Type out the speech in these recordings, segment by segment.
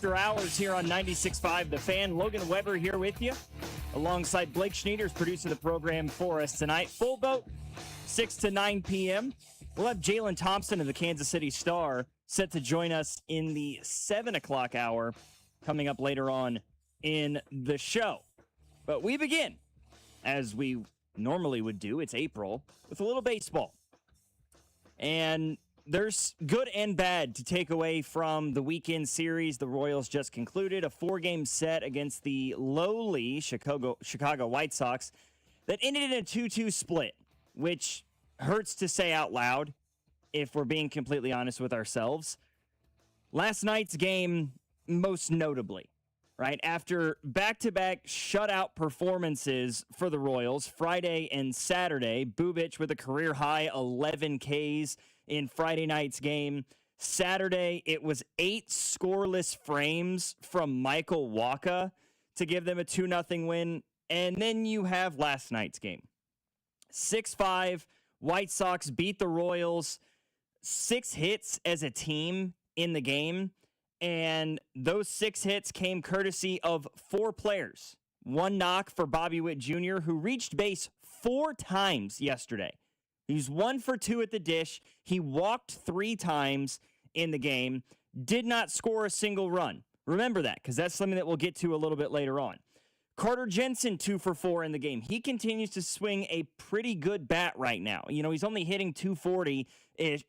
After Hours here on 96.5 The Fan. Logan Weber here with you, alongside Blake Schneiders, producer of the program for us tonight. Full boat, 6 to 9 p.m. We'll have Jalen Thompson of the Kansas City Star set to join us in the 7 o'clock hour coming up later on in the show. But we begin, as we normally would do, it's April, with a little baseball. And there's good and bad to take away from the weekend series the Royals just concluded, a 4-game set against the lowly Chicago White Sox that ended in a 2-2 split, which hurts to say out loud if we're being completely honest with ourselves. Last night's game, most notably, right? After back-to-back shutout performances for the Royals, Friday and Saturday, Bubic with a career-high 11 Ks in Friday night's game. Saturday, it was 8 scoreless frames from Michael Wacha to give them a 2-0 win. And then you have last night's game. 6-5, White Sox beat the Royals. 6 hits as a team in the game. And those 6 hits came courtesy of 4 players. 1 knock for Bobby Witt Jr., who reached base 4 times yesterday. He's 1 for 2 at the dish. He walked 3 times in the game. Did not score a single run. Remember that, because that's something that we'll get to a little bit later on. Carter Jensen, 2 for 4 in the game. He continues to swing a pretty good bat right now. You know, he's only hitting 240,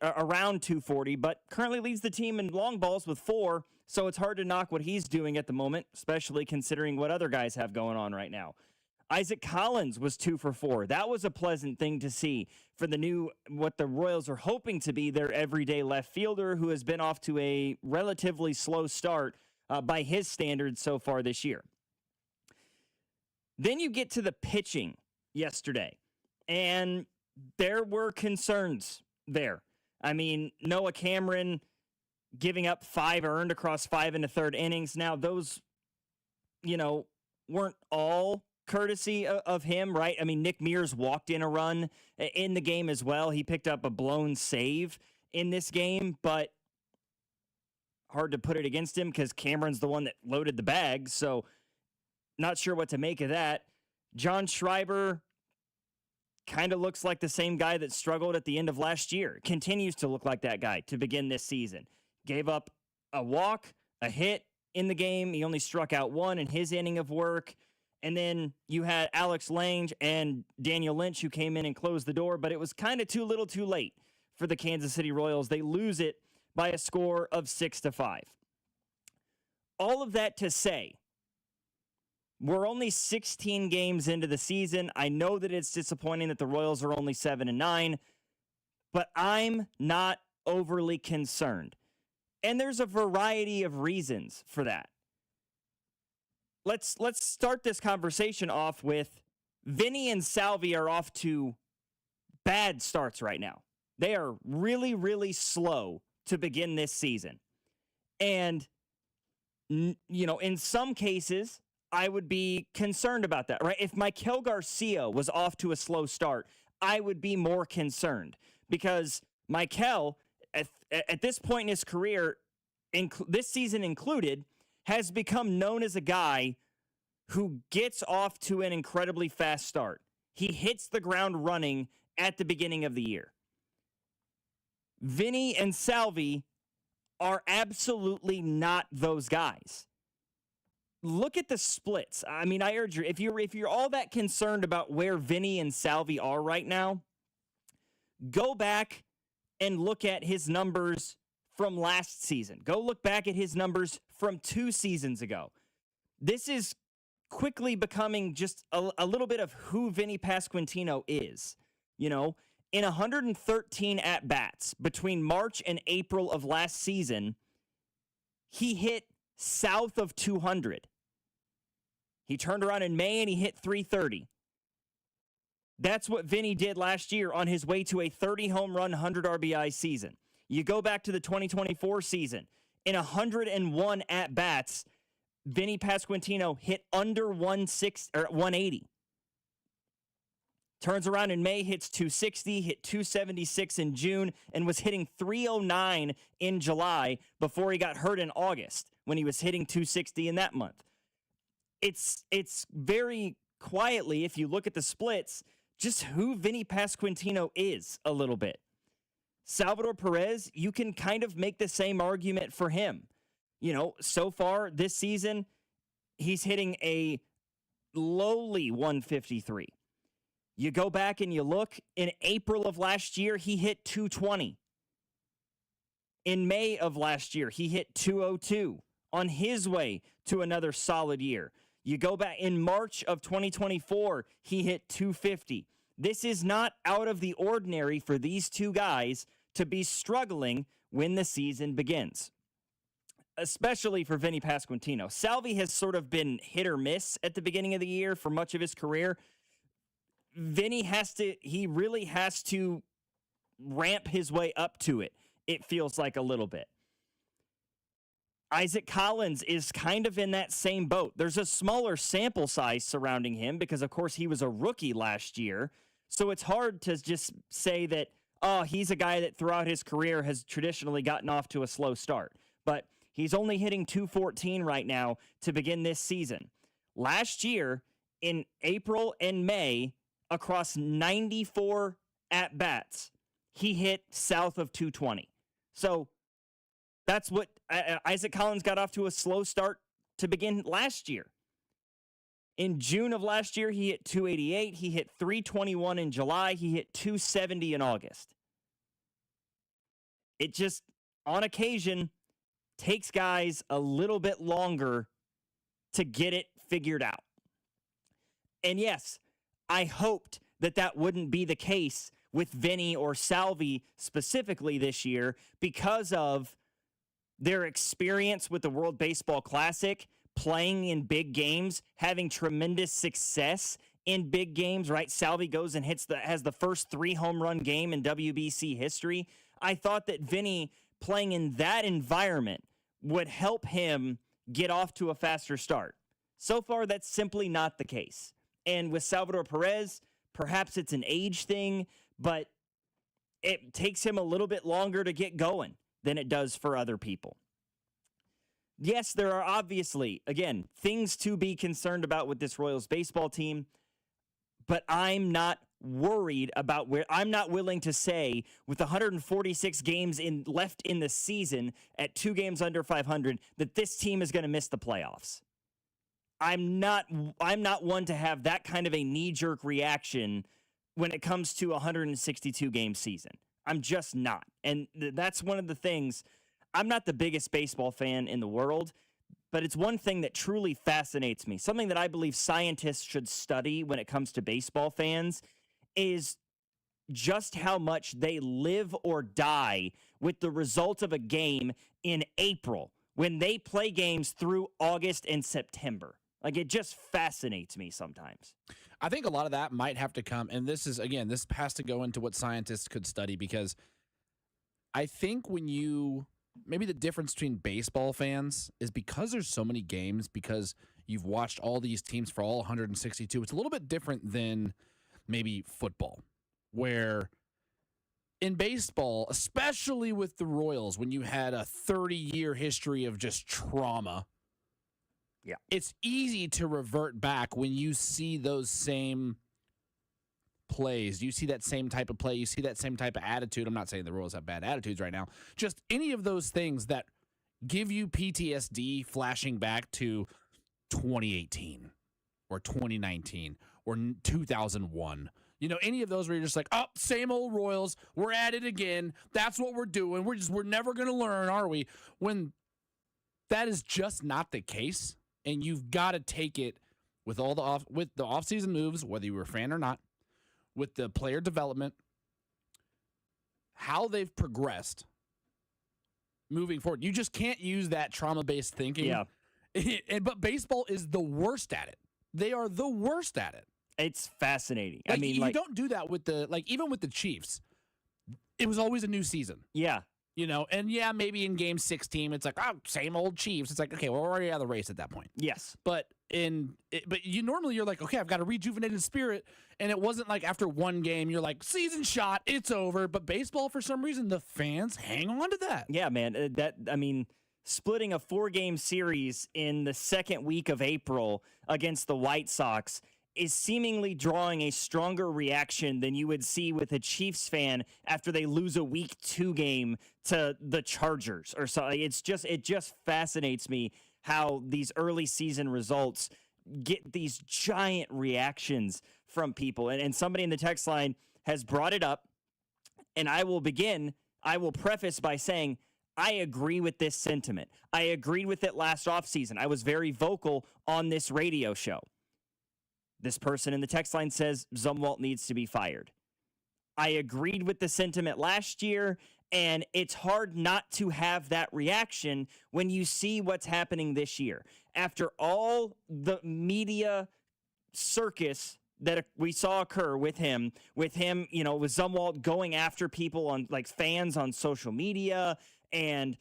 around 240, but currently leads the team in long balls with 4, so it's hard to knock what he's doing at the moment, especially considering what other guys have going on right now. Isaac Collins was 2 for 4. That was a pleasant thing to see for what the Royals are hoping to be their everyday left fielder, who has been off to a relatively slow start by his standards so far this year. Then you get to the pitching yesterday, and there were concerns there. I mean, Noah Cameron giving up 5 earned across 5 1/3 innings. Now, those, weren't all courtesy of him, right? I mean, Nick Mears walked in a run in the game as well. He picked up a blown save in this game, but hard to put it against him because Cameron's the one that loaded the bag, so not sure what to make of that. John Schreiber kind of looks like the same guy that struggled at the end of last year. Continues to look like that guy to begin this season. Gave up a walk, a hit in the game. He only struck out 1 in his inning of work. And then you had Alex Lange and Daniel Lynch who came in and closed the door, but it was kind of too little too late for the Kansas City Royals. They lose it by a score of 6-5. All of that to say, we're only 16 games into the season. I know that it's disappointing that the Royals are only 7-9, but I'm not overly concerned. And there's a variety of reasons for that. Let's start this conversation off with Vinny and Salvi are off to bad starts right now. They are really, really slow to begin this season. And, in some cases, I would be concerned about that, right? If Maikel Garcia was off to a slow start, I would be more concerned because Maikel, at this point in his career, this season included, has become known as a guy who gets off to an incredibly fast start. He hits the ground running at the beginning of the year. Vinny and Salvi are absolutely not those guys. Look at the splits. I mean, I urge you, if you're all that concerned about where Vinny and Salvi are right now, go back and look at his numbers from last season. Go look back at his numbers from 2 seasons ago. This is quickly becoming just a little bit of who Vinny Pasquantino is. In 113 at-bats between March and April of last season, he hit south of 200. He turned around in May and he hit 330. That's what Vinny did last year on his way to a 30 home run, 100 RBI season. You go back to the 2024 season. In 101 at-bats, Vinny Pasquantino hit under 180. Turns around in May, hits 260, hit 276 in June, and was hitting 309 in July before he got hurt in August. when he was hitting 260 in that month. It's very quietly, if you look at the splits, just who Vinny Pasquantino is a little bit. Salvador Perez, you can kind of make the same argument for him. You know, so far this season, he's hitting a lowly 153. You go back and you look, in April of last year, he hit 220. In May of last year, he hit 202 on his way to another solid year. You go back in March of 2024, he hit 250. This is not out of the ordinary for these two guys to be struggling when the season begins, especially for Vinny Pasquantino. Salvi has sort of been hit or miss at the beginning of the year for much of his career. Vinny he really has to ramp his way up to it. It feels like a little bit. Isaac Collins is kind of in that same boat. There's a smaller sample size surrounding him because, of course, he was a rookie last year. So it's hard to just say that, oh, he's a guy that throughout his career has traditionally gotten off to a slow start. But he's only hitting 214 right now to begin this season. Last year, in April and May, across 94 at-bats, he hit south of 220. So that's what Isaac Collins got off to a slow start to begin last year. In June of last year, he hit 288. He hit 321 in July. He hit 270 in August. It just, on occasion, takes guys a little bit longer to get it figured out. And yes, I hoped that wouldn't be the case with Vinny or Salvi specifically this year because of their experience with the World Baseball Classic, playing in big games, having tremendous success in big games, right? Salvi goes and has the first 3 home run game in WBC history. I thought that Vinny playing in that environment would help him get off to a faster start. So far, that's simply not the case. And with Salvador Perez, perhaps it's an age thing, but it takes him a little bit longer to get going than it does for other people. Yes, there are obviously, again, things to be concerned about with this Royals baseball team, but I'm not worried about I'm not willing to say with 146 games left in the season at 2 games under 500 that this team is going to miss the playoffs. I'm not one to have that kind of a knee-jerk reaction when it comes to a 162 game season. I'm just not. And that's one of the things. I'm not the biggest baseball fan in the world, but it's one thing that truly fascinates me. Something that I believe scientists should study when it comes to baseball fans is just how much they live or die with the result of a game in April when they play games through August and September. Like, it just fascinates me sometimes. I think a lot of that might have to come, and this has to go into what scientists could study, because I think maybe the difference between baseball fans is because there's so many games, because you've watched all these teams for all 162, it's a little bit different than maybe football, where in baseball, especially with the Royals, when you had a 30-year history of just trauma, yeah, it's easy to revert back when you see those same plays. You see that same type of play. You see that same type of attitude. I'm not saying the Royals have bad attitudes right now. Just any of those things that give you PTSD flashing back to 2018 or 2019 or 2001. You know, any of those where you're just like, oh, same old Royals. We're at it again. That's what we're doing. We're never going to learn, are we? When that is just not the case. And you've got to take it with all the offseason moves, whether you were a fan or not, with the player development, how they've progressed moving forward. You just can't use that trauma-based thinking. Yeah. But baseball is the worst at it. They are the worst at it. It's fascinating. Like, you don't do that with even with the Chiefs. It was always a new season. Yeah. You know, and yeah, maybe in game 16, it's like, oh, same old Chiefs. It's like, okay, well, we're already out of the race at that point. Yes. But you're like, okay, I've got a rejuvenated spirit. And it wasn't like after one game, you're like, season shot, it's over. But baseball, for some reason, the fans hang on to that. Yeah, man. splitting a 4-game series in the second week of April against the White Sox is seemingly drawing a stronger reaction than you would see with a Chiefs fan after they lose a week 2 game to the Chargers or so. It just fascinates me how these early season results get these giant reactions from people. And somebody in the text line has brought it up, and I will preface by saying, I agree with this sentiment. I agreed with it last offseason. I was very vocal on this radio show. This person in the text line says Zumwalt needs to be fired. I agreed with the sentiment last year, and it's hard not to have that reaction when you see what's happening this year. After all the media circus that we saw occur with him, with Zumwalt going after people on like fans on social media, and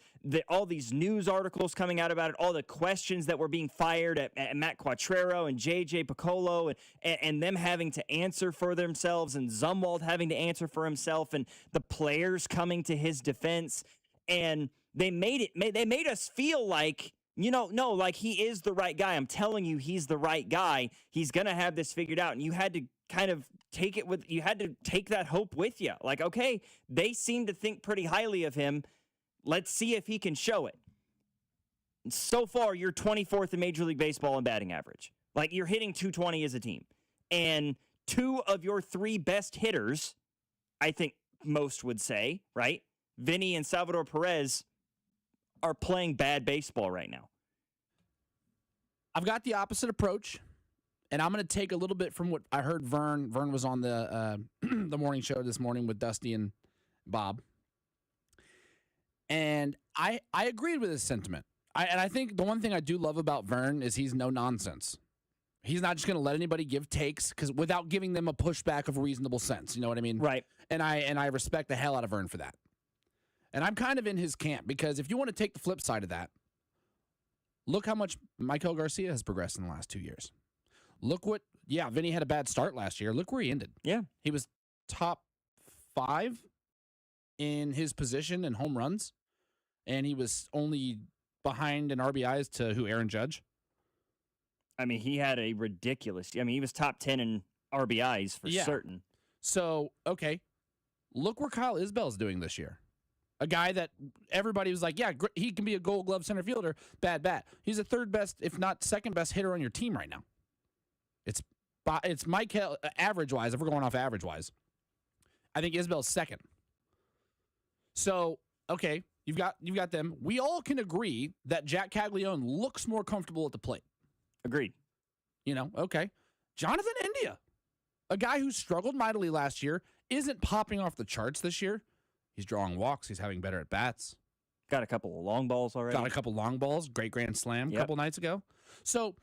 all these news articles coming out about it, all the questions that were being fired at Matt Quattrero and JJ Piccolo, and them having to answer for themselves, and Zumwalt having to answer for himself, and the players coming to his defense, and they made us feel like, no, like he is the right guy. I'm telling you, he's the right guy. He's gonna have this figured out, and you had to kind of take that hope with you. Like, okay, they seem to think pretty highly of him. Let's see if he can show it. So far, you're 24th in Major League Baseball in batting average. Like, you're hitting 220 as a team. And 2 of your 3 best hitters, I think most would say, right? Vinny and Salvador Perez are playing bad baseball right now. I've got the opposite approach, and I'm going to take a little bit from what I heard Vern. Vern was on the the morning show this morning with Dusty and Bob. And I agreed with his sentiment. I think the one thing I do love about Vern is he's no nonsense. He's not just going to let anybody give takes without giving them a pushback of reasonable sense. You know what I mean? Right. And I respect the hell out of Vern for that. And I'm kind of in his camp because if you want to take the flip side of that, look how much Michael Garcia has progressed in the last 2 years. Vinny had a bad start last year. Look where he ended. Yeah. He was top 5 in his position in home runs, and he was only behind in RBIs to Aaron Judge. I mean, he had a ridiculous. He was top 10 in RBIs for certain. So, okay, look where Kyle Isbell's doing this year. A guy that everybody was like, yeah, he can be a Gold Glove center fielder, bad bat. He's the 3rd best, if not 2nd best hitter on your team right now. It's Michael average-wise, if we're going off average-wise. I think Isbell's 2nd. So, okay, you've got them. We all can agree that Jack Caglione looks more comfortable at the plate. Agreed. Okay. Jonathan India, a guy who struggled mightily last year, isn't popping off the charts this year. He's drawing walks. He's having better at-bats. Got a couple of long balls already. Got a couple long balls. Great grand slam a couple nights ago. So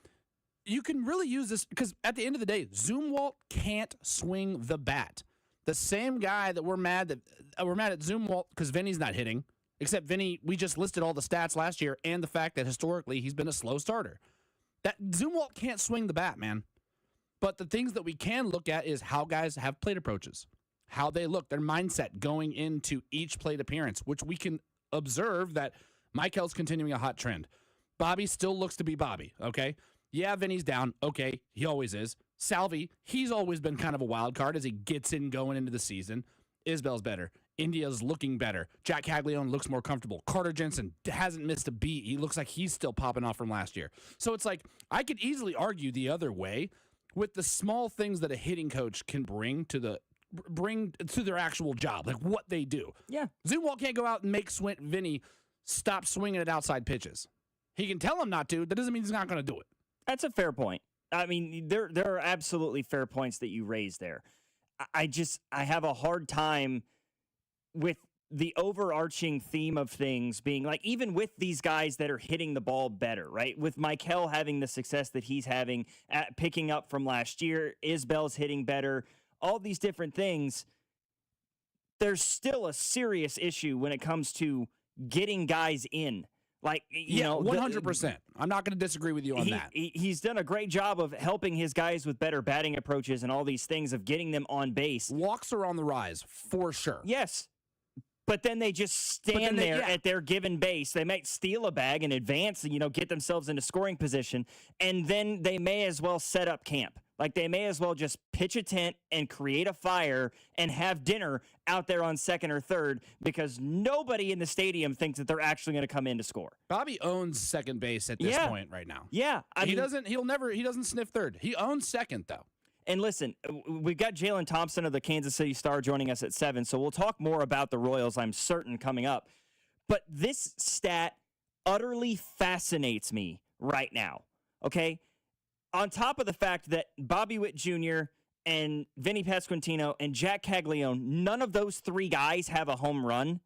you can really use this because at the end of the day, Zumwalt can't swing the bat. The same guy that we're mad at Zumwalt because Vinny's not hitting, except Vinny, we just listed all the stats last year and the fact that historically he's been a slow starter. That Zumwalt can't swing the bat, man. But the things that we can look at is how guys have plate approaches, how they look, their mindset going into each plate appearance, which we can observe that Michael's continuing a hot trend. Bobby still looks to be Bobby, okay? Yeah, Vinny's down. Okay, he always is. Salvi, he's always been kind of a wild card as he gets in going into the season. Isbell's better. India's looking better. Jack Caglione looks more comfortable. Carter Jensen hasn't missed a beat. He looks like he's still popping off from last year. So it's like I could easily argue the other way with the small things that a hitting coach can bring to their actual job, like what they do. Yeah. Zumwalt can't go out and make Vinny stop swinging at outside pitches. He can tell him not to. That doesn't mean he's not going to do it. That's a fair point. I mean, there are absolutely fair points that you raised there. I have a hard time with the overarching theme of things being like, even with these guys that are hitting the ball better, right? With Michael having the success that he's having at picking up from last year, Isbell's hitting better, all these different things, there's still a serious issue when it comes to getting guys in. Like, you know, 100%. I'm not going to disagree with you on that. He's done a great job of helping his guys with better batting approaches and all these things of getting them on base. Walks are on the rise, for sure. Yes. But then they just stand there at their given base. They might steal a bag and advance and, get themselves into scoring position. And then they may as well set up camp. Like, they may as well just pitch a tent and create a fire and have dinner out there on second or third, because nobody in the stadium thinks that they're actually going to come in to score. Bobby owns second base at this point right now. Yeah. He doesn't sniff third. He owns second, though. And listen, we've got Jalen Thompson of the Kansas City Star joining us at 7, so we'll talk more about the Royals, I'm certain, coming up. But this stat utterly fascinates me right now, okay? On top of the fact that Bobby Witt Jr. and Vinny Pasquantino and Jack Caglione, none of those three guys have a home run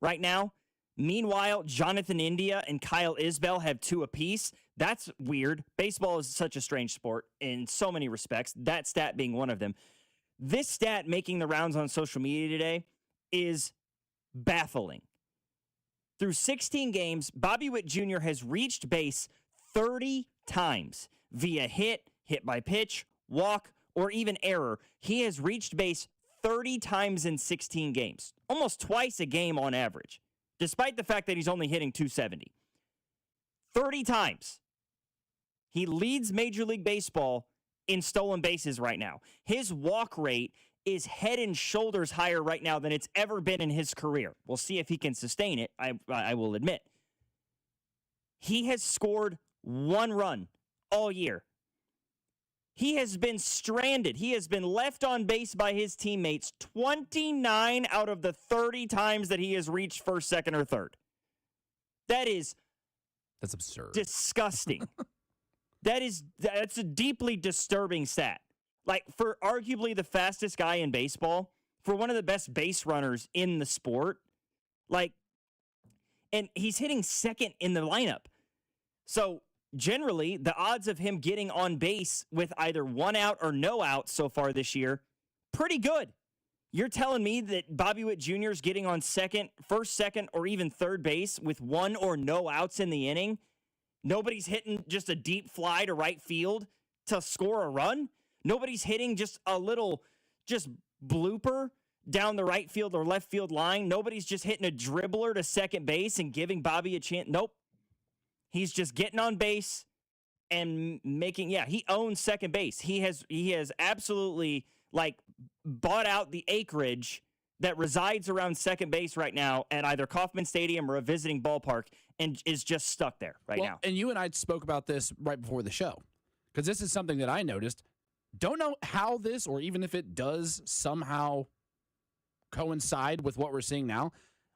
right now. Meanwhile, Jonathan India and Kyle Isbell have 2 apiece. That's weird. Baseball is such a strange sport in so many respects, that stat being one of them. This stat making the rounds on social media today is baffling. Through 16 games, Bobby Witt Jr. has reached base 30 times via hit by pitch, walk, or even error. He has reached base 30 times in 16 games, almost twice a game on average, despite the fact that he's only hitting .270. 30 times. He leads Major League Baseball in stolen bases right now. His walk rate is head and shoulders higher right now than it's ever been in his career. We'll see if he can sustain it, I will admit. He has scored 1 run all year. He has been stranded. He has been left on base by his teammates 29 out of the 30 times that he has reached first, second, or third. That's absurd. Disgusting. That's a deeply disturbing stat. Like, for arguably the fastest guy in baseball, for one of the best base runners in the sport, and he's hitting second in the lineup. So generally, the odds of him getting on base with either 1 out or no out so far this year, pretty good. You're telling me that Bobby Witt Jr. is getting on first, second, or even third base with 1 or no outs in the inning? Nobody's hitting just a deep fly to right field to score a run? Nobody's hitting just a little blooper down the right field or left field line? Nobody's just hitting a dribbler to second base and giving Bobby a chance? Nope. He's just getting on base and he owns second base. He has absolutely bought out the acreage that resides around second base right now at either Kauffman Stadium or a visiting ballpark, and is just stuck there now. And you and I spoke about this right before the show, because this is something that I noticed. Don't know how this, or even if it does somehow coincide with what we're seeing now.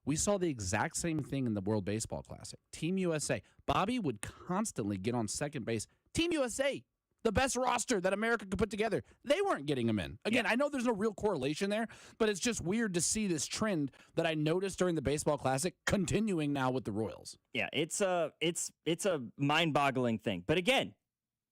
We saw the exact same thing in the World Baseball Classic. Team USA. Bobby would constantly get on second base. Team USA, the best roster that America could put together. They weren't getting him in. Again, I know there's no real correlation there, but it's just weird to see this trend that I noticed during the Baseball Classic continuing now with the Royals. Yeah, it's a mind-boggling thing. But again,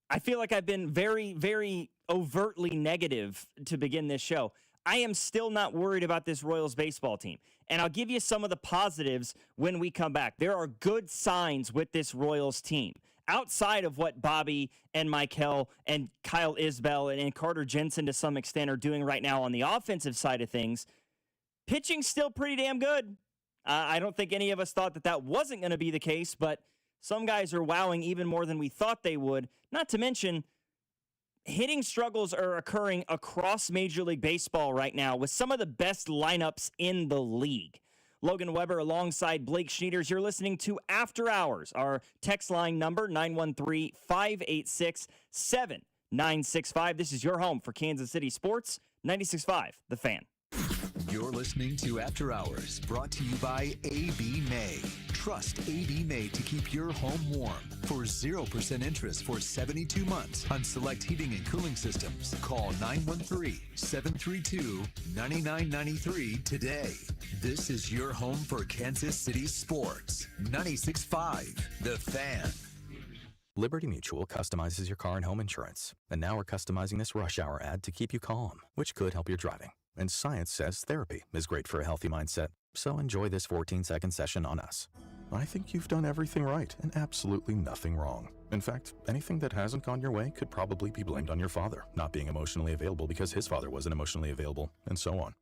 I feel like I've been very, very overtly negative to begin this show. I am still not worried about this Royals baseball team. And I'll give you some of the positives when we come back. There are good signs with this Royals team. Outside of what Bobby and Michael and Kyle Isbell and Carter Jensen to some extent are doing right now on the offensive side of things, pitching's still pretty damn good. I don't think any of us thought that wasn't going to be the case, but some guys are wowing even more than we thought they would. Not to mention, hitting struggles are occurring across Major League Baseball right now with some of the best lineups in the league. Logan Weber alongside Blake Schneiders. You're listening to After Hours. Our text line number, 913-586-7965. This is your home for Kansas City Sports, 96.5, The Fan. You're listening to After Hours, brought to you by AB May. Trust AB May to keep your home warm. For 0% interest for 72 months on select heating and cooling systems, call 913-732-9993 today. This is your home for Kansas City Sports, 96.5, The Fan. Liberty Mutual customizes your car and home insurance. And now we're customizing this rush hour ad to keep you calm, which could help your driving. And science says therapy is great for a healthy mindset. So enjoy this 14-second session on us. I think you've done everything right and absolutely nothing wrong. In fact, anything that hasn't gone your way could probably be blamed on your father not being emotionally available because his father wasn't emotionally available, and so on.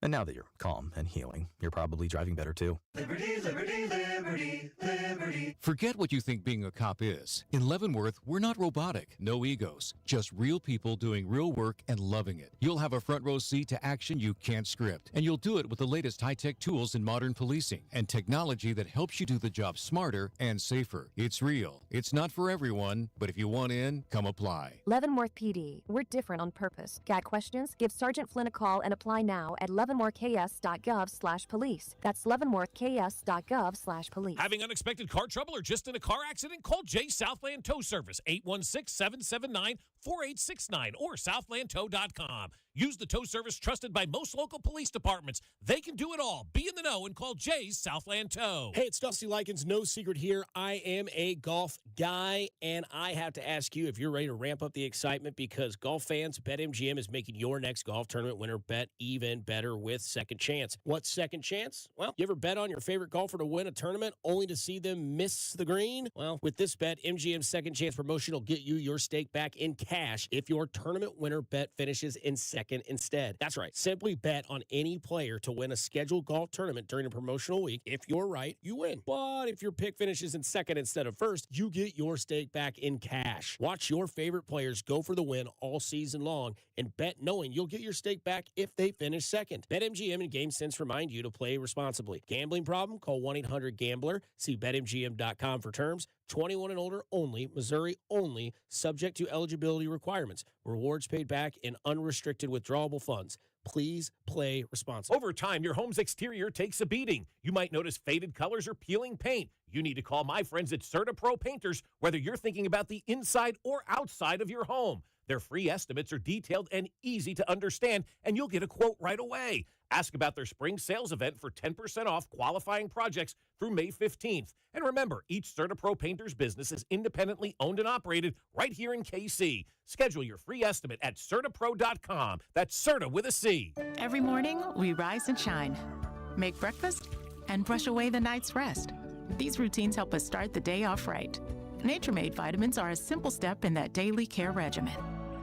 And now that you're calm and healing, you're probably driving better too. Liberty, liberty, liberty, liberty. Forget what you think being a cop is. In Leavenworth, we're not robotic, no egos, just real people doing real work and loving it. You'll have a front row seat to action you can't script, and you'll do it with the latest high-tech tools in modern policing and technology that helps you do the job smarter and safer. It's real. It's not for everyone, but if you want in, come apply. Leavenworth PD. We're different on purpose. Got questions? Give Sergeant Flynn a call and apply now at leavenworthks.gov/police. That's leavenworthks.gov/police. Having unexpected car trouble or just in a car accident? Call Jay Southland Tow Service, 816-779-4869 or southlandtow.com. Use the tow service trusted by most local police departments. They can do it all. Be in the know and call Jay's Southland Tow. Hey, it's Dusty Likens. No secret here. I am a golf guy, and I have to ask you if you're ready to ramp up the excitement because golf fans, BetMGM is making your next golf tournament winner bet even better with Second Chance. What's Second Chance? Well, you ever bet on your favorite golfer to win a tournament only to see them miss the green? Well, with this bet, MGM's Second Chance promotion will get you your stake back in cash if your tournament winner bet finishes in second instead. That's right. Simply bet on any player to win a scheduled golf tournament during a promotional week. If you're right, you win. But if your pick finishes in second instead of first, you get your stake back in cash. Watch your favorite players go for the win all season long and bet knowing you'll get your stake back if they finish second. BetMGM and GameSense remind you to play responsibly. Gambling problem? Call 1-800-GAMBLER. See BetMGM.com for terms. 21 and older only, Missouri only, subject to eligibility requirements. Rewards paid back in unrestricted withdrawable funds. Please play responsibly. Over time, your home's exterior takes a beating. You might notice faded colors or peeling paint. You need to call my friends at CertaPro Painters, whether you're thinking about the inside or outside of your home. Their free estimates are detailed and easy to understand, and you'll get a quote right away. Ask about their spring sales event for 10% off qualifying projects through May 15th. And remember, each CertaPro Painters business is independently owned and operated right here in KC. Schedule your free estimate at CertaPro.com. That's Certa with a C. Every morning, we rise and shine, make breakfast, and brush away the night's rest. These routines help us start the day off right. Nature-Made vitamins are a simple step in that daily care regimen.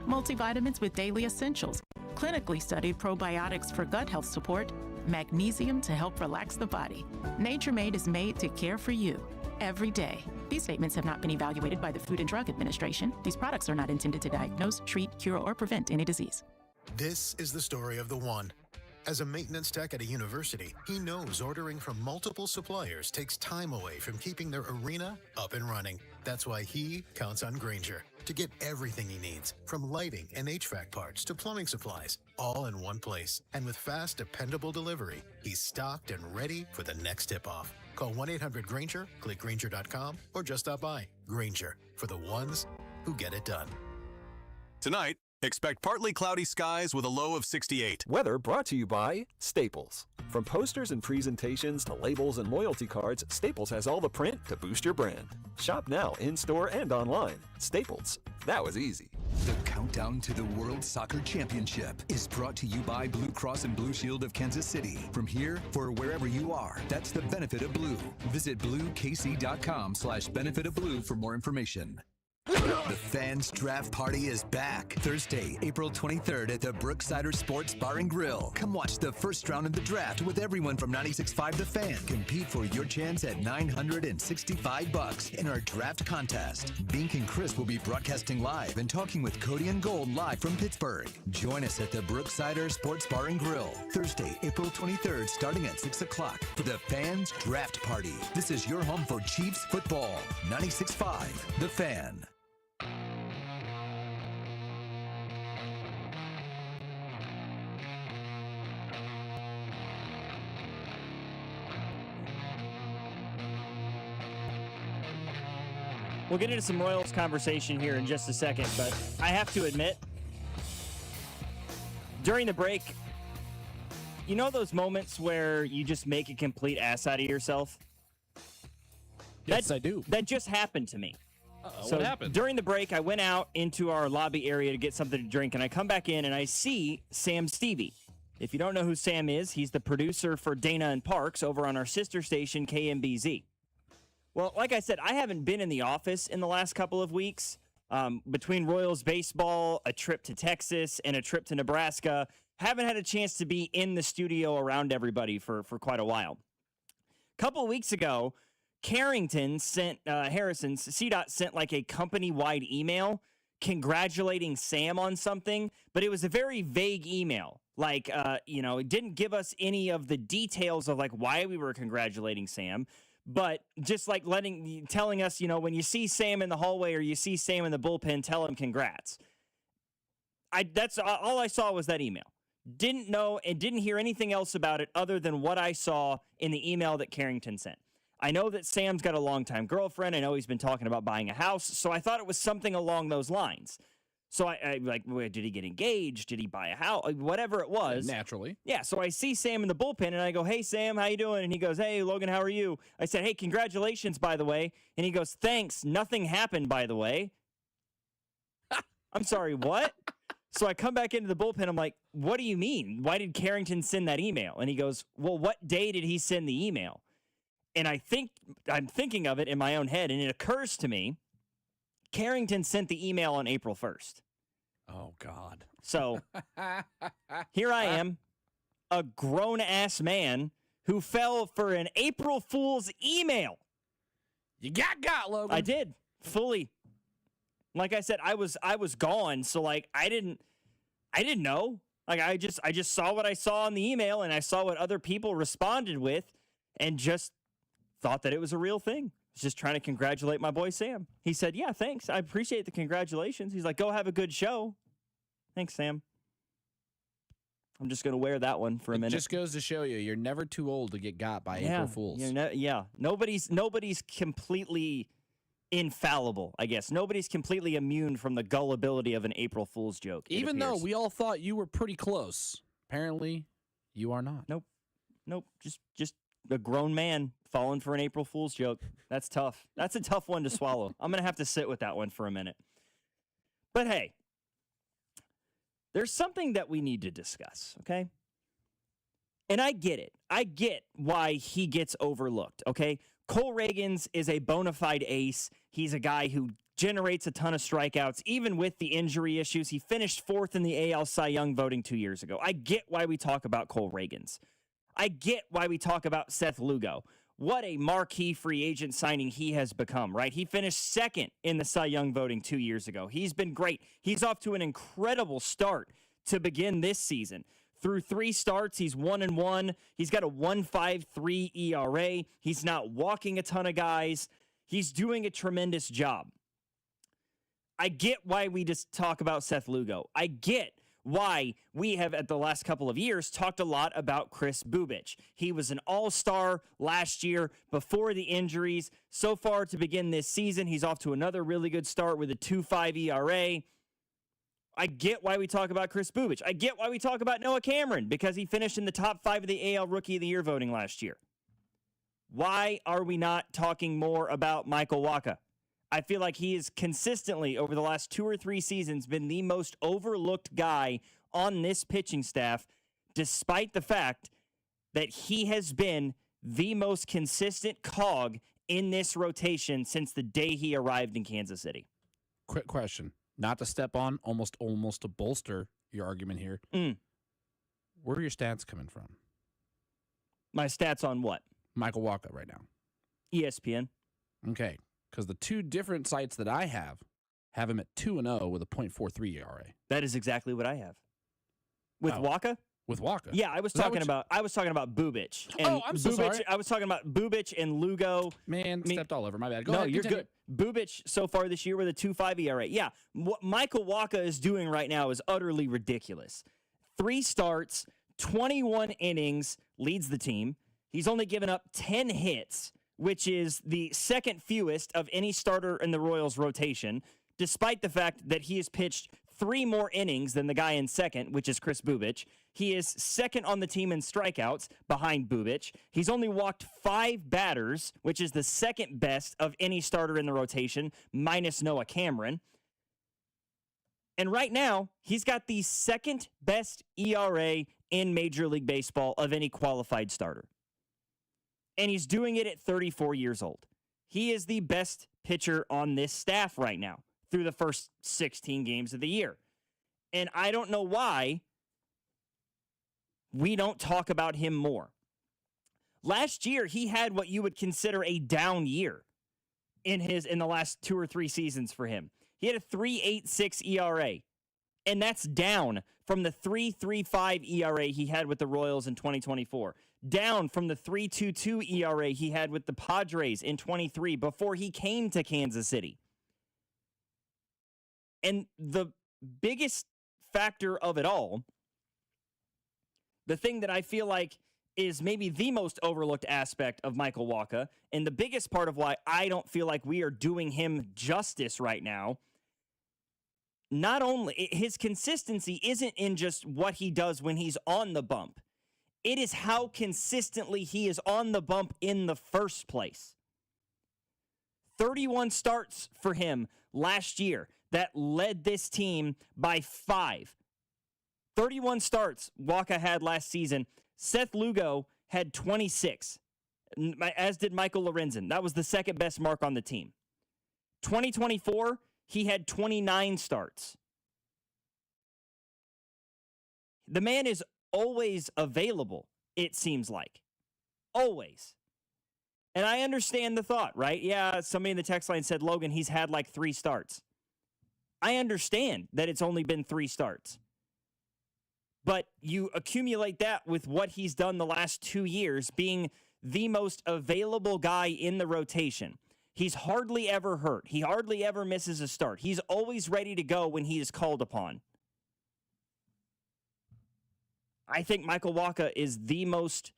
Multivitamins with daily essentials, clinically studied probiotics for gut health support, magnesium to help relax the body. Nature-Made is made to care for you every day. These statements have not been evaluated by the Food and Drug Administration. These products are not intended to diagnose, treat, cure, or prevent any disease. This is the story of the one. As a maintenance tech at a university, he knows ordering from multiple suppliers takes time away from keeping their arena up and running. That's why he counts on Grainger to get everything he needs, from lighting and HVAC parts to plumbing supplies, all in one place. And with fast, dependable delivery, he's stocked and ready for the next tip-off. Call 1-800-GRAINGER, click Grainger.com, or just stop by. Grainger, for the ones who get it done. Tonight, expect partly cloudy skies with a low of 68. Weather brought to you by Staples. From posters and presentations to labels and loyalty cards, Staples has all the print to boost your brand. Shop now in-store and online. Staples. That was easy. The countdown to the World Soccer Championship is brought to you by Blue Cross and Blue Shield of Kansas City. From here, for wherever you are, that's the benefit of blue. Visit bluekc.com/benefit of blue for more information. The Fans Draft Party is back Thursday, April 23rd at the Brooksider Sports Bar and Grill. Come watch the first round of the draft with everyone from 96.5 The Fan. Compete for your chance at $965 in our draft contest. Bink and Chris will be broadcasting live and talking with Cody and Gold live from Pittsburgh. Join us at the Brooksider Sports Bar and Grill Thursday, April 23rd, starting at 6 o'clock for the Fans Draft Party. This is your home for Chiefs football. 96.5 The Fan. We'll get into some Royals conversation here in just a second, but I have to admit, during the break, you know those moments where you just make a complete ass out of yourself? Yes, I do. That just happened to me. So what happened? During the break, I went out into our lobby area to get something to drink, and I come back in and I see Sam Stevie. If you don't know who Sam is, he's the producer for Dana and Parks over on our sister station, KMBZ. Well, like I said, I haven't been in the office in the last couple of weeks. Between Royals baseball, a trip to Texas, and a trip to Nebraska, haven't had a chance to be in the studio around everybody for quite a while. A couple of weeks ago, Carrington sent, CDOT sent like a company-wide email congratulating Sam on something, but it was a very vague email. Like, it didn't give us any of the details of like why we were congratulating Sam, but just like telling us, when you see Sam in the hallway or you see Sam in the bullpen, tell him congrats. That's all I saw was that email. Didn't know and didn't hear anything else about it other than what I saw in the email that Carrington sent. I know that Sam's got a longtime girlfriend. I know he's been talking about buying a house, so I thought it was something along those lines. So I like, did he get engaged? Did he buy a house? Whatever it was. Naturally. Yeah, so I see Sam in the bullpen, and I go, hey, Sam, how you doing? And he goes, hey, Logan, how are you? I said, hey, congratulations, by the way. And he goes, thanks, nothing happened, by the way. I'm sorry, what? So I come back into the bullpen. I'm like, what do you mean? Why did Carrington send that email? And he goes, well, what day did he send the email? And I'm thinking of it in my own head, and it occurs to me, Carrington sent the email on April 1st. Oh, God. So here I am, a grown-ass man who fell for an April Fool's email. You got, Logan. I did, fully. Like I said, I was gone, so like I didn't know. Like I just saw what I saw in the email, and I saw what other people responded with, and just thought that it was a real thing. I was just trying to congratulate my boy Sam. He said, yeah, thanks. I appreciate the congratulations. He's like, go have a good show. Thanks, Sam. I'm just going to wear that one for a minute. It just goes to show you're never too old to get got by April Fools. Nobody's completely infallible, I guess. Nobody's completely immune from the gullibility of an April Fool's joke. Even though we all thought you were pretty close. Apparently, you are not. Nope. Just a grown man falling for an April Fool's joke. That's tough. That's a tough one to swallow. I'm going to have to sit with that one for a minute. But hey, there's something that we need to discuss, okay? And I get it. I get why he gets overlooked, okay? Cole Reagans is a bona fide ace. He's a guy who generates a ton of strikeouts, even with the injury issues. He finished 4th in the AL Cy Young voting 2 years ago. I get why we talk about Cole Reagans. I get why we talk about Seth Lugo. What a marquee free agent signing he has become, right? He finished 2nd in the Cy Young voting 2 years ago. He's been great. He's off to an incredible start to begin this season. Through 3 starts, he's 1-1. He's got a 1.53 ERA. He's not walking a ton of guys. He's doing a tremendous job. I get why we just talk about Seth Lugo. I get why we have, at the last couple of years, talked a lot about Chris Bubic. He was an all-star last year before the injuries. So far to begin this season, he's off to another really good start with a 2.5 ERA. I get why we talk about Chris Bubic. I get why we talk about Noah Cameron, because he finished in the top 5 of the AL Rookie of the Year voting last year. Why are we not talking more about Michael Wacha? I feel like he is consistently, over the last 2 or 3 seasons, been the most overlooked guy on this pitching staff, despite the fact that he has been the most consistent cog in this rotation since the day he arrived in Kansas City. Quick question. Not to step on, almost to bolster your argument here. Where are your stats coming from? My stats on what? Michael Wacha right now. ESPN. Okay. Because the 2 different sites that I have him at 2-0 with a .43 ERA. That is exactly what I have. With Wacha? With Wacha. Yeah, I was talking about Bubic. And I'm so sorry. I was talking about Bubic and Lugo. Man, stepped all over. My bad. Go ahead. You're continue. good. Bubic so far this year with a 2.5 ERA. Yeah, what Michael Wacha is doing right now is utterly ridiculous. 3 starts, 21 innings, leads the team. He's only given up 10 hits, which is the second fewest of any starter in the Royals rotation, despite the fact that he has pitched 3 more innings than the guy in second, which is Chris Bubic. He is second on the team in strikeouts behind Bubic. He's only walked 5 batters, which is the second best of any starter in the rotation, minus Noah Cameron. And right now, he's got the second best ERA in Major League Baseball of any qualified starter. And he's doing it at 34 years old. He is the best pitcher on this staff right now through the first 16 games of the year. And I don't know why we don't talk about him more. Last year, he had what you would consider a down year in the last 2 or 3 seasons for him. He had a 3.86 ERA, and that's down from the 3.35 ERA he had with the Royals in 2024, down from the 3.22 ERA he had with the Padres in 23 before he came to Kansas City. And the biggest factor of it all, the thing that I feel like is maybe the most overlooked aspect of Michael Wacha, and the biggest part of why I don't feel like we are doing him justice right now, not only his consistency isn't in just what he does when he's on the bump. It is how consistently he is on the bump in the first place. 31 starts for him last year that led this team by 5. 31 starts Wacha had last season. Seth Lugo had 26, as did Michael Lorenzen. That was the second best mark on the team. 2024, he had 29 starts. The man is always available, it seems like. Always. And I understand the thought, right? Yeah, somebody in the text line said, Logan, he's had like 3 starts. I understand that it's only been 3 starts. But you accumulate that with what he's done the last 2 years, being the most available guy in the rotation. He's hardly ever hurt. He hardly ever misses a start. He's always ready to go when he is called upon. I think Michael Wacha is the most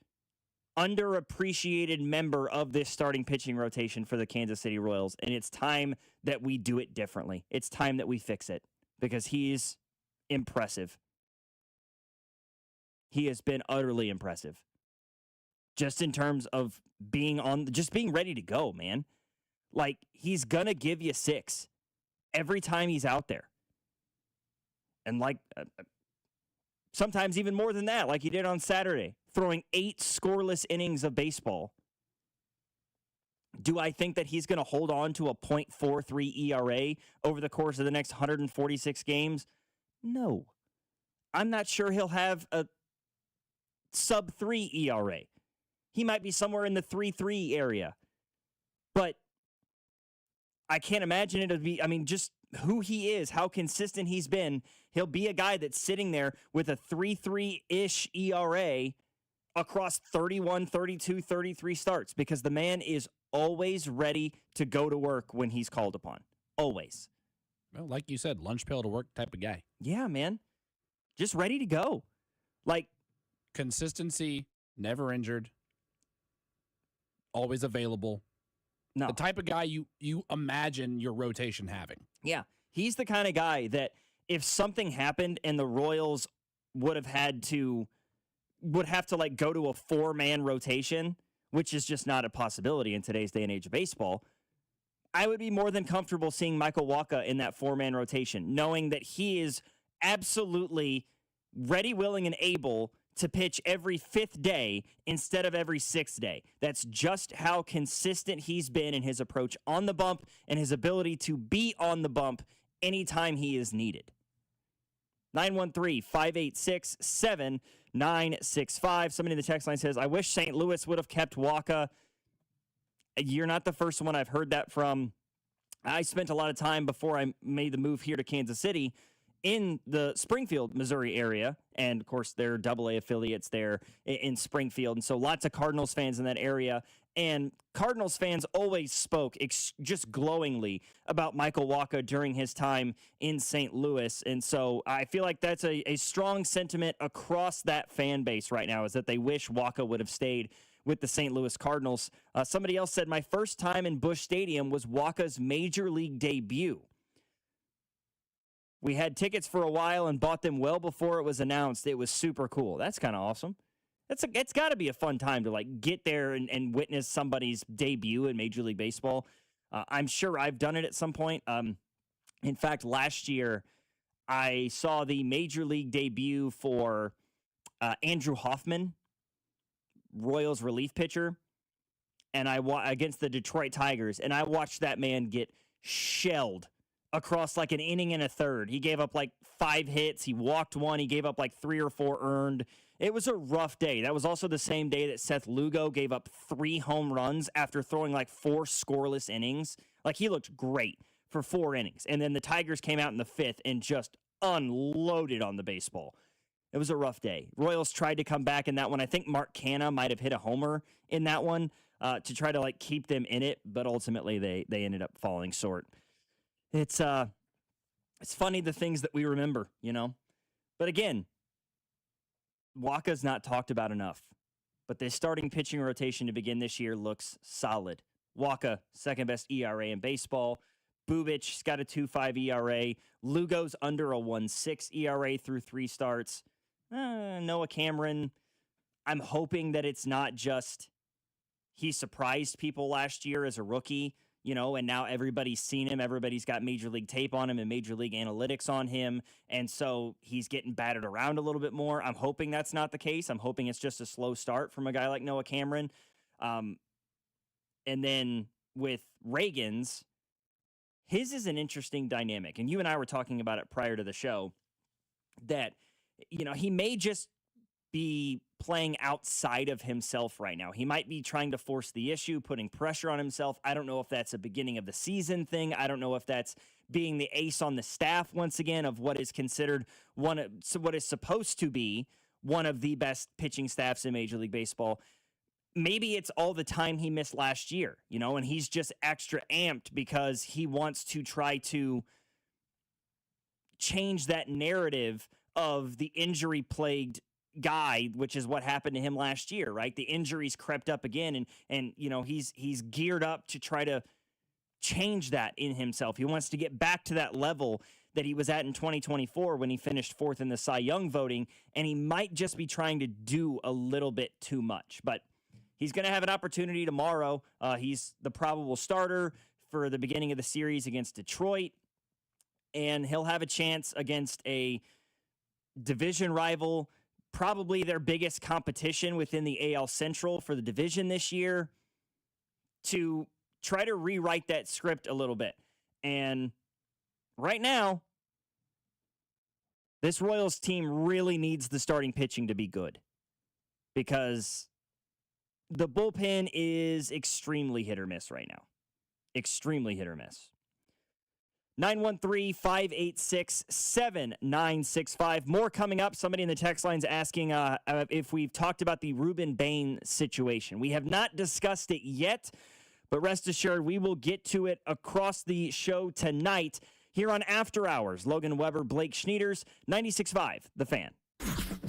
underappreciated member of this starting pitching rotation for the Kansas City Royals, and it's time that we do it differently. It's time that we fix it because he's impressive. He has been utterly impressive. Just in terms of being ready to go, man. Like, he's going to give you 6 every time he's out there. And like, sometimes even more than that, like he did on Saturday, throwing 8 scoreless innings of baseball. Do I think that he's going to hold on to a .43 ERA over the course of the next 146 games? No. I'm not sure he'll have a sub-3 ERA. He might be somewhere in the 3.3 area. But I can't imagine it to be, just who he is, how consistent he's been. He'll be a guy that's sitting there with a 3.3-ish ERA across 31, 32, 33 starts because the man is always ready to go to work when he's called upon. Always. Well, like you said, lunch pail to work type of guy. Yeah, man. Just ready to go. Like, consistency, never injured, always available. No. The type of guy you imagine your rotation having. Yeah. He's the kind of guy that if something happened and the Royals would have to like go to a 4-man rotation, which is just not a possibility in today's day and age of baseball, I would be more than comfortable seeing Michael Wacha in that 4-man rotation, knowing that he is absolutely ready, willing, and able to pitch every 5th day instead of every 6th day. That's just how consistent he's been in his approach on the bump and his ability to be on the bump anytime he is needed. 913-586-7965. Somebody in the text line says, I wish St. Louis would have kept Wacha. You're not the first one I've heard that from. I spent a lot of time before I made the move here to Kansas City in the Springfield, Missouri area. And, of course, there are AA affiliates there in Springfield. And so lots of Cardinals fans in that area. And Cardinals fans always spoke just glowingly about Michael Wacha during his time in St. Louis. And so I feel like that's a strong sentiment across that fan base right now, is that they wish Wacha would have stayed with the St. Louis Cardinals. Somebody else said, my first time in Busch Stadium was Wacha's major league debut. We had tickets for a while and bought them well before it was announced. It was super cool. That's kind of awesome. It's got to be a fun time to like get there and witness somebody's debut in Major League Baseball. I'm sure I've done it at some point. In fact, last year I saw the Major League debut for Andrew Hoffman, Royals relief pitcher, and against the Detroit Tigers, and I watched that man get shelled across like an inning and a third. He gave up like 5 hits. He walked 1. He gave up like 3 or 4 earned. It was a rough day. That was also the same day that Seth Lugo gave up 3 home runs after throwing like 4 scoreless innings. Like, he looked great for 4 innings. And then the Tigers came out in the 5th and just unloaded on the baseball. It was a rough day. Royals tried to come back in that one. I think Mark Canha might have hit a homer in that one to try to like keep them in it, but ultimately they ended up falling short. It's funny the things that we remember, you know. But again, Waka's not talked about enough. But the starting pitching rotation to begin this year looks solid. Waka, second best ERA in baseball. Bubic's got a 2.5 ERA. Lugo's under a 1.6 ERA through 3 starts. Noah Cameron, I'm hoping that it's not just he surprised people last year as a rookie, you know, and now everybody's seen him. Everybody's got Major League tape on him and Major League analytics on him. And so he's getting batted around a little bit more. I'm hoping that's not the case. I'm hoping it's just a slow start from a guy like Noah Cameron. And then with Reagan's, his is an interesting dynamic. And you and I were talking about it prior to the show that, you know, he may just be playing outside of himself right now. He might be trying to force the issue, putting pressure on himself. I don't know if that's a beginning of the season thing. I don't know if that's being the ace on the staff once again of what is considered what is supposed to be one of the best pitching staffs in Major League Baseball. Maybe it's all the time he missed last year, you know, and he's just extra amped because he wants to try to change that narrative of the injury-plagued guy, which is what happened to him last year, right? The injuries crept up again, and you know, he's geared up to try to change that in himself. He wants to get back to that level that he was at in 2024 when he finished 4th in the Cy Young voting, and he might just be trying to do a little bit too much. But he's going to have an opportunity tomorrow. He's the probable starter for the beginning of the series against Detroit, and he'll have a chance against a division rival, probably their biggest competition within the AL Central for the division this year, to try to rewrite that script a little bit. And right now, this Royals team really needs the starting pitching to be good because the bullpen is extremely hit or miss right now. Extremely hit or miss. 913-586-7965. More coming up. Somebody in the text line's asking if we've talked about the Ruben Bain situation. We have not discussed it yet, but rest assured we will get to it across the show tonight here on After Hours. Logan Weber, Blake Schneiders, 96.5, The Fan.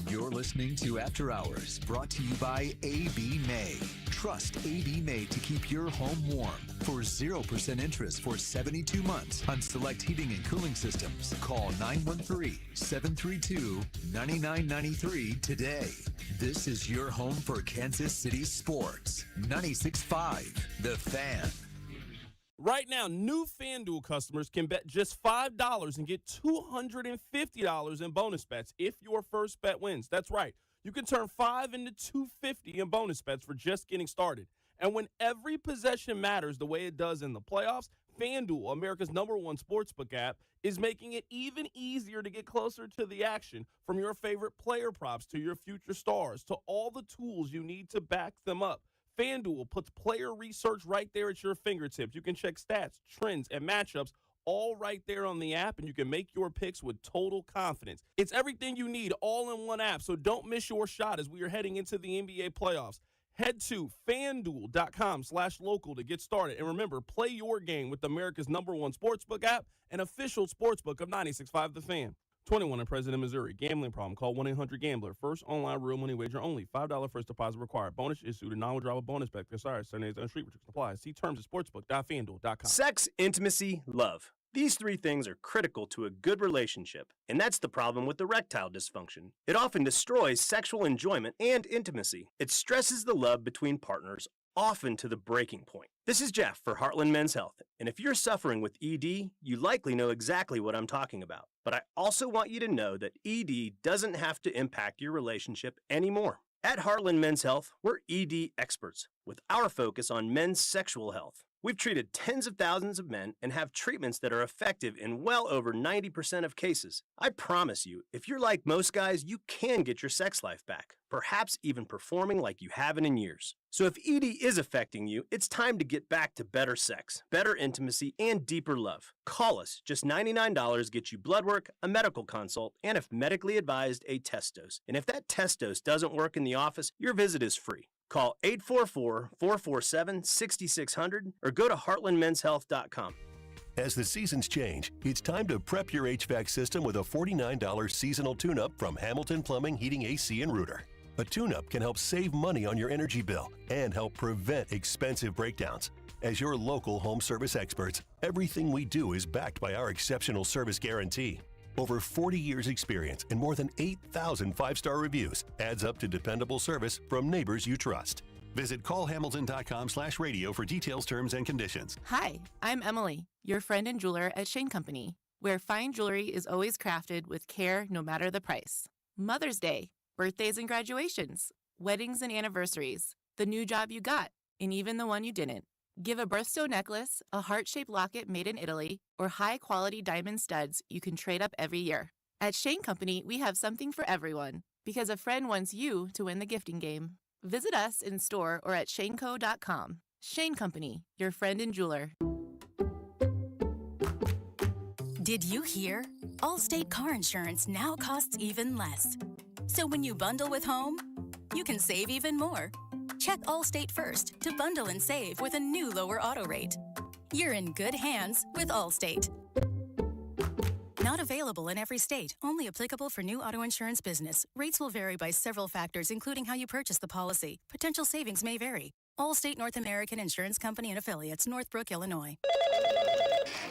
You're listening to After Hours, brought to you by AB May. Trust AB May to keep your home warm for 0% interest for 72 months on select heating and cooling systems. Call 913-732-9993 today. This is your home for Kansas City sports. 96.5, The Fan. Right now, new FanDuel customers can bet just $5 and get $250 in bonus bets if your first bet wins. That's right. You can turn $5 into $250 in bonus bets for just getting started. And when every possession matters the way it does in the playoffs, FanDuel, America's #1 sportsbook app, is making it even easier to get closer to the action, from your favorite player props to your future stars to all the tools you need to back them up. FanDuel puts player research right there at your fingertips. You can check stats, trends, and matchups all right there on the app, and you can make your picks with total confidence. It's everything you need all in one app, so don't miss your shot as we are heading into the NBA playoffs. Head to FanDuel.com/local to get started. And remember, play your game with America's #1 sportsbook app and official sportsbook of 96.5 The Fan. 21 in President, Missouri. Gambling problem? Call 1-800-GAMBLER. First online real money wager only. $5 first deposit required. Bonus issued to non-withdrawable bonus bet. Sorry, Sundays on street restrictions apply. See terms at sportsbook.fanduel.com. Sex, intimacy, love. These 3 things are critical to a good relationship, and that's the problem with erectile dysfunction. It often destroys sexual enjoyment and intimacy. It stresses the love between partners, often to the breaking point. This is Jeff for Heartland Men's Health, and if you're suffering with ED, you likely know exactly what I'm talking about. But I also want you to know that ED doesn't have to impact your relationship anymore. At Heartland Men's Health, we're ED experts with our focus on men's sexual health. We've treated tens of thousands of men and have treatments that are effective in well over 90% of cases. I promise you, if you're like most guys, you can get your sex life back, perhaps even performing like you haven't in years. So if ED is affecting you, it's time to get back to better sex, better intimacy, and deeper love. Call us. Just $99 gets you blood work, a medical consult, and if medically advised, a test dose. And if that test dose doesn't work in the office, your visit is free. Call 844-447-6600 or go to heartlandmenshealth.com. As the seasons change, it's time to prep your HVAC system with a $49 seasonal tune-up from Hamilton Plumbing, Heating, AC, and Rooter. A tune-up can help save money on your energy bill and help prevent expensive breakdowns. As your local home service experts, everything we do is backed by our exceptional service guarantee. Over 40 years experience and more than 8,000 five-star reviews adds up to dependable service from neighbors you trust. Visit callhamilton.com/radio for details, terms, and conditions. Hi, I'm Emily, your friend and jeweler at Shane Company, where fine jewelry is always crafted with care no matter the price. Mother's Day, birthdays and graduations, weddings and anniversaries, the new job you got, and even the one you didn't. Give a birthstone necklace, a heart-shaped locket made in Italy, or high-quality diamond studs you can trade up every year. At Shane Company, we have something for everyone, because a friend wants you to win the gifting game. Visit us in store or at shaneco.com. Shane Company, your friend and jeweler. Did you hear? Allstate car insurance now costs even less. So when you bundle with home, you can save even more. Check Allstate first to bundle and save with a new lower auto rate. You're in good hands with Allstate. Not available in every state. Only applicable for new auto insurance business. Rates will vary by several factors, including how you purchase the policy. Potential savings may vary. Allstate North American Insurance Company and Affiliates, Northbrook, Illinois.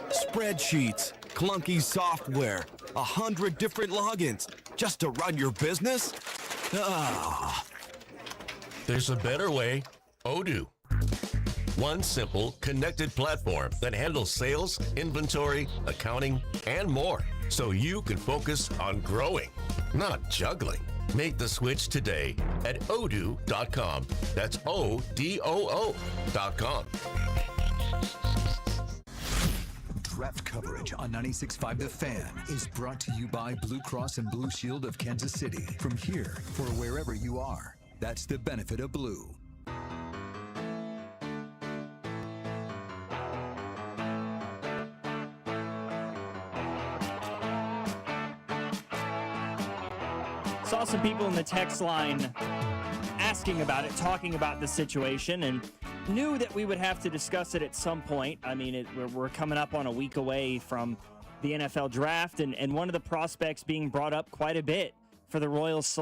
Spreadsheets, clunky software, 100 different logins just to run your business? Ah. There's a better way. Odoo. One simple, connected platform that handles sales, inventory, accounting, and more, so you can focus on growing, not juggling. Make the switch today at odoo.com. That's ODOO.com. Draft coverage on 96.5 The Fan is brought to you by Blue Cross and Blue Shield of Kansas City. From here for wherever you are. That's the benefit of blue. Saw some people in the text line asking about it, talking about the situation, and knew that we would have to discuss it at some point. I mean, we're coming up on a week away from the NFL draft, and one of the prospects being brought up quite a bit for the Royals,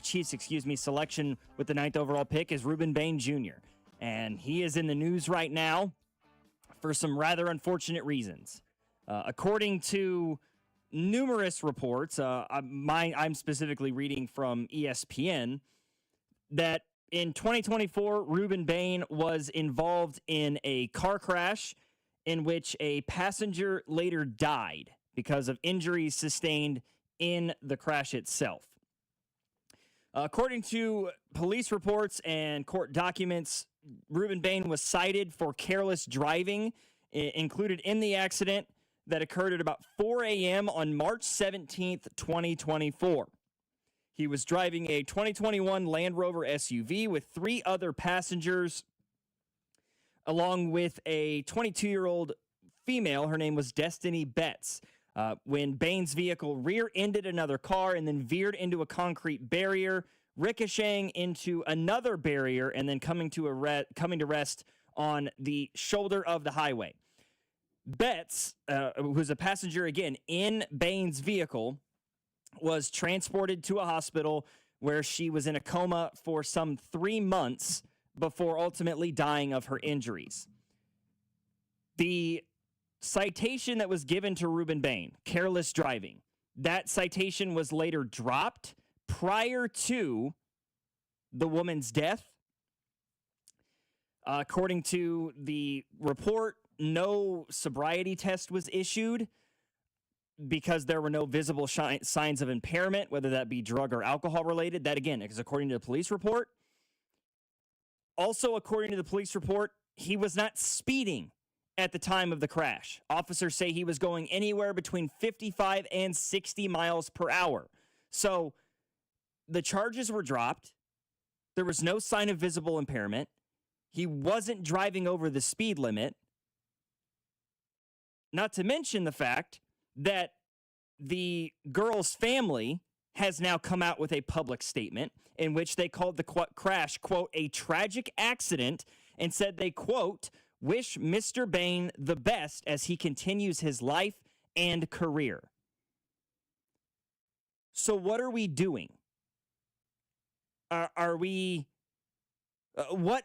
Chiefs, selection with the 9th overall pick is Ruben Bain Jr. And he is in the news right now for some rather unfortunate reasons. According to numerous reports, I'm specifically reading from ESPN, that in 2024, Ruben Bain was involved in a car crash in which a passenger later died because of injuries sustained in the crash itself. According to police reports and court documents, Ruben Bain was cited for careless driving, included in the accident that occurred at about 4 a.m. on March 17th, 2024. He was driving a 2021 Land Rover SUV with 3 other passengers, along with a 22-year-old female. Her name was Destiny Betts. When Bain's vehicle rear-ended another car and then veered into a concrete barrier, ricocheting into another barrier and then coming to rest on the shoulder of the highway. Betts, who's a passenger again in Bain's vehicle, was transported to a hospital where she was in a coma for some 3 months before ultimately dying of her injuries. The citation that was given to Ruben Bain, careless driving, that citation was later dropped prior to the woman's death. According to the report, no sobriety test was issued because there were no visible signs of impairment, whether that be drug or alcohol related. That, again, is according to the police report. Also, according to the police report, he was not speeding at the time of the crash. Officers say he was going anywhere between 55 and 60 miles per hour. So the charges were dropped. There was no sign of visible impairment. He wasn't driving over the speed limit. Not to mention the fact that the girl's family has now come out with a public statement in which they called the crash, quote, a tragic accident, and said they, quote, wish Mr. Bain the best as he continues his life and career. So what are we doing? Are we... What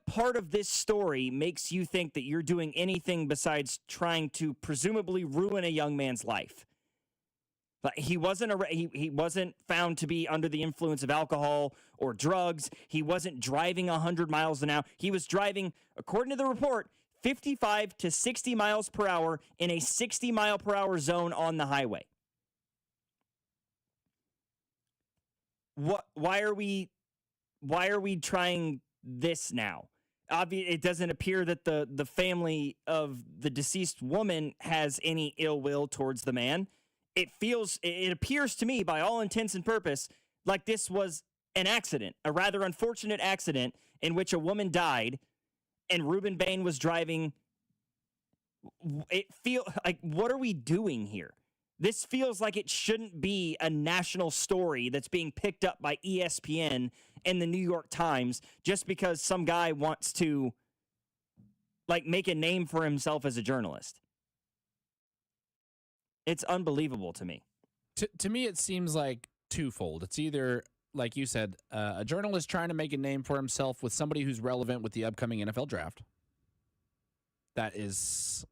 part of this story makes you think that you're doing anything besides trying to presumably ruin a young man's life? But he wasn't found to be under the influence of alcohol or drugs. He wasn't driving 100 miles an hour. He was driving, according to the report, 55 to 60 miles per hour in a 60 mile per hour zone on the highway. Why are we trying this now? It doesn't appear that the family of the deceased woman has any ill will towards the man. It appears to me, by all intents and purpose, like this was an accident, a rather unfortunate accident in which a woman died and Ruben Bain was driving. What are we doing here? This feels like it shouldn't be a national story that's being picked up by ESPN and the New York Times just because some guy wants to make a name for himself as a journalist. It's unbelievable to me. To me, it seems like twofold. It's either, like you said, a journalist trying to make a name for himself with somebody who's relevant with the upcoming NFL draft. That is,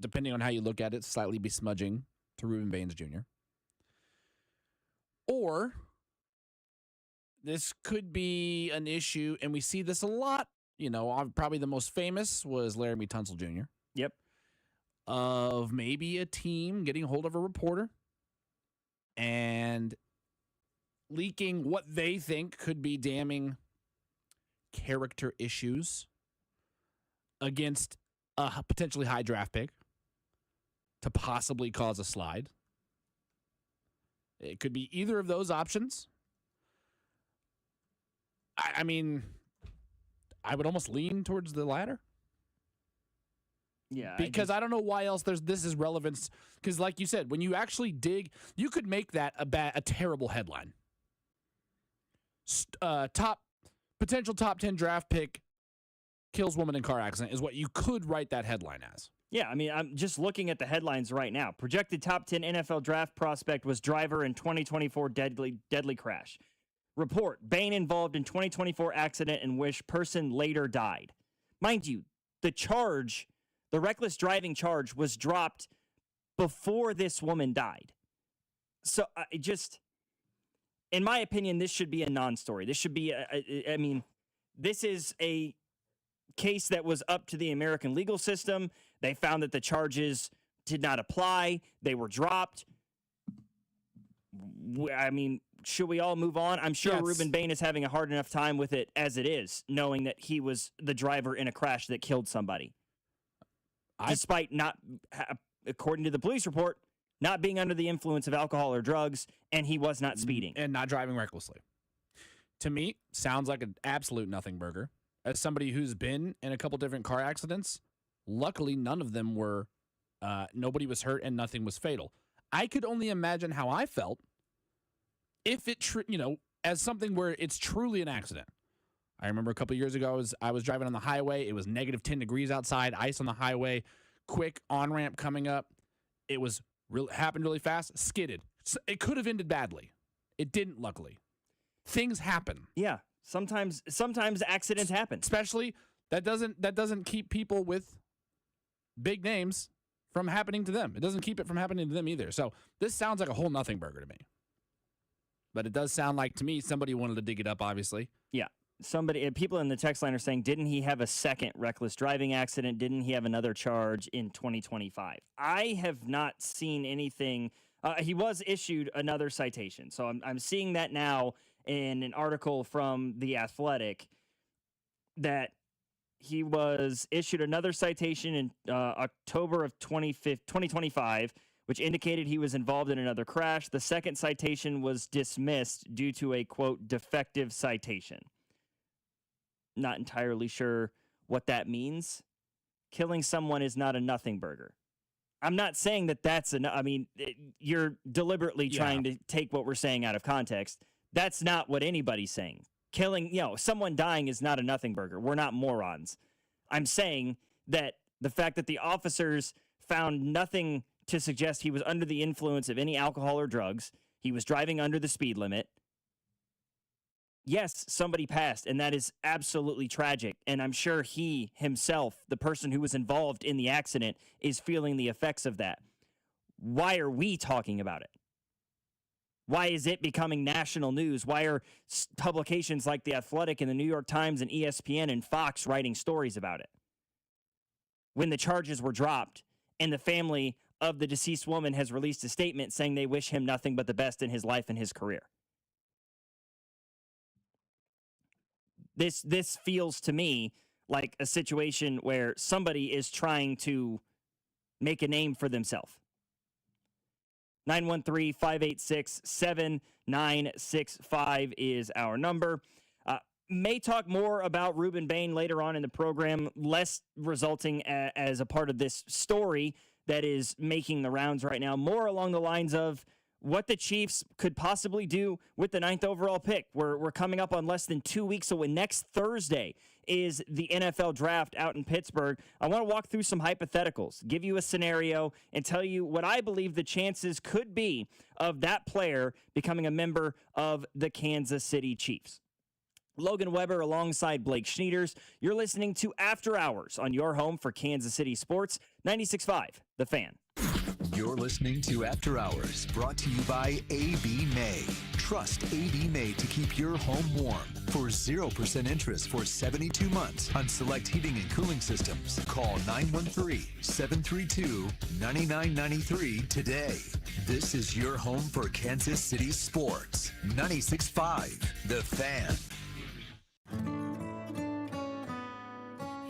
depending on how you look at it, slightly besmudging to Ruben Baines Jr. Or this could be an issue, and we see this a lot. Probably the most famous was Laramie Tunsil Jr. Yep. Of maybe a team getting a hold of a reporter and leaking what they think could be damning character issues against a potentially high draft pick to possibly cause a slide. It could be either of those options. I mean, I would almost lean towards the latter. Yeah, because I don't know why else this is relevance. Because, like you said, when you actually dig, you could make that a terrible headline. Potential top 10 draft pick kills woman in car accident is what you could write that headline as. Yeah, I mean, I'm just looking at the headlines right now. Projected top 10 NFL draft prospect was driver in 2024 deadly crash. Report: Bain involved in 2024 accident in which person later died. Mind you, the reckless driving charge was dropped before this woman died. So in my opinion, this should be a non-story. This should be, this is a case that was up to the American legal system. They found that the charges did not apply. They were dropped. I mean, should we all move on? I'm sure Ruben Bain is having a hard enough time with it as it is, knowing that he was the driver in a crash that killed somebody. Despite not, according to the police report, not being under the influence of alcohol or drugs, and he was not speeding. And not driving recklessly. To me, sounds like an absolute nothing burger. As somebody who's been in a couple different car accidents, luckily none of them were, nobody was hurt and nothing was fatal. I could only imagine how I felt if it, as something where it's truly an accident. I remember a couple years ago, I was driving on the highway. It was negative 10 degrees outside, ice on the highway, quick on-ramp coming up. It was happened really fast, skidded. It could have ended badly. It didn't, luckily. Things happen. Yeah, sometimes accidents happen. Especially, that doesn't keep people with big names from happening to them. It doesn't keep it from happening to them either. So this sounds like a whole nothing burger to me. But it does sound like, to me, somebody wanted to dig it up, obviously. Yeah. People in the text line are saying, didn't he have a second reckless driving accident? Didn't he have another charge in 2025? I have not seen anything. He was issued another citation. So I'm seeing that now in an article from The Athletic that he was issued another citation in October of 2025, which indicated he was involved in another crash. The second citation was dismissed due to a, quote, defective citation. Not entirely sure what that means. Killing someone is not a nothing burger. I'm not saying that that's you're deliberately trying to take what we're saying out of context. That's not what anybody's saying. Killing, someone dying is not a nothing burger. We're not morons. I'm saying that the fact that the officers found nothing to suggest he was under the influence of any alcohol or drugs, he was driving under the speed limit. Yes, somebody passed, and that is absolutely tragic. And I'm sure he himself, the person who was involved in the accident, is feeling the effects of that. Why are we talking about it? Why is it becoming national news? Why are publications like The Athletic and the New York Times and ESPN and Fox writing stories about it? When the charges were dropped and the family of the deceased woman has released a statement saying they wish him nothing but the best in his life and his career. This feels to me like a situation where somebody is trying to make a name for themselves. 913-586-7965 is our number. May talk more about Ruben Bain later on in the program, less resulting as a part of this story that is making the rounds right now, more along the lines of what the Chiefs could possibly do with the 9th overall pick. We're coming up on less than 2 weeks away. Next Thursday is the NFL draft out in Pittsburgh. I want to walk through some hypotheticals, give you a scenario, and tell you what I believe the chances could be of that player becoming a member of the Kansas City Chiefs. Logan Weber alongside Blake Schneiders. You're listening to After Hours on your home for Kansas City sports, 96.5 The Fan. You're listening to After Hours, brought to you by A.B. May. Trust A.B. May to keep your home warm. For 0% interest for 72 months on select heating and cooling systems, call 913-732-9993 today. This is your home for Kansas City sports. 96.5 The Fan.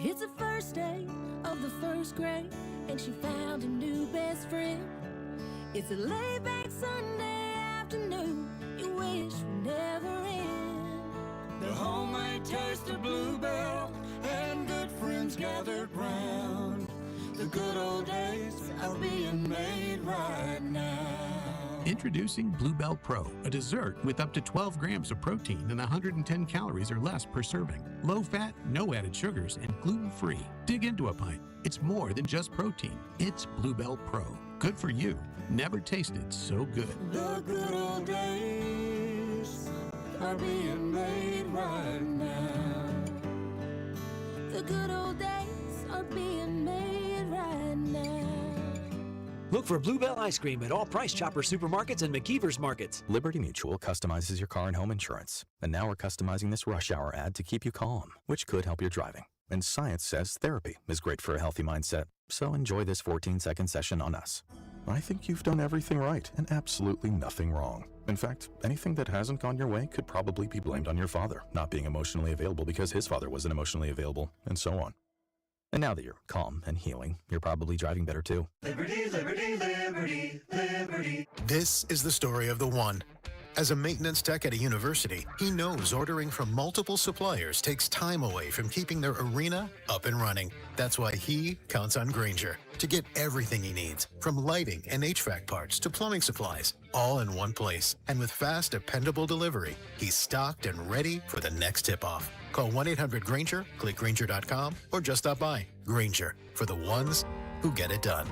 It's the first day of the first grade, and she found a new best friend. It's a laid-back Sunday afternoon you wish would never end. The homemade taste of Bluebell and good friends gathered round. The good old days are being made right now. Introducing Bluebell Pro, a dessert with up to 12 grams of protein and 110 calories or less per serving. Low fat, no added sugars, and gluten-free. Dig into a pint. It's more than just protein. It's Bluebell Pro. Good for you. Never tasted so good. The good old days are being made right now. The good old days are being made right now. Look for Bluebell ice cream at all Price Chopper supermarkets and McKeever's markets. Liberty Mutual customizes your car and home insurance. And now we're customizing this rush hour ad to keep you calm, which could help your driving. And science says therapy is great for a healthy mindset. So enjoy this 14-second session on us. I think you've done everything right and absolutely nothing wrong. In fact, anything that hasn't gone your way could probably be blamed on your father not being emotionally available because his father wasn't emotionally available, and so on. And now that you're calm and healing, you're probably driving better too. Liberty, liberty, liberty, liberty. This is the story of the one. As a maintenance tech at a university, he knows ordering from multiple suppliers takes time away from keeping their arena up and running. That's why he counts on Grainger to get everything he needs, from lighting and HVAC parts to plumbing supplies, all in one place. And with fast, dependable delivery, he's stocked and ready for the next tip-off. Call 1-800-GRAINGER, click Grainger.com, or just stop by. Grainger, for the ones who get it done.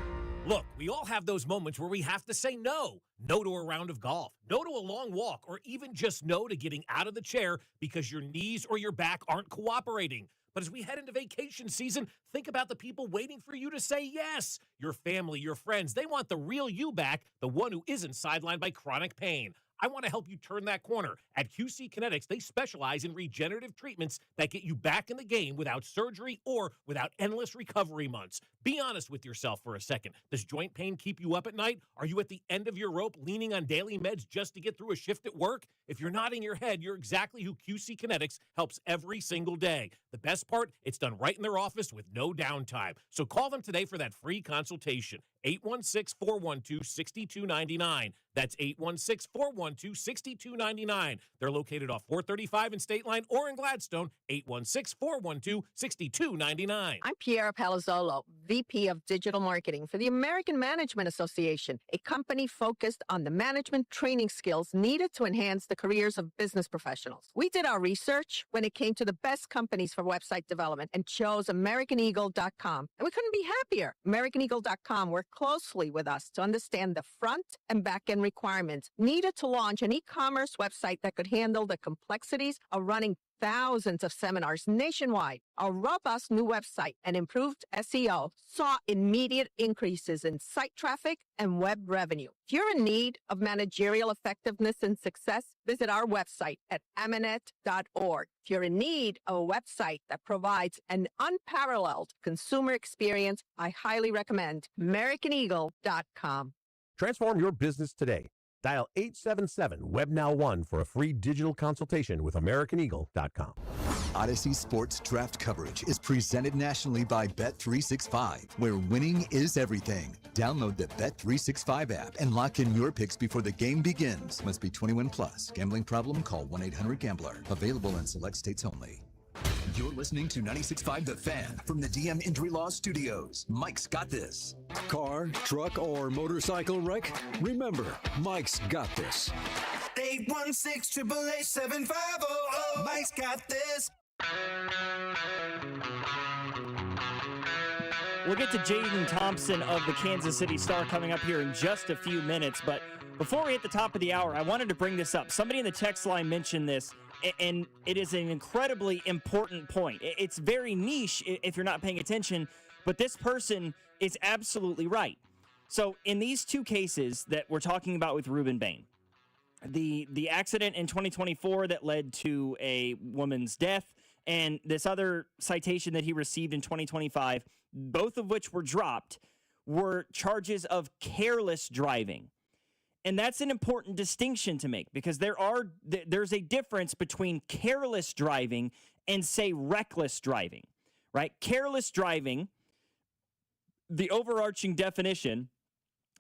Look, we all have those moments where we have to say no. No to a round of golf, no to a long walk, or even just no to getting out of the chair because your knees or your back aren't cooperating. But as we head into vacation season, think about the people waiting for you to say yes. Your family, your friends, they want the real you back, the one who isn't sidelined by chronic pain. I want to help you turn that corner. At QC Kinetics, they specialize in regenerative treatments that get you back in the game without surgery or without endless recovery months. Be honest with yourself for a second. Does joint pain keep you up at night? Are you at the end of your rope leaning on daily meds just to get through a shift at work? If you're nodding your head, you're exactly who QC Kinetics helps every single day. The best part, it's done right in their office with no downtime. So call them today for that free consultation. 816-412-6299. That's 816-412-6299. They're located off 435 in State Line or in Gladstone. 816-412-6299. I'm Piera Palazzolo, VP of Digital Marketing for the American Management Association, a company focused on the management training skills needed to enhance the careers of business professionals. We did our research when it came to the best companies for website development and chose AmericanEagle.com. And we couldn't be happier. AmericanEagle.com worked closely with us to understand the front and back end requirements needed to launch an e-commerce website that could handle the complexities of running thousands of seminars nationwide. Our robust new website and improved SEO saw immediate increases in site traffic and web revenue. If you're in need of managerial effectiveness and success, visit our website at amanet.org. If you're in need of a website that provides an unparalleled consumer experience, I highly recommend AmericanEagle.com. Transform your business today. Dial 877-WebNow1 for a free digital consultation with AmericanEagle.com. Odyssey Sports Draft coverage is presented nationally by Bet365, where winning is everything. Download the Bet365 app and lock in your picks before the game begins. Must be 21 plus. Gambling problem? Call 1-800-GAMBLER. Available in select states only. You're listening to 96.5 The Fan from the DM Injury Law Studios. Mike's got this. Car, truck, or motorcycle wreck? Remember, Mike's got this. 816-888-7500. Mike's got this. We'll get to Jaden Thompson of the Kansas City Star coming up here in just a few minutes. But before we hit the top of the hour, I wanted to bring this up. Somebody in the text line mentioned this, and it is an incredibly important point. It's very niche if you're not paying attention, but this person is absolutely right. So in these two cases that we're talking about with Ruben Bain, the accident in 2024 that led to a woman's death, and this other citation that he received in 2025, both of which were dropped, were charges of careless driving. And that's an important distinction to make, because there's a difference between careless driving and, say, reckless driving, right? Careless driving, the overarching definition,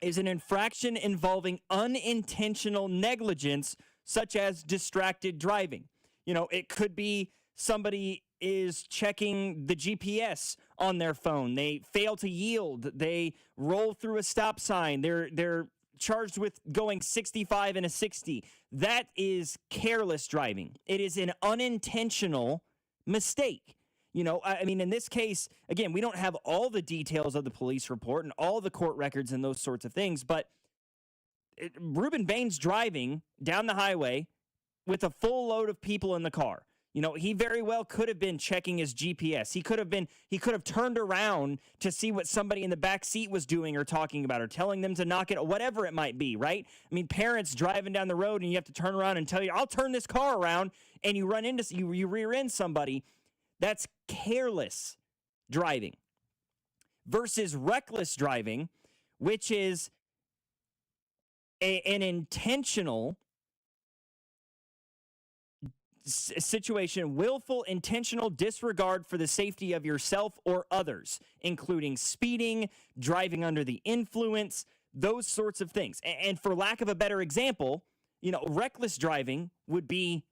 is an infraction involving unintentional negligence, such as distracted driving. You know, it could be somebody is checking the GPS on their phone. They fail to yield. They roll through a stop sign. They're charged with going 65 and a 60. That is careless driving. It is an unintentional mistake. You know, I mean, in this case, again, we don't have all the details of the police report and all the court records and those sorts of things, but Ruben Bain's driving down the highway with a full load of people in the car. You know, he very well could have been checking his GPS. He could have turned around to see what somebody in the back seat was doing or talking about, or telling them to knock it, whatever it might be, right? I mean, parents driving down the road and you have to turn around and tell you, I'll turn this car around, and you run into, you rear end somebody. That's careless driving versus reckless driving, which is an intentional situation, willful, intentional disregard for the safety of yourself or others, including speeding, driving under the influence, those sorts of things. And for lack of a better example, you know, reckless driving would be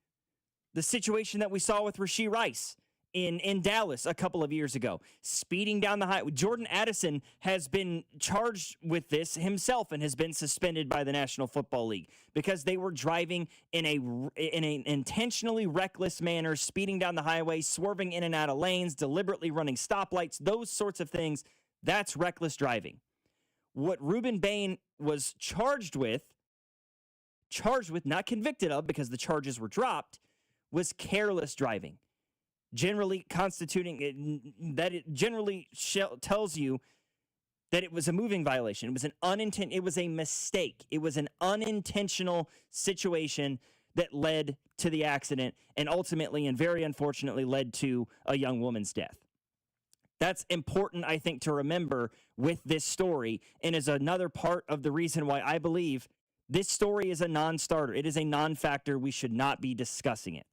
the situation that we saw with Rashee Rice in Dallas a couple of years ago, speeding down the highway. Jordan Addison has been charged with this himself and has been suspended by the National Football League because they were driving in an intentionally reckless manner, speeding down the highway, swerving in and out of lanes, deliberately running stoplights, those sorts of things. That's reckless driving. What Ruben Bain was charged with, not convicted of because the charges were dropped, was careless driving. Generally constituting that it generally tells you that it was a moving violation. It was it was a mistake. It was an unintentional situation that led to the accident and ultimately and very unfortunately led to a young woman's death. That's important, I think, to remember with this story, and is another part of the reason why I believe This story is a non-starter. It is a non-factor. We should not be discussing it.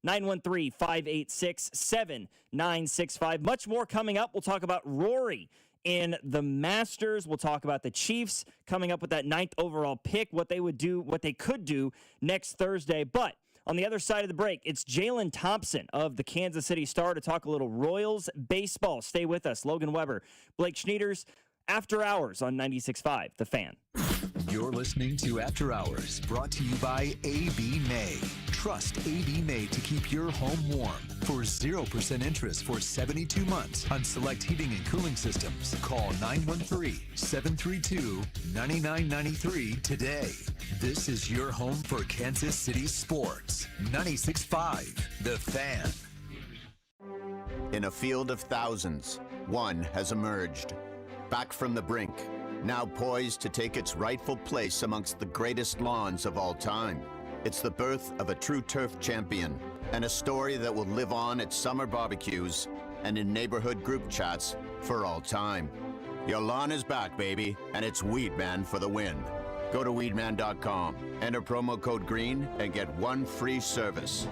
913-586-7965. Much more coming up. We'll talk about Rory in the Masters. We'll talk about the Chiefs coming up with that 9th overall pick, what they would do, what they could do next Thursday. But on the other side of the break, it's Jalen Thompson of the Kansas City Star to talk a little Royals baseball. Stay with us. Logan Weber, Blake Schneiders, After Hours on 96.5, The Fan. You're listening to After Hours, brought to you by A.B. May. Trust A.B. May to keep your home warm. For 0% interest for 72 months on select heating and cooling systems, call 913-732-9993 today. This is your home for Kansas City sports. 96.5, The Fan. In a field of thousands, one has emerged. Back from the brink, now poised to take its rightful place amongst the greatest lawns of all time. It's the birth of a true turf champion, and a story that will live on at summer barbecues and in neighborhood group chats for all time. Your lawn is back, baby, and it's Weedman for the win. Go to weedman.com, enter promo code GREEN, and get one free service.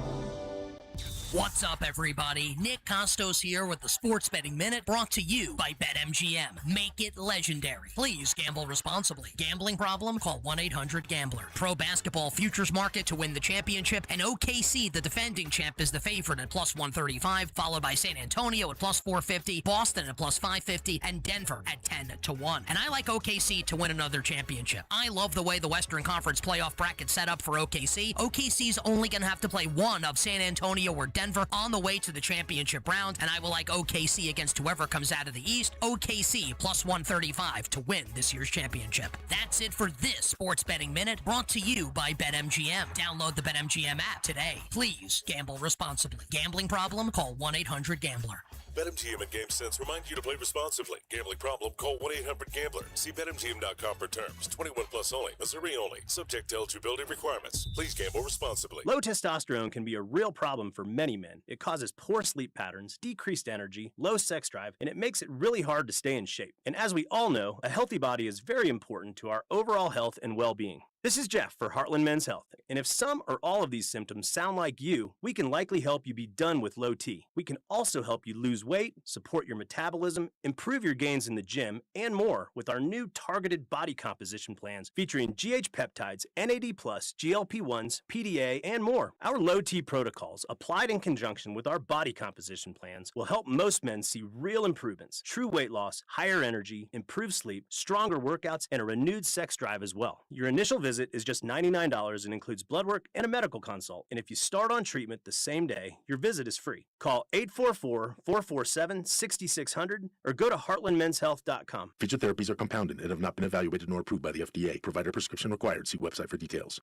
What's up, everybody? Nick Costos here with the Sports Betting Minute, brought to you by BetMGM. Make it legendary. Please gamble responsibly. Gambling problem? Call 1-800-GAMBLER. Pro basketball futures market to win the championship, and OKC, the defending champ, is the favorite at plus 135, followed by San Antonio at plus 450, Boston at plus 550, and Denver at 10-1. And I like OKC to win another championship. I love the way the Western Conference playoff bracket set up for OKC. OKC's only going to have to play one of San Antonio or Denver on the way to the championship round, and I will like OKC against whoever comes out of the East. OKC plus 135 to win this year's championship. That's it for this Sports Betting Minute, brought to you by BetMGM. Download the BetMGM app today. Please gamble responsibly. Gambling problem? Call 1-800-GAMBLER. BetMGM and GameSense remind you to play responsibly. Gambling problem? Call 1-800-GAMBLER. See BetMGM.com for terms. 21 plus only. Missouri only. Subject to eligibility requirements. Please gamble responsibly. Low testosterone can be a real problem for many men. It causes poor sleep patterns, decreased energy, low sex drive, and it makes it really hard to stay in shape. And as we all know, a healthy body is very important to our overall health and well-being. This is Jeff for Heartland Men's Health, and if some or all of these symptoms sound like you, we can likely help you be done with low T. We can also help you lose weight, support your metabolism, improve your gains in the gym, and more with our new targeted body composition plans featuring GH peptides, NAD+, GLP-1s, PDA, and more. Our low T protocols, applied in conjunction with our body composition plans, will help most men see real improvements, true weight loss, higher energy, improved sleep, stronger workouts, and a renewed sex drive as well. Your initial visit is just $99 and includes blood work and a medical consult. And if you start on treatment the same day, your visit is free. Call 844-447-6600 or go to heartlandmenshealth.com. Featured therapies are compounded and have not been evaluated nor approved by the FDA. Provider prescription required. See website for details.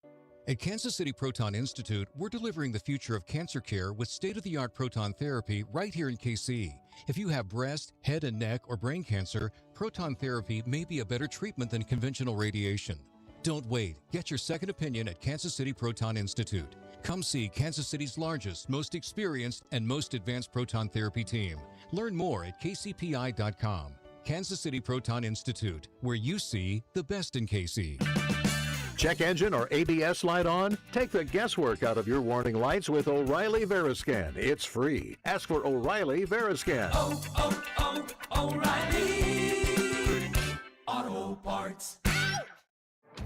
At Kansas City Proton Institute, we're delivering the future of cancer care with state-of-the-art proton therapy right here in KC. If you have breast, head and neck, or brain cancer, proton therapy may be a better treatment than conventional radiation. Don't wait. Get your second opinion at Kansas City Proton Institute. Come see Kansas City's largest, most experienced, and most advanced proton therapy team. Learn more at kcpi.com. Kansas City Proton Institute, where you see the best in KC. Check engine or ABS light on? Take the guesswork out of your warning lights with O'Reilly Veriscan. It's free. Ask for O'Reilly Veriscan. O'Reilly Auto Parts.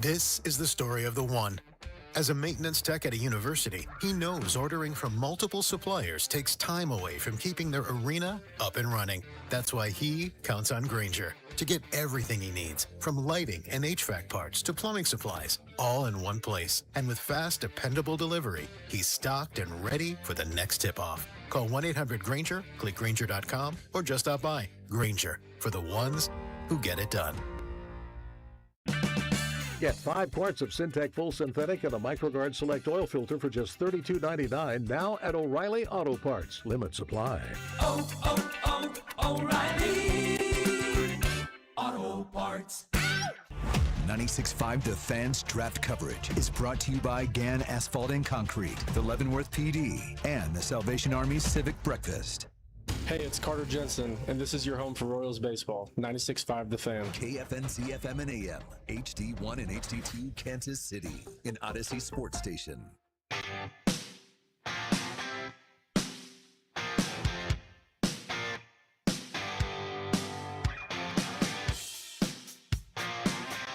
This is the story of the one. As a maintenance tech at a university, he knows ordering from multiple suppliers takes time away from keeping their arena up and running. That's why he counts on Grainger to get everything he needs, from lighting and HVAC parts to plumbing supplies, all in one place. And with fast, dependable delivery, he's stocked and ready for the next tip-off. Call 1-800-GRAINGER, click Grainger.com, or just stop by. Grainger, for the ones who get it done. Get 5 quarts of Syntec Full Synthetic and a MicroGuard Select Oil Filter for just $32.99 now at O'Reilly Auto Parts. Limit supply. O'Reilly Auto Parts. 96.5 The Fan's draft coverage is brought to you by Gann Asphalt and Concrete, the Leavenworth PD, and the Salvation Army Civic Breakfast. Hey, it's Carter Jensen, and this is your home for Royals baseball. 96.5 The Fan. KFNC FM and AM, HD1 and HD2 Kansas City, an Odyssey sports station.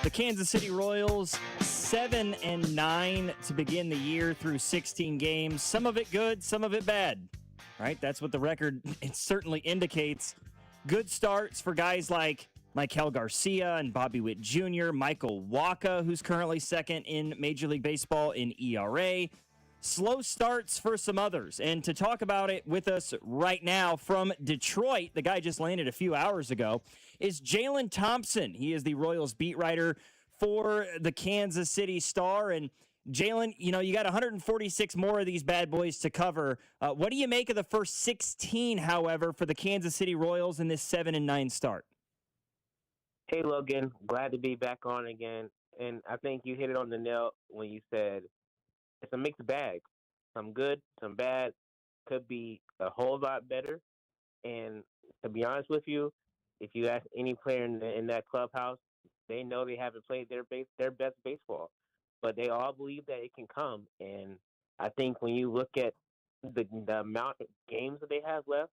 The Kansas City Royals 7-9 to begin the year through 16 games. Some of it good, some of it bad. Right? That's what the record it certainly indicates. Good starts for guys like Maikel Garcia and Bobby Witt Jr., Michael Wacha, who's currently second in Major League Baseball in ERA. Slow starts for some others. And to talk about it with us right now from Detroit, the guy just landed a few hours ago, is Jalen Thompson. He is the Royals beat writer for the Kansas City Star. And Jalen, you got 146 more of these bad boys to cover. What do you make of the first 16, however, for the Kansas City Royals in this 7-9 start? Hey, Logan. Glad to be back on again. And I think you hit it on the nail when you said it's a mixed bag. Some good, some bad. Could be a whole lot better. And to be honest with you, if you ask any player in that clubhouse, they know they haven't played their best baseball. But they all believe that it can come. And I think when you look at the amount of games that they have left,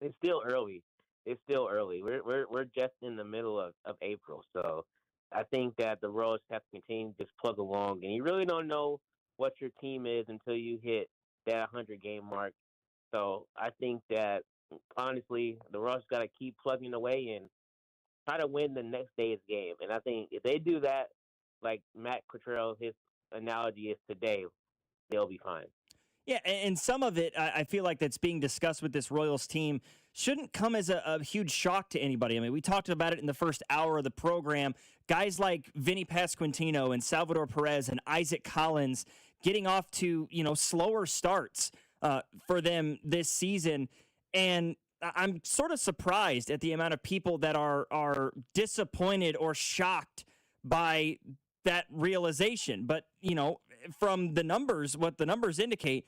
it's still early. We're just in the middle of April. So I think that the Royals have to continue to just plug along. And you really don't know what your team is until you hit that 100-game mark. So I think that, honestly, the Royals got to keep plugging away and try to win the next day's game. And I think if they do that, like Matt Quatrell, his analogy is today, they'll be fine. Yeah, and some of it, I feel like that's being discussed with this Royals team shouldn't come as a huge shock to anybody. I mean, we talked about it in the first hour of the program. Guys like Vinny Pasquantino and Salvador Perez and Isaac Collins getting off to, slower starts for them this season. And I'm sort of surprised at the amount of people that are disappointed or shocked by that realization. But, from the numbers, what the numbers indicate,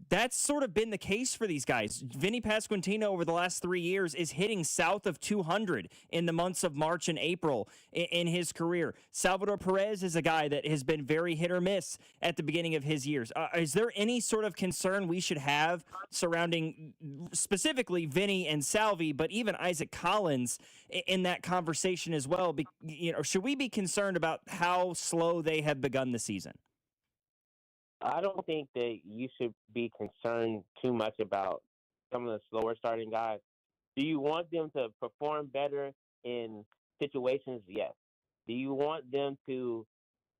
that's sort of been the case for these guys. Vinny Pasquantino over the last 3 years is hitting south of 200 in the months of March and April in his career. Salvador Perez is a guy that has been very hit or miss at the beginning of his years. Is there any sort of concern we should have surrounding specifically Vinny and Salvi, but even Isaac Collins in that conversation as well? Should we be concerned about how slow they have begun the season? I don't think that you should be concerned too much about some of the slower starting guys. Do you want them to perform better in situations? Yes. Do you want them to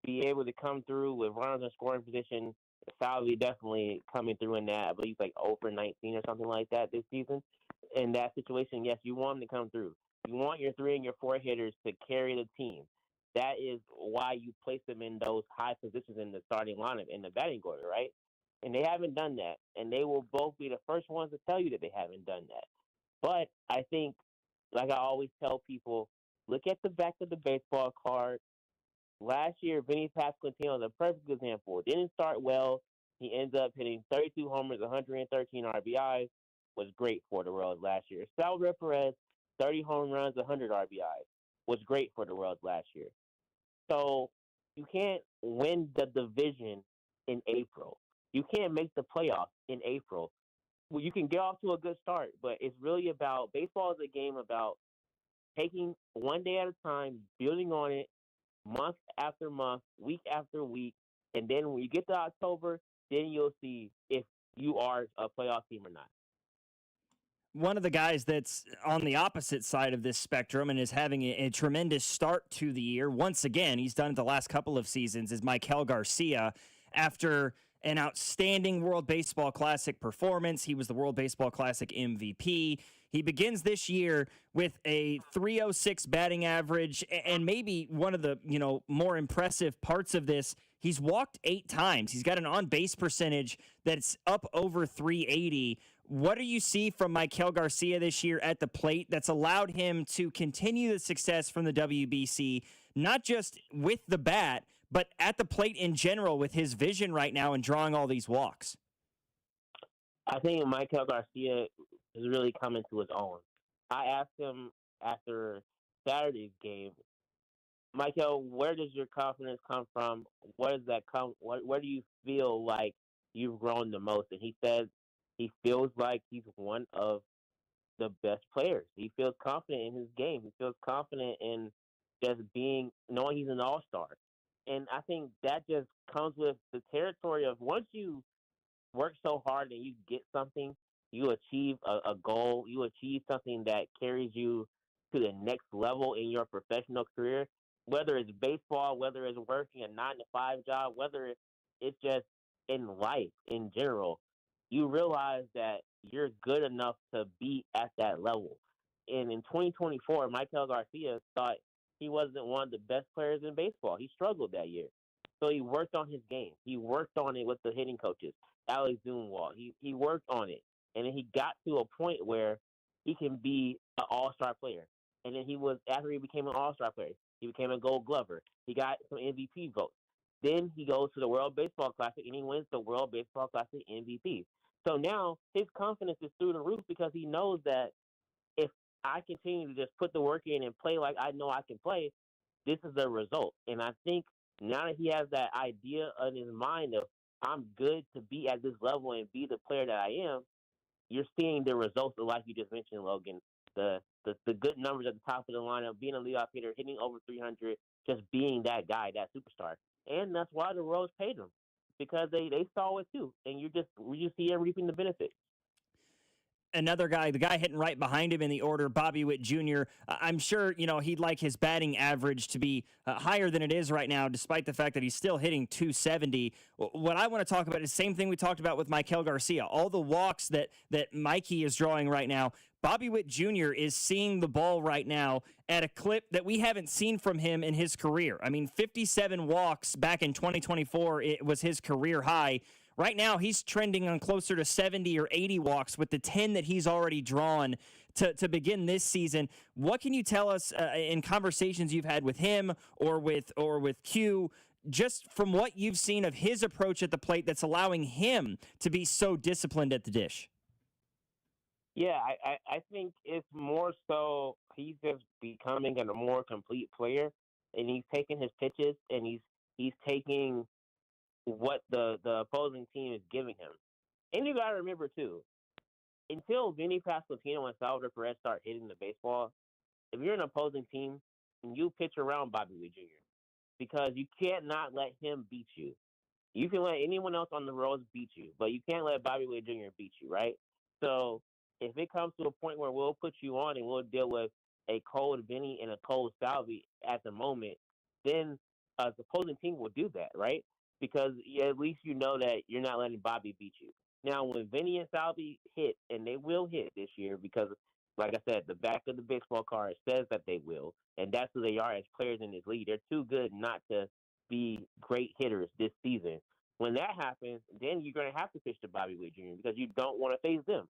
be able to come through with runners in scoring position? Salvi definitely coming through in that. I believe like 0 for 19 or something like that this season. In that situation, yes, you want them to come through. You want your 3 and your 4 hitters to carry the team. That is why you place them in those high positions in the starting lineup, in the batting order, right? And they haven't done that. And they will both be the first ones to tell you that they haven't done that. But I think, like I always tell people, look at the back of the baseball card. Last year, Vinny Pasquantino is a perfect example. Didn't start well. He ends up hitting 32 homers, 113 RBIs. Was great for the Royals last year. Salvador Perez, 30 home runs, 100 RBIs. Was great for the Royals last year. So you can't win the division in April. You can't make the playoffs in April. Well, you can get off to a good start, but it's really about baseball is a game about taking one day at a time, building on it, month after month, week after week, and then when you get to October, then you'll see if you are a playoff team or not. One of the guys that's on the opposite side of this spectrum and is having a tremendous start to the year, once again, he's done it the last couple of seasons, is Maikel Garcia. After an outstanding World Baseball Classic performance, he was the World Baseball Classic MVP. He begins this year with a .306 batting average, and maybe one of the more impressive parts of this, he's walked 8 times. He's got an on-base percentage that's up over 380. What do you see from Maikel Garcia this year at the plate that's allowed him to continue the success from the WBC, not just with the bat, but at the plate in general with his vision right now and drawing all these walks? I think Maikel Garcia is really coming to his own. I asked him after Saturday's game, Michael, where does your confidence come from? Where does that come? Where do you feel like you've grown the most? And he said he feels like he's one of the best players. He feels confident in his game. He feels confident in just knowing he's an all star. And I think that just comes with the territory of once you work so hard and you get something, you achieve a goal, you achieve something that carries you to the next level in your professional career, whether it's baseball, whether it's working a 9 to 5 job, whether it's just in life in general, you realize that you're good enough to be at that level. And in 2024, Michael Garcia thought he wasn't one of the best players in baseball. He struggled that year. So he worked on his game. He worked on it with the hitting coaches, Alex Zumwalt. He worked on it. And then he got to a point where he can be an all-star player. And then after he became an all-star player, he became a gold glover. He got some MVP votes. Then he goes to the World Baseball Classic and he wins the World Baseball Classic MVP. So now his confidence is through the roof because he knows that if I continue to just put the work in and play like I know I can play, this is the result. And I think now that he has that idea in his mind of I'm good to be at this level and be the player that I am, you're seeing the results of, like you just mentioned, Logan, the good numbers at the top of the lineup, being a leadoff hitter, hitting over 300, just being that guy, that superstar. And that's why the Royals paid him, because they saw it too. And you see him reaping the benefits. Another guy, the guy hitting right behind him in the order, Bobby Witt Jr. I'm sure, he'd like his batting average to be higher than it is right now, despite the fact that he's still hitting 270. What I want to talk about is the same thing we talked about with Michael Garcia. All the walks that Mikey is drawing right now, Bobby Witt Jr. is seeing the ball right now at a clip that we haven't seen from him in his career. I mean, 57 walks back in 2024, it was his career high. Right now, he's trending on closer to 70 or 80 walks with the 10 that he's already drawn to begin this season. What can you tell us in conversations you've had with him or with Q, just from what you've seen of his approach at the plate that's allowing him to be so disciplined at the dish? Yeah, I think it's more so he's just becoming a more complete player, and he's taking his pitches and he's taking what the opposing team is giving him. And you got to remember, too, until Vinny Pasquantino and Salvador Perez start hitting the baseball, if you're an opposing team, you pitch around Bobby Witt Jr. because you can't not let him beat you. You can let anyone else on the Royals beat you, but you can't let Bobby Witt Jr. beat you, right? So if it comes to a point where we'll put you on and we'll deal with a cold Vinny and a cold Salvi at the moment, then the opposing team will do that, right? Because at least you know that you're not letting Bobby beat you. Now, when Vinny and Salvi hit, and they will hit this year because, like I said, the back of the baseball card says that they will, and that's who they are as players in this league. They're too good not to be great hitters this season. When that happens, then you're going to have to pitch to Bobby Witt Jr. because you don't want to face them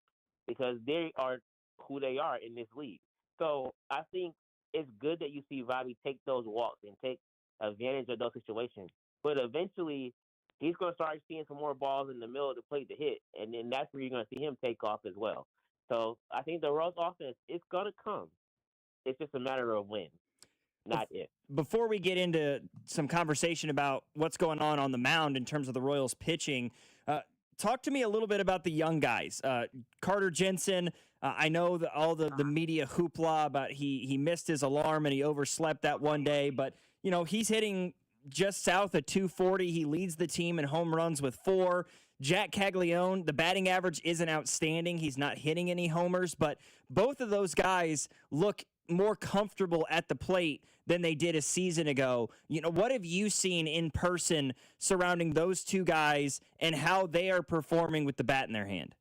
because they are who they are in this league. So I think it's good that you see Bobby take those walks and take advantage of those situations. But eventually, he's going to start seeing some more balls in the middle of the plate to hit, and then that's where you're going to see him take off as well. So I think the Royals offense is going to come. It's just a matter of when, not if. Before we get into some conversation about what's going on the mound in terms of the Royals pitching, talk to me a little bit about the young guys. Carter Jensen, I know all the media hoopla about he missed his alarm and he overslept that one day, but he's hitting just south of 240. He leads the team in home runs with 4. Jack Caglione, the batting average isn't outstanding. He's not hitting any homers, but both of those guys look more comfortable at the plate than they did a season ago. What have you seen in person surrounding those two guys and how they are performing with the bat in their hand?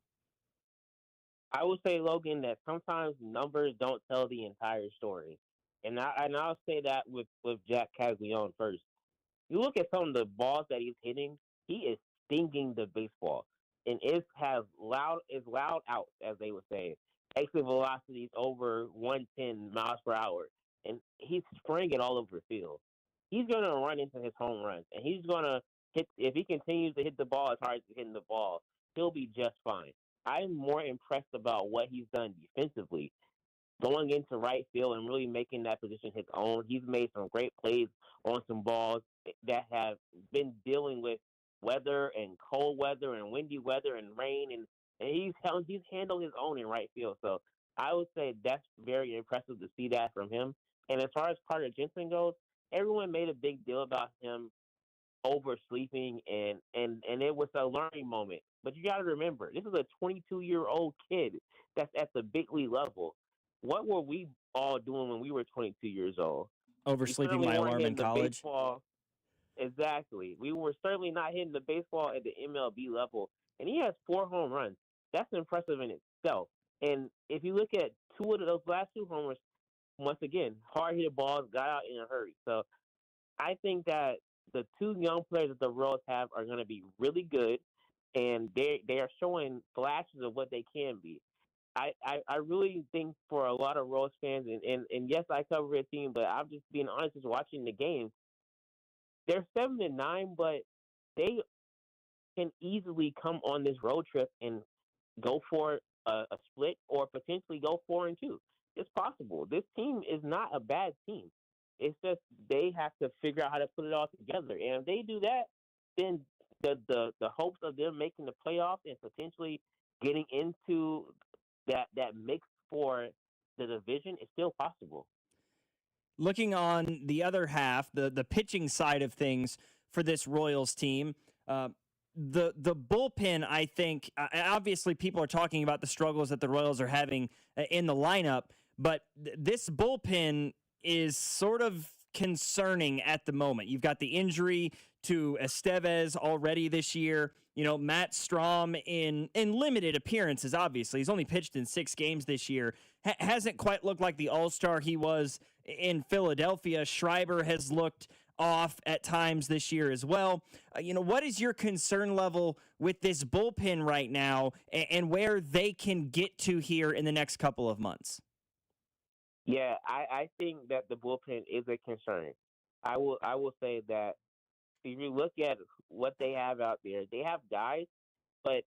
I would say, Logan, that sometimes numbers don't tell the entire story. And I'll say that with Jack Caglione first. You look at some of the balls that he's hitting, he is stinging the baseball. And it has loud outs, as they would say. Exit velocities over 110 miles per hour. And he's spraying it all over the field. He's going to run into his home runs. And he's going to hit, if he continues to hit the ball as hard as he's hitting the ball, he'll be just fine. I'm more impressed about what he's done defensively, going into right field and really making that position his own. He's made some great plays on some balls that have been dealing with weather and cold weather and windy weather and rain, and he's handled his own in right field. So I would say that's very impressive to see that from him. And as far as Carter Jensen goes, everyone made a big deal about him oversleeping, and it was a learning moment. But you got to remember, this is a 22-year-old kid that's at the big league level. What were we all doing when we were 22 years old? Oversleeping my alarm in college. Baseball. Exactly. We were certainly not hitting the baseball at the MLB level, and he has 4 home runs. That's impressive in itself. And if you look at 2 of those last 2 homers, once again, hard-hit balls, got out in a hurry. So I think that the 2 young players that the Royals have are going to be really good, and they are showing flashes of what they can be. I really think for a lot of Royals fans, and yes, I cover a team, but I'm just being honest, just watching the game. They're 7-9, but they can easily come on this road trip and go for a split or potentially go 4-2. It's possible. This team is not a bad team. It's just they have to figure out how to put it all together. And if they do that, then the hopes of them making the playoffs and potentially getting into that mix for the division is still possible. Looking on the other half, the pitching side of things for this Royals team, the bullpen, I think, obviously people are talking about the struggles that the Royals are having in the lineup, but this bullpen is sort of concerning at the moment. You've got the injury to Estevez already this year. You know, Matt Strom in limited appearances, obviously. He's only pitched in 6 games this year. Hasn't quite looked like the all-star he was in Philadelphia. Schreiber has looked off at times this year as well. What is your concern level with this bullpen right now and where they can get to here in the next couple of months? Yeah, I think that the bullpen is a concern. I will say that if you look at what they have out there, they have guys, but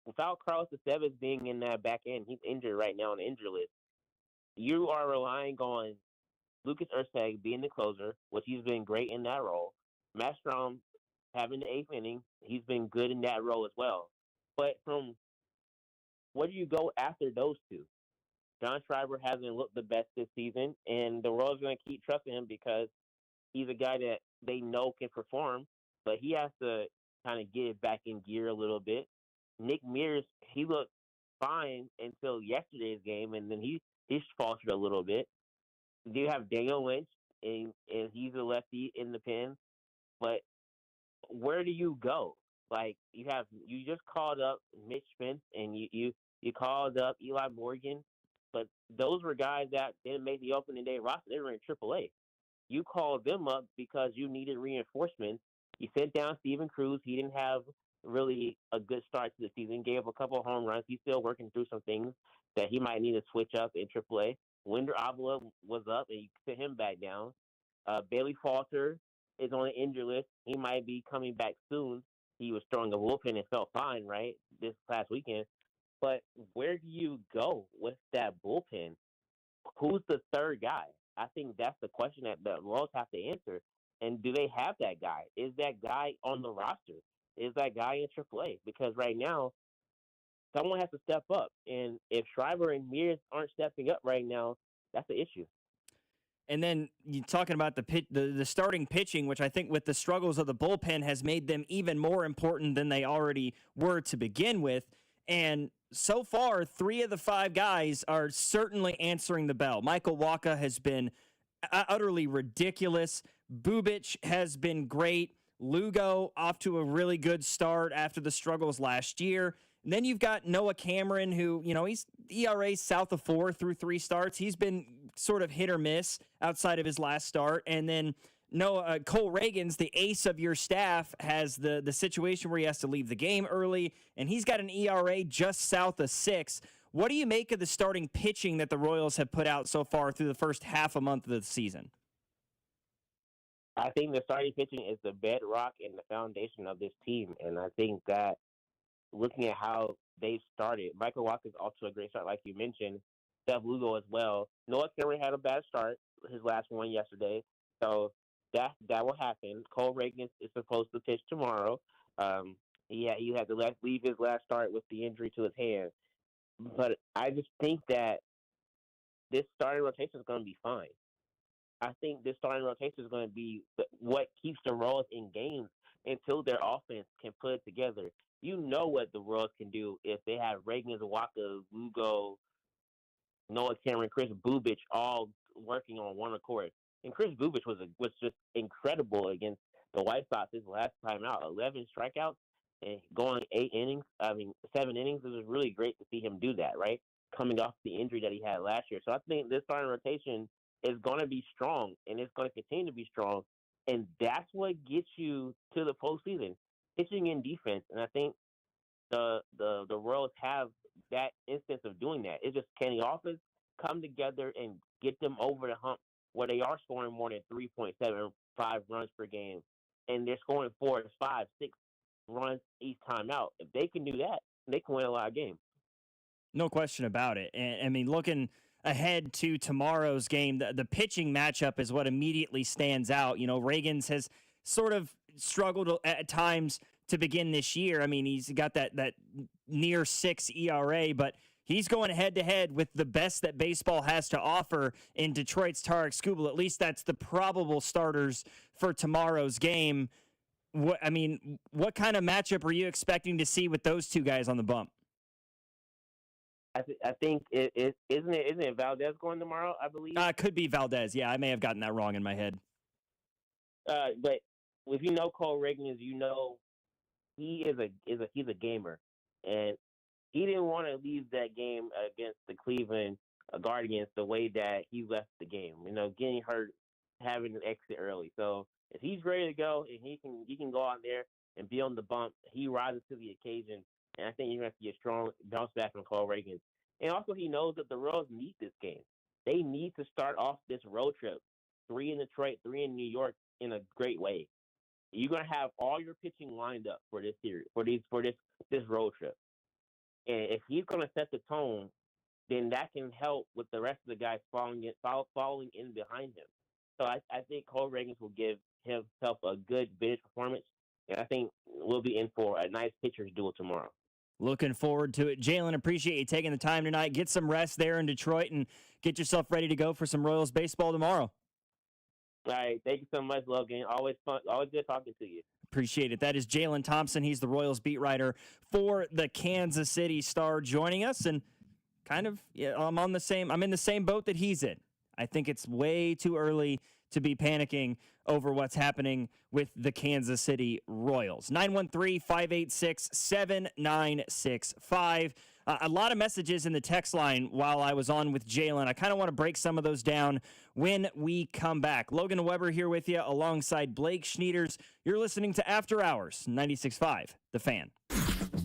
without Carlos Estevez being in that back end, he's injured right now on the injury list. You are relying on Lucas Erstag being the closer, which he's been great in that role. Matt Strom having the 8th inning, he's been good in that role as well. But from where do you go after those 2? John Schreiber hasn't looked the best this season, and the Royals are going to keep trusting him because he's a guy that they know can perform, but he has to kind of get it back in gear a little bit. Nick Mears, he looked fine until yesterday's game, and then he faltered a little bit. You have Daniel Lynch, and he's a lefty in the pen, but where do you go? Like you just called up Mitch Spence, and you called up Eli Morgan, but those were guys that didn't make the opening day roster. They were in AAA. You called them up because you needed reinforcements. You sent down Steven Cruz. He didn't have really a good start to the season. Gave a couple of home runs. He's still working through some things that he might need to switch up in AAA. Winder Avila was up, and you sent him back down. Bailey Falter is on the injury list. He might be coming back soon. He was throwing a bullpen and felt fine, right, this past weekend. But where do you go with that bullpen? Who's the third guy? I think that's the question that the Royals have to answer. And do they have that guy? Is that guy on the roster? Is that guy in AAA? Because right now, someone has to step up. And if Schreiber and Mears aren't stepping up right now, that's the issue. And then you're talking about the starting pitching, which I think with the struggles of the bullpen has made them even more important than they already were to begin with. And so far, 3 of the 5 guys are certainly answering the bell. Michael Wacha has been utterly ridiculous. Bubic has been great. Lugo off to a really good start after the struggles last year. And then you've got Noah Cameron, who, he's ERA south of 4 through 3 starts. He's been sort of hit or miss outside of his last start. And then Cole Reagans, the ace of your staff, has the situation where he has to leave the game early, and he's got an ERA just south of 6. What do you make of the starting pitching that the Royals have put out so far through the first half a month of the season? I think the starting pitching is the bedrock and the foundation of this team, and I think that looking at how they've started, Michael Walker's off to a great start, like you mentioned. Steph Lugo as well. Noah Cameron had a bad start, his last one yesterday, so that will happen. Cole Reagan is supposed to pitch tomorrow. He had to leave his last start with the injury to his hand, but I just think that this starting rotation is going to be fine. I think this starting rotation is going to be what keeps the Royals in games until their offense can put it together. You know what the Royals can do if they have Reagan, Zawaka, Lugo, Noah Cameron, Chris Bubich all working on one accord. And Chris Bubich was just incredible against the White Sox his last time out. 11 strikeouts and going 7 innings. It was really great to see him do that, right? Coming off the injury that he had last year. So I think this starting rotation is going to be strong, and it's going to continue to be strong. And that's what gets you to the postseason, pitching and defense. And I think the Royals have that instance of doing that. It's just, can the offense come together and get them over the hump where they are scoring more than 3.75 runs per game, and they're scoring 4, 5, 6 runs each time out. If they can do that, they can win a lot of games. No question about it. And I mean, looking ahead to tomorrow's game, the pitching matchup is what immediately stands out. You know, Reagan's has sort of struggled at times to begin this year. I mean, he's got that near 6 ERA, but he's going head-to-head with the best that baseball has to offer in Detroit's Tarek Skubal. At least that's the probable starters for tomorrow's game. What kind of matchup are you expecting to see with those two guys on the bump? I think isn't it Valdez going tomorrow, I believe? Could be Valdez. Yeah, I may have gotten that wrong in my head. But if you know Cole Reagan, you know he's a gamer, and he didn't want to leave that game against the Cleveland Guardians the way that he left the game. You know, getting hurt, having an exit early. So if he's ready to go and he can go out there and be on the bump, he rises to the occasion. And I think you're going to see a strong bounce back from Cole Reagan. And also, he knows that the Royals need this game. They need to start off this road trip, 3 in Detroit, 3 in New York, in a great way. You're going to have all your pitching lined up for this series, for this road trip. And if he's going to set the tone, then that can help with the rest of the guys following in behind him. So I think Cole Reagan will give himself a good vintage performance, and I think we'll be in for a nice pitcher's duel tomorrow. Looking forward to it. Jalen, appreciate you taking the time tonight. Get some rest there in Detroit and get yourself ready to go for some Royals baseball tomorrow. All right. Thank you so much, Logan. Always fun. Always good talking to you. Appreciate it. That is Jalen Thompson. He's the Royals beat writer for the Kansas City Star, joining us. And I'm in the same boat that he's in. I think it's way too early to be panicking over what's happening with the Kansas City Royals. 913-586-7965. A lot of messages in the text line while I was on with Jalen. I kind of want to break some of those down when we come back. Logan Weber here with you alongside Blake Schneiders. You're listening to After Hours, 96.5, The Fan.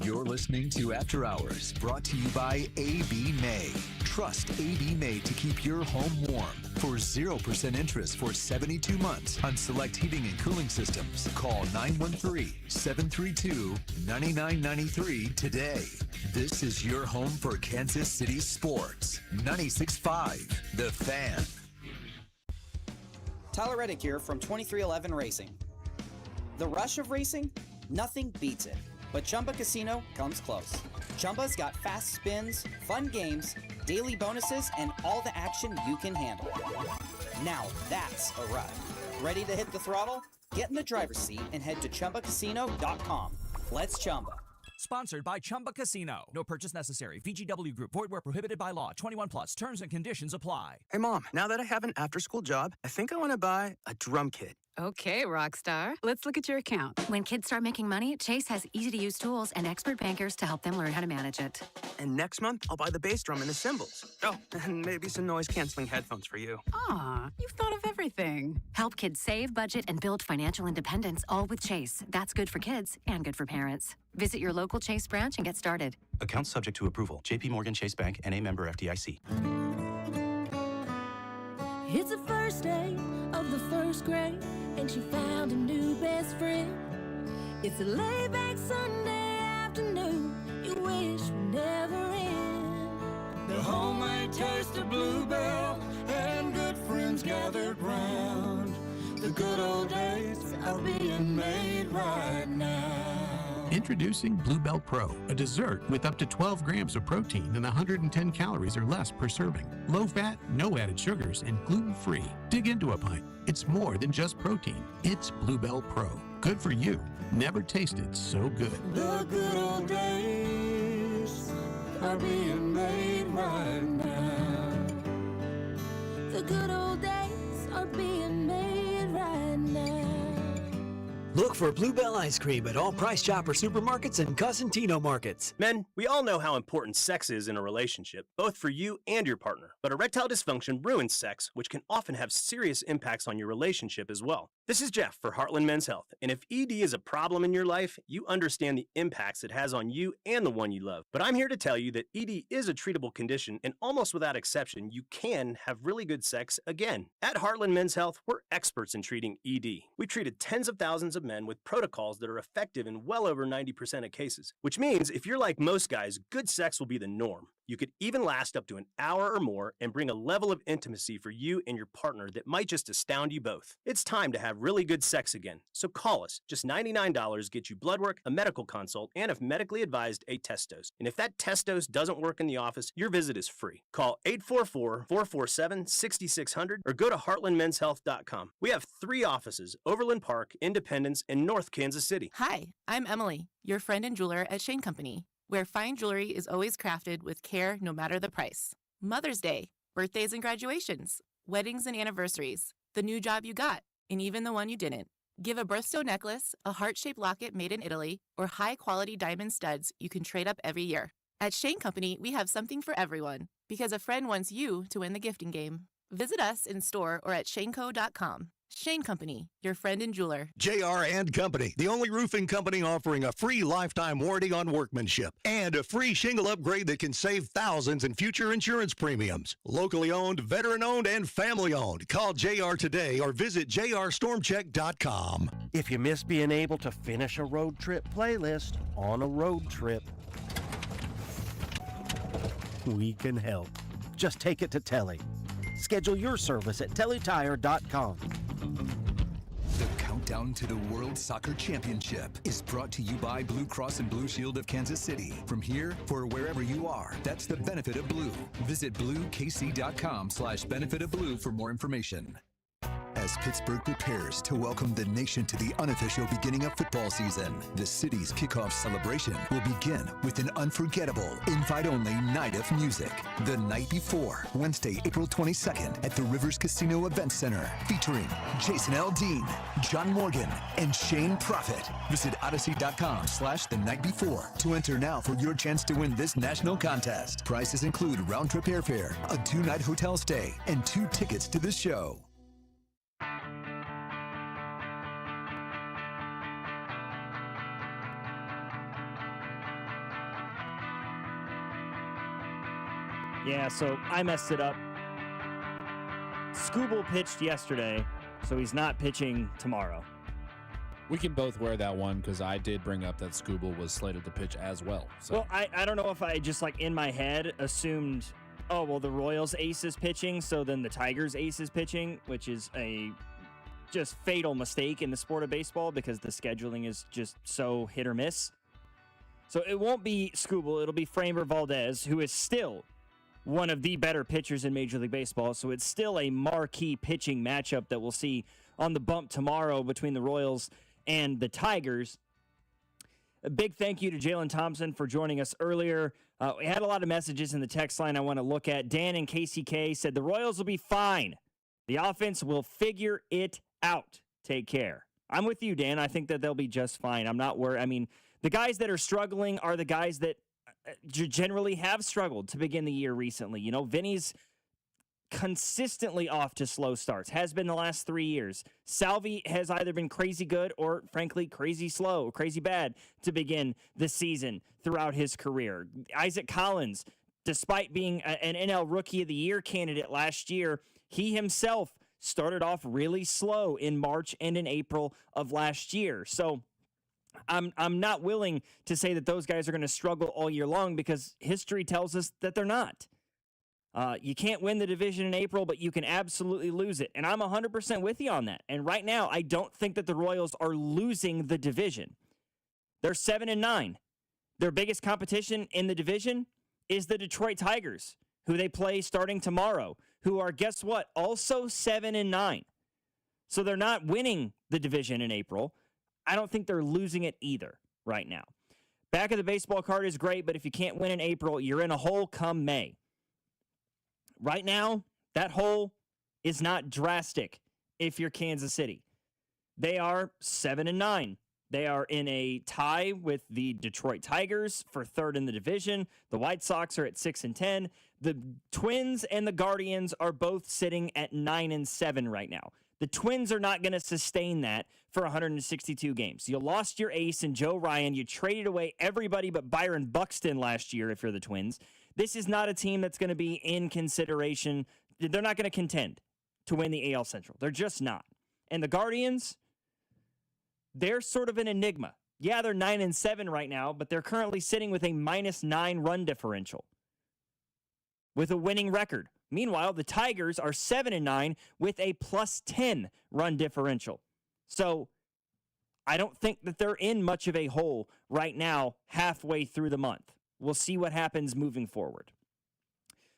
You're listening to After Hours, brought to you by A.B. May. Trust A.B. May to keep your home warm. For 0% interest for 72 months on select heating and cooling systems, call 913-732-9993 today. This is your home for Kansas City sports. 96.5, The Fan. Tyler Reddick here from 2311 Racing. The rush of racing? Nothing beats it. But Chumba Casino comes close. Chumba's got fast spins, fun games, daily bonuses, and all the action you can handle. Now that's a ride. Ready to hit the throttle? Get in the driver's seat and head to ChumbaCasino.com. Let's Chumba. Sponsored by Chumba Casino. No purchase necessary. VGW Group. Void where prohibited by law. 21 plus. Terms and conditions apply. Hey, Mom. Now that I have an after-school job, I think I want to buy a drum kit. Okay, Rockstar. Let's look at your account. When kids start making money, Chase has easy-to-use tools and expert bankers to help them learn how to manage it. And next month, I'll buy the bass drum and the cymbals. Oh, and maybe some noise-canceling headphones for you. Aw, you've thought of everything. Help kids save, budget, and build financial independence, all with Chase. That's good for kids and good for parents. Visit your local Chase branch and get started. Accounts subject to approval. J.P. Morgan Chase Bank, N.A. member FDIC. It's the first day of the first grade, and she found a new best friend. It's a laid-back Sunday afternoon you wish would never end. The homemade taste of Bluebell and good friends gathered round. The good old days are being made right now. Introducing Bluebell Pro, a dessert with up to 12 grams of protein and 110 calories or less per serving. Low fat, no added sugars, and gluten-free. Dig into a pint. It's more than just protein. It's Bluebell Pro. Good for you. Never tasted so good. The good old days are being made right now. The good old days are being made right now. Look for Bluebell ice cream at all Price Chopper supermarkets and Cosentino markets. Men, we all know how important sex is in a relationship, both for you and your partner. But erectile dysfunction ruins sex, which can often have serious impacts on your relationship as well. This is Jeff for Heartland Men's Health, and if ED is a problem in your life, you understand the impacts it has on you and the one you love. But I'm here to tell you that ED is a treatable condition, and almost without exception, you can have really good sex again. At Heartland Men's Health, we're experts in treating ED. We've treated tens of thousands of men with protocols that are effective in well over 90% of cases, which means if you're like most guys, good sex will be the norm. You could even last up to an hour or more and bring a level of intimacy for you and your partner that might just astound you both. It's time to have really good sex again. So call us. Just $99 gets you blood work, a medical consult, and if medically advised, a test dose. And if that test dose doesn't work in the office, your visit is free. Call 844-447-6600 or go to heartlandmenshealth.com. We have 3 offices: Overland Park, Independence, and North Kansas City. Hi, I'm Emily, your friend and jeweler at Shane Company, where fine jewelry is always crafted with care no matter the price. Mother's Day, birthdays and graduations, weddings and anniversaries, the new job you got, and even the one you didn't. Give a birthstone necklace, a heart-shaped locket made in Italy, or high-quality diamond studs you can trade up every year. At Shane Company, we have something for everyone, because a friend wants you to win the gifting game. Visit us in store or at shaneco.com. Shane Company, your friend and jeweler. JR and Company, the only roofing company offering a free lifetime warranty on workmanship and a free shingle upgrade that can save thousands in future insurance premiums. Locally owned, veteran-owned, and family-owned. Call JR today or visit jrstormcheck.com. If you miss being able to finish a road trip playlist on a road trip, we can help. Just take it to Telly. Schedule your service at tellytire.com. The countdown to the World Soccer Championship is brought to you by Blue Cross and Blue Shield of Kansas City. From here, for wherever you are, that's the benefit of blue. Visit bluekc.com/benefit of blue for more information. As Pittsburgh prepares to welcome the nation to the unofficial beginning of football season, the city's kickoff celebration will begin with an unforgettable, invite-only night of music. The night before, Wednesday, April 22nd, at the Rivers Casino Event Center, featuring Jason Aldean, John Morgan, and Shane Prophet. Visit odyssey.com/the night before to enter now for your chance to win this national contest. Prizes include round-trip airfare, a 2-night hotel stay, and 2 tickets to the show. Yeah, so I messed it up. Scooble pitched yesterday, so he's not pitching tomorrow. We can both wear that one because I did bring up that Scooble was slated to pitch as well. So. Well, I don't know if I just, like, in my head assumed, oh, well, the Royals ace is pitching, so then the Tigers ace is pitching, which is a just fatal mistake in the sport of baseball because the scheduling is just so hit or miss. So it won't be Scooble. It'll be Framber Valdez, who is still one of the better pitchers in Major League Baseball. So it's still a marquee pitching matchup that we'll see on the bump tomorrow between the Royals and the Tigers. A big thank you to Jalen Thompson for joining us earlier. We had a lot of messages in the text line I want to look at. Dan and KCK said the Royals will be fine. The offense will figure it out. Take care. I'm with you, Dan. I think that they'll be just fine. I'm not worried. I mean, the guys that are struggling are the guys that generally have struggled to begin the year recently. You know, Vinny's consistently off to slow starts, has been the last 3 years. Salvi has either been crazy good or, frankly, crazy slow, crazy bad to begin the season throughout his career. Isaac Collins, despite being an NL Rookie of the Year candidate last year, he himself started off really slow in March and in April of last year. So I'm not willing to say that those guys are going to struggle all year long because history tells us that they're not. You can't win the division in April, but you can absolutely lose it. And I'm 100% with you on that. And right now, I don't think that the Royals are losing the division. They're 7-9. Their biggest competition in the division is the Detroit Tigers, who they play starting tomorrow, who are, guess what, also 7-9. So they're not winning the division in April. I don't think they're losing it either right now. Back of the baseball card is great, but if you can't win in April, you're in a hole come May. Right now, that hole is not drastic if you're Kansas City. They are 7-9. They are in a tie with the Detroit Tigers for third in the division. The White Sox are at 6-10. The Twins and the Guardians are both sitting at 9-7 right now. The Twins are not going to sustain that for 162 games. You lost your ace in Joe Ryan. You traded away everybody but Byron Buxton last year if you're the Twins. This is not a team that's going to be in consideration. They're not going to contend to win the AL Central. They're just not. And the Guardians, they're sort of an enigma. Yeah, they're 9-7 right now, but they're currently sitting with a -9 run differential with a winning record. Meanwhile, the Tigers are 7-9 with a +10 run differential. So I don't think that they're in much of a hole right now halfway through the month. We'll see what happens moving forward.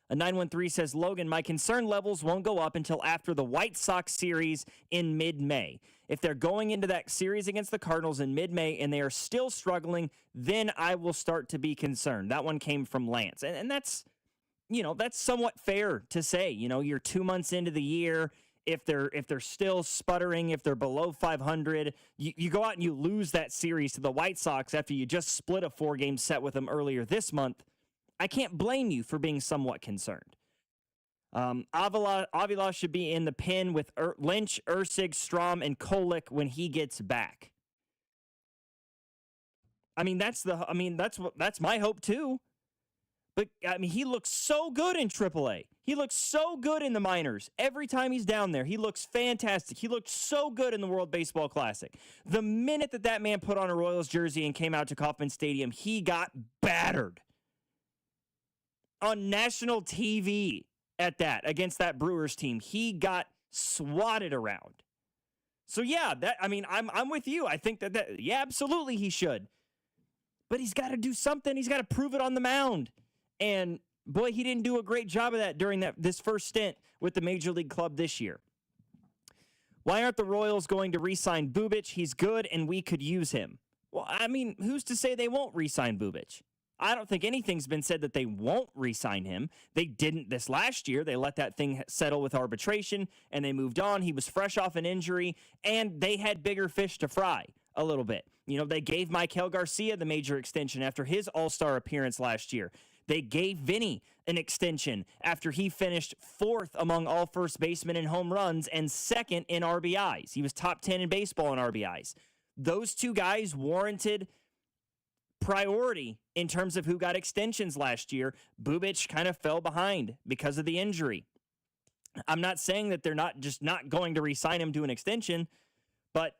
A 913 says, Logan, my concern levels won't go up until after the White Sox series in mid-May. If they're going into that series against the Cardinals in mid-May and they are still struggling, then I will start to be concerned. That one came from Lance. And that's, that's somewhat fair to say. You're 2 months into the year. If they're still sputtering, if they're below 500, you go out and you lose that series to the White Sox after you just split a 4-game set with them earlier this month. I can't blame you for being somewhat concerned. Avila should be in the pen with Lynch, Ursig, Strom, and Kolick when he gets back. That's my hope too. But he looks so good in AAA. He looks so good in the minors. Every time he's down there, he looks fantastic. He looked so good in the World Baseball Classic. The minute that man put on a Royals jersey and came out to Kauffman Stadium, he got battered. On national TV at that, against that Brewers team, he got swatted around. So yeah, I'm with you. I think that absolutely he should. But he's got to do something. He's got to prove it on the mound. And boy, he didn't do a great job of that during this first stint with the Major League Club this year. Why aren't the Royals going to re-sign Bubic? He's good and we could use him. Well, who's to say they won't re-sign Bubic? I don't think anything's been said that they won't re-sign him. They didn't this last year. They let that thing settle with arbitration, and they moved on. He was fresh off an injury, and they had bigger fish to fry a little bit. They gave Maikel Garcia the major extension after his all-star appearance last year. They gave Vinny an extension after he finished 4th among all first basemen in home runs and 2nd in RBIs. He was top 10 in baseball in RBIs. Those two guys warranted priority in terms of who got extensions last year. Bubic kind of fell behind because of the injury. I'm not saying that they're not going to re-sign him to an extension, but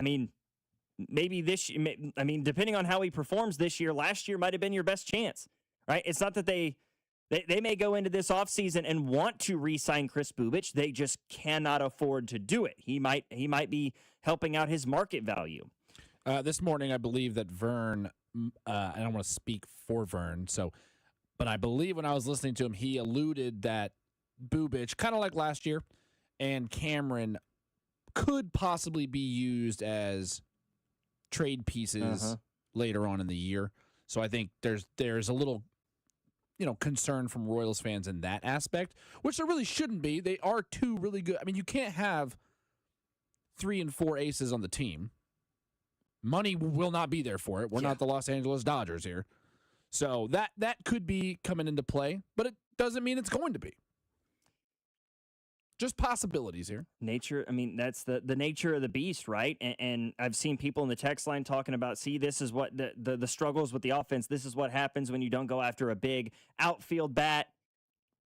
maybe depending on how he performs this year, last year might have been your best chance, right? It's not that they may go into this offseason and want to re-sign Chris Bubic. They just cannot afford to do it. He might be helping out his market value. This morning, I believe that Vern, I don't want to speak for Vern, but I believe when I was listening to him, he alluded that Bubic, kind of like last year, and Cameron could possibly be used as trade pieces later on in the year. So I think there's a little, concern from Royals fans in that aspect, which there really shouldn't be. They are two really good. You can't have 3 and 4 aces on the team. Money will not be there for it. We're not the Los Angeles Dodgers here. So that could be coming into play, but it doesn't mean it's going to be. Just possibilities here. Nature, that's the nature of the beast, right? And I've seen people in the text line talking about, this is what the struggles with the offense, this is what happens when you don't go after a big outfield bat.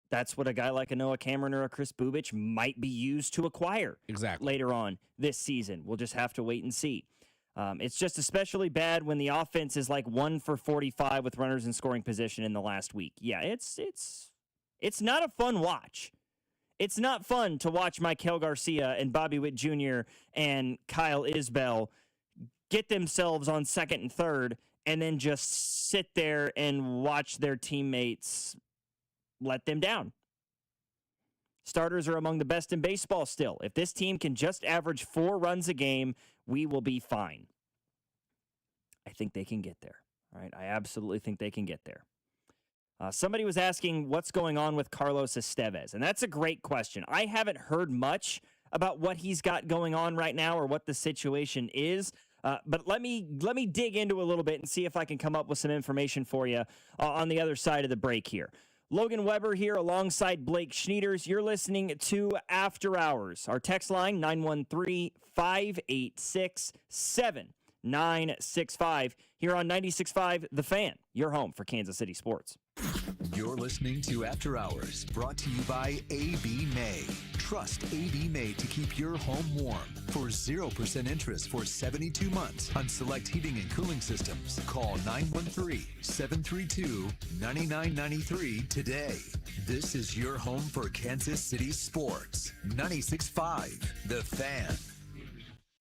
That's what a guy like a Noah Cameron or a Chris Bubic might be used to acquire exactly later on this season. We'll just have to wait and see. It's just especially bad when the offense is like 1 for 45 with runners in scoring position in the last week. Yeah, it's not a fun watch. It's not fun to watch Maikel Garcia and Bobby Witt Jr. and Kyle Isbell get themselves on second and third and then just sit there and watch their teammates let them down. Starters are among the best in baseball still. If this team can just average 4 runs a game, we will be fine. I think they can get there. All right, I absolutely think they can get there. Somebody was asking what's going on with Carlos Estevez, and that's a great question. I haven't heard much about what he's got going on right now or what the situation is, but let me dig into a little bit and see if I can come up with some information for you on the other side of the break here. Logan Weber here alongside Blake Schneiders. You're listening to After Hours. Our text line, 913-586-7965. Here on 96.5 The Fan, your home for Kansas City sports. You're listening to After Hours, brought to you by A.B. May. Trust A.B. May to keep your home warm. For 0% interest for 72 months on select heating and cooling systems, call 913-732-9993 today. This is your home for Kansas City sports. 96.5 The Fan.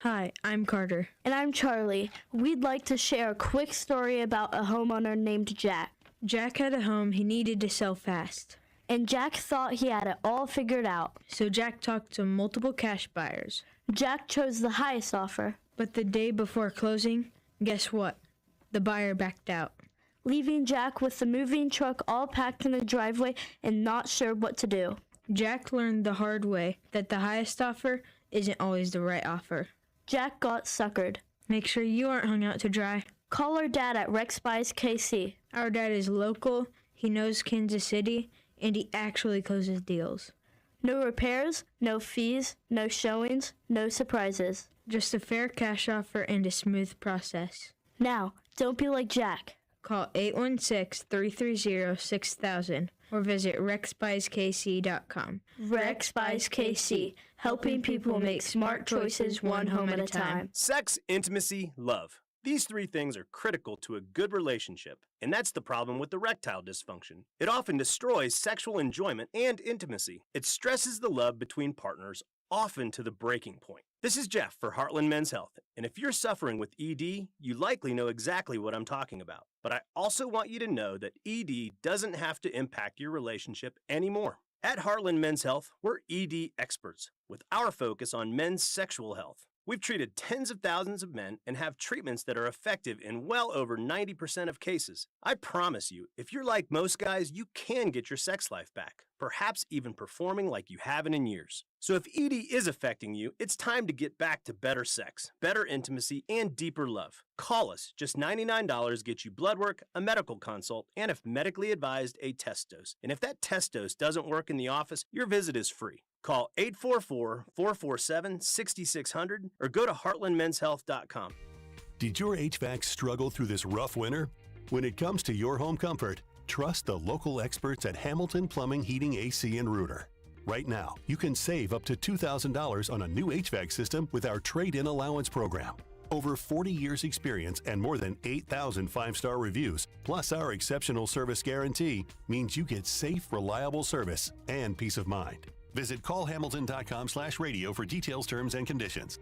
Hi, I'm Carter. And I'm Charlie. We'd like to share a quick story about a homeowner named Jack. Jack had a home he needed to sell fast. And Jack thought he had it all figured out. So Jack talked to multiple cash buyers. Jack chose the highest offer. But the day before closing, guess what? The buyer backed out, leaving Jack with the moving truck all packed in the driveway and not sure what to do. Jack learned the hard way that the highest offer isn't always the right offer. Jack got suckered. Make sure you aren't hung out to dry. Call our dad at Rex Buys KC. Our dad is local, he knows Kansas City, and he actually closes deals. No repairs, no fees, no showings, no surprises. Just a fair cash offer and a smooth process. Now, don't be like Jack. Call 816-330-6000 or visit rexbuyskc.com. Rex Buys KC, helping people make smart choices one home at a time. Sex, intimacy, love. These 3 things are critical to a good relationship, and that's the problem with erectile dysfunction. It often destroys sexual enjoyment and intimacy. It stresses the love between partners, often to the breaking point. This is Jeff for Heartland Men's Health, and if you're suffering with ED, you likely know exactly what I'm talking about. But I also want you to know that ED doesn't have to impact your relationship anymore. At Heartland Men's Health, we're ED experts, with our focus on men's sexual health. We've treated tens of thousands of men and have treatments that are effective in well over 90% of cases. I promise you, if you're like most guys, you can get your sex life back, perhaps even performing like you haven't in years. So if ED is affecting you, it's time to get back to better sex, better intimacy, and deeper love. Call us. Just $99 gets you blood work, a medical consult, and if medically advised, a test dose. And if that test dose doesn't work in the office, your visit is free. Call 844-447-6600 or go to heartlandmenshealth.com. Did your HVAC struggle through this rough winter? When it comes to your home comfort, trust the local experts at Hamilton Plumbing, Heating, AC, and Rooter. Right now, you can save up to $2,000 on a new HVAC system with our trade-in allowance program. Over 40 years experience and more than 8,000 five-star reviews, plus our exceptional service guarantee means you get safe, reliable service and peace of mind. Visit callhamilton.com/radio for details, terms, and conditions.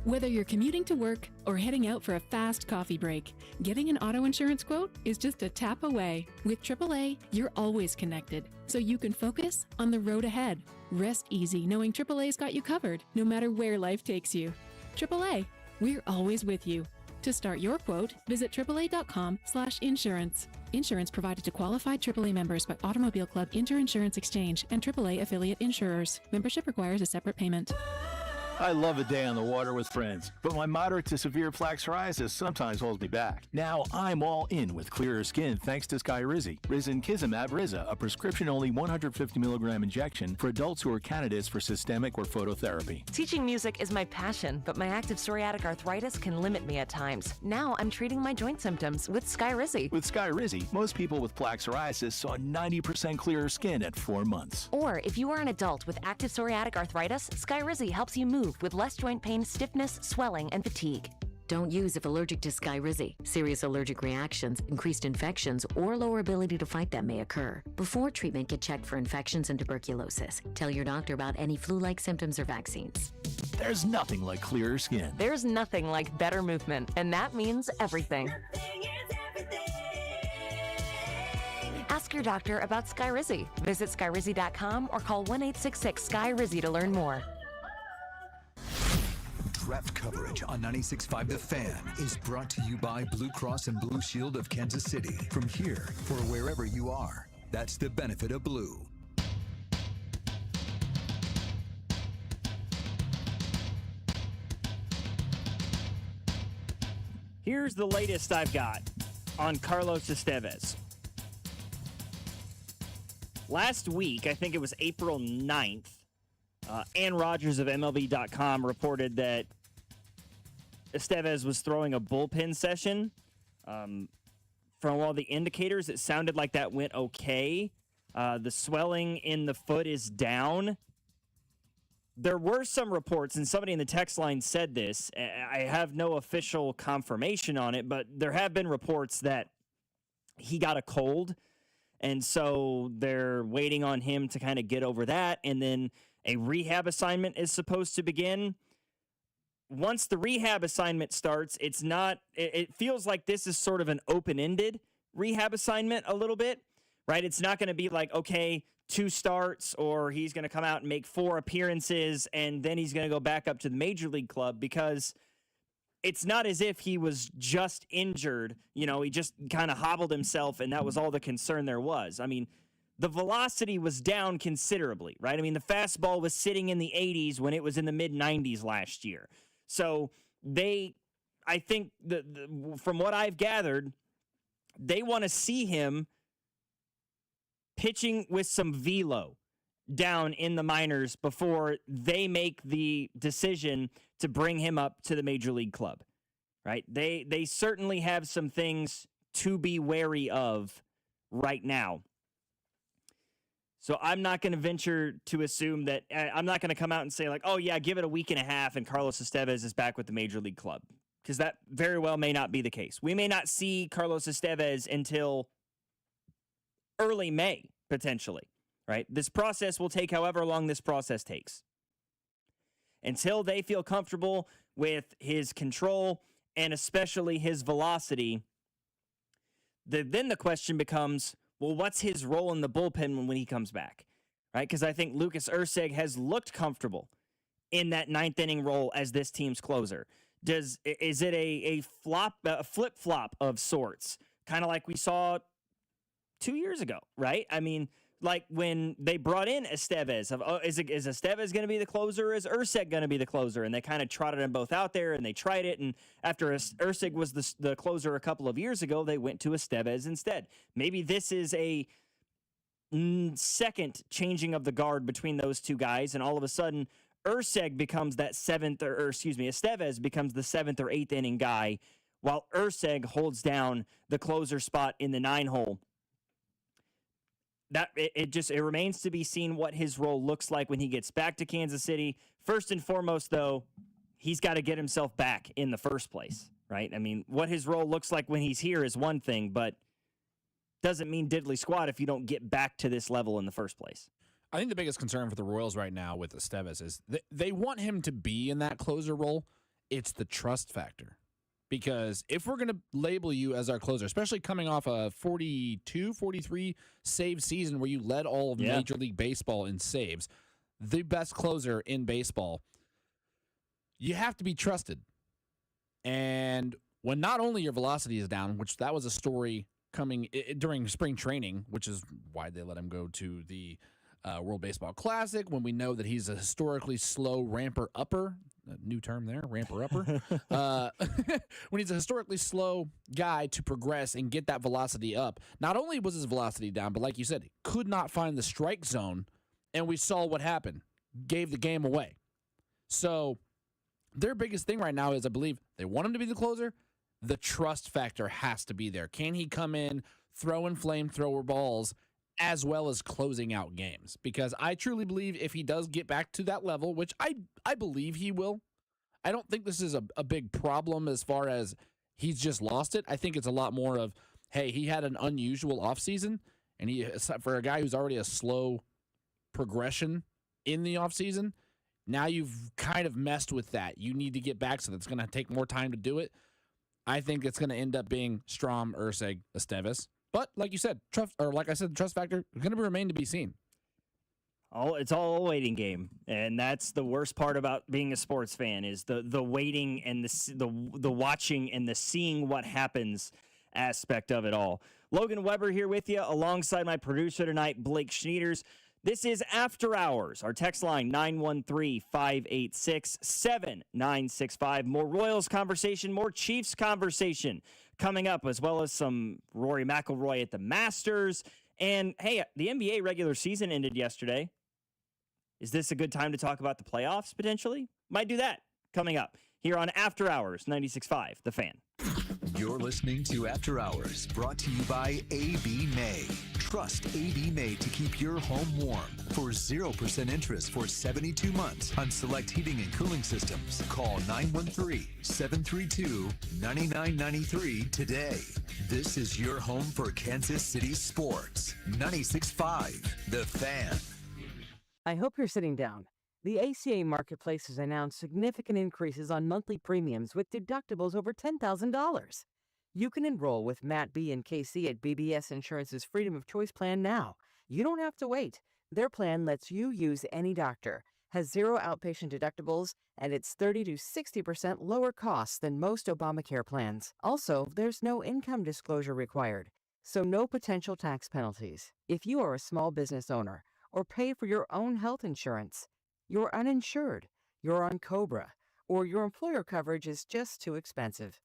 Whether you're commuting to work or heading out for a fast coffee break, getting an auto insurance quote is just a tap away. With AAA, you're always connected, so you can focus on the road ahead. Rest easy knowing AAA's got you covered, no matter where life takes you. AAA, we're always with you. To start your quote, visit AAA.com/insurance. Insurance provided to qualified AAA members by Automobile Club Inter-Insurance Exchange and AAA affiliate insurers. Membership requires a separate payment. I love a day on the water with friends, but my moderate to severe plaque psoriasis sometimes holds me back. Now I'm all in with clearer skin thanks to Skyrizi. Risankizumab Riza, a prescription-only 150 milligram injection for adults who are candidates for systemic or phototherapy. Teaching music is my passion, but my active psoriatic arthritis can limit me at times. Now I'm treating my joint symptoms with Skyrizi. With Skyrizi, most people with plaque psoriasis saw 90% clearer skin at 4 months. Or if you are an adult with active psoriatic arthritis, Skyrizi helps you move improved with less joint pain, stiffness, swelling, and fatigue. Don't use if allergic to Skyrizi. Serious allergic reactions, increased infections, or lower ability to fight them may occur. Before treatment, get checked for infections and tuberculosis. Tell your doctor about any flu-like symptoms or vaccines. There's nothing like clearer skin. There's nothing like better movement, and that means everything. Ask your doctor about Skyrizi. Visit skyrizi.com or call 1-866-SKY-RIZZI to learn more. Draft coverage on 96.5 The Fan is brought to you by Blue Cross and Blue Shield of Kansas City. From here for wherever you are. That's the benefit of blue. Here's the latest I've got on Carlos Estevez. Last week, I think it was April 9th, Ann Rogers of MLB.com reported that Estevez was throwing a bullpen session. From all the indicators, it sounded like that went okay. The swelling in the foot is down. There were some reports, and somebody in the text line said this. I have no official confirmation on it, but there have been reports that he got a cold, and so they're waiting on him to kind of get over that, and then a rehab assignment is supposed to begin. Once the rehab assignment starts, it feels like this is sort of an open-ended rehab assignment a little bit, right? It's not going to be like, okay, 2 starts, or he's going to come out and make 4 appearances, and then he's going to go back up to the major league club, because it's not as if he was just injured. You know, he just kind of hobbled himself, and that was all the concern there was. I mean, the velocity was down considerably, right? I mean, the fastball was sitting in the 80s when it was in the mid-90s last year. So I think from what I've gathered, they want to see him pitching with some velo down in the minors before they make the decision to bring him up to the major league club, right? They certainly have some things to be wary of right now. So I'm not going to venture to assume that I'm not going to come out and say like, oh yeah, give it a week and a half and Carlos Estevez is back with the major league club, because that very well may not be the case. We may not see Carlos Estevez until early May, potentially, right? This process will take however long this process takes. Until they feel comfortable with his control and especially his velocity, then the question becomes, well, what's his role in the bullpen when he comes back, right? Because I think Lucas Erceg has looked comfortable in that 9th inning role as this team's closer. Is it a flip-flop of sorts, kind of like we saw 2 years ago, right? I mean, like when they brought in Estevez, is Estevez going to be the closer, or is Erceg going to be the closer? And they kind of trotted them both out there, and they tried it, and after Erceg was the closer a couple of years ago, they went to Estevez instead. Maybe this is a second changing of the guard between those two guys, and all of a sudden, Erceg becomes that Estevez becomes the 7th or 8th inning guy, while Erceg holds down the closer spot in the 9-hole. It remains to be seen what his role looks like when he gets back to Kansas City. First and foremost, though, he's got to get himself back in the first place, right? I mean, what his role looks like when he's here is one thing, but doesn't mean diddly squat if you don't get back to this level in the first place. I think the biggest concern for the Royals right now with Estevez is they want him to be in that closer role. It's the trust factor. Because if we're going to label you as our closer, especially coming off a 42, 43 save season where you led all of Major League Baseball in saves, the best closer in baseball, you have to be trusted. And when not only your velocity is down, which that was a story coming during spring training, which is why they let him go to the World Baseball Classic, when we know that he's a historically slow ramper-upper. New term there, ramper-upper. When he's a historically slow guy to progress and get that velocity up, not only was his velocity down, but like you said, could not find the strike zone, and we saw what happened. Gave the game away. So their biggest thing right now is, I believe, they want him to be the closer. The trust factor has to be there. Can he come in, throw in flamethrower balls, as well as closing out games. Because I truly believe if he does get back to that level, which I believe he will, I don't think this is a big problem as far as he's just lost it. I think it's a lot more of, hey, he had an unusual offseason, and for a guy who's already a slow progression in the offseason, now you've kind of messed with that. You need to get back, so that's going to take more time to do it. I think it's going to end up being Strom, Urseg, Esteves. But like you said, the trust factor is going to remain to be seen. It's all a waiting game, and that's the worst part about being a sports fan is the waiting and the watching and the seeing what happens aspect of it all. Logan Weber here with you alongside my producer tonight, Blake Schneiders. This is After Hours. Our text line, 913-586-7965. More Royals conversation, more Chiefs conversation coming up, as well as some Rory McIlroy at the Masters. And, hey, the NBA regular season ended yesterday. Is this a good time to talk about the playoffs, potentially? Might do that coming up here on After Hours, 96.5, The Fan. You're listening to After Hours, brought to you by AB May. Trust AB May to keep your home warm. For 0% interest for 72 months on select heating and cooling systems, call 913-732-9993 today. This is your home for Kansas City sports. 96.5, The Fan. I hope you're sitting down. The ACA Marketplace has announced significant increases on monthly premiums with deductibles over $10,000. You can enroll with Matt B. and KC at BBS Insurance's Freedom of Choice plan now. You don't have to wait. Their plan lets you use any doctor, has zero outpatient deductibles, and it's 30 to 60% lower costs than most Obamacare plans. Also, there's no income disclosure required, so no potential tax penalties. If you are a small business owner or pay for your own health insurance, you're uninsured, you're on COBRA, or your employer coverage is just too expensive.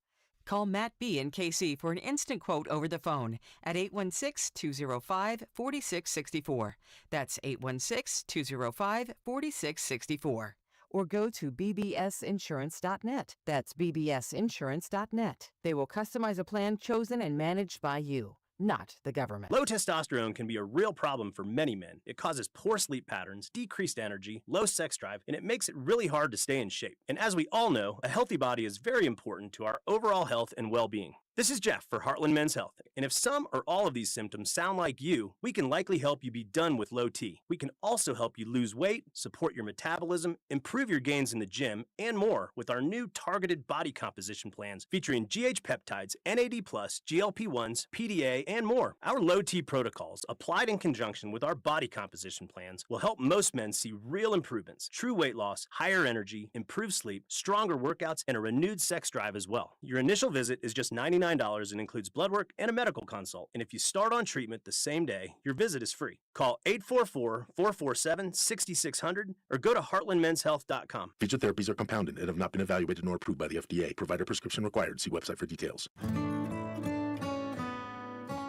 Call Matt B. and KC for an instant quote over the phone at 816-205-4664. That's 816-205-4664. Or go to bbsinsurance.net. That's bbsinsurance.net. They will customize a plan chosen and managed by you, not the government. Low testosterone can be a real problem for many men. It causes poor sleep patterns, decreased energy, low sex drive, and it makes it really hard to stay in shape. And as we all know, a healthy body is very important to our overall health and well-being. This is Jeff for Heartland Men's Health, and if some or all of these symptoms sound like you, we can likely help you be done with low T. We can also help you lose weight, support your metabolism, improve your gains in the gym, and more with our new targeted body composition plans featuring GH peptides, NAD+, GLP-1s, PDA, and more. Our low T protocols, applied in conjunction with our body composition plans, will help most men see real improvements, true weight loss, higher energy, improved sleep, stronger workouts, and a renewed sex drive as well. Your initial visit is just $99 and includes blood work and a medical consult. And if you start on treatment the same day, your visit is free. Call 844-447-6600 or go to heartlandmenshealth.com. Featured therapies are compounded and have not been evaluated nor approved by the FDA. Provider prescription required. See website for details.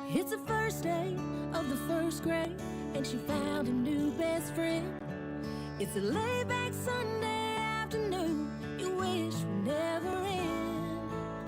It's the first day of the first grade, and she found a new best friend. It's a laid-back Sunday afternoon you wish would never end.